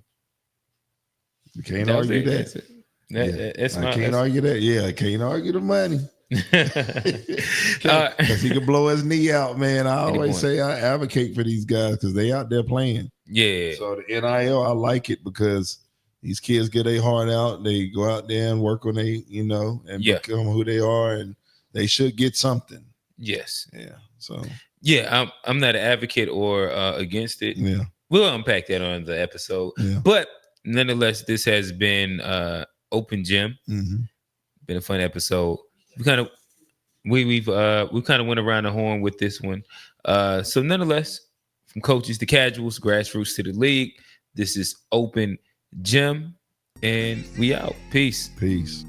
You can't argue that. I can't argue that. Yeah, I can't argue the money. Because he could blow his knee out, man. I always say I advocate for these guys because they out there playing. Yeah. So the NIL, I like it because these kids get their heart out. They go out there and work on and become who they are, and they should get something. Yes. Yeah. So. Yeah, I'm not an advocate or against it. Yeah. We'll unpack that on the episode. Yeah. But nonetheless, this has been Open Gym. Mm-hmm. Been a fun episode. We kind of went around the horn with this one. So nonetheless, from coaches to casuals, grassroots to the league, this is Open Gym, and we out. Peace. Peace.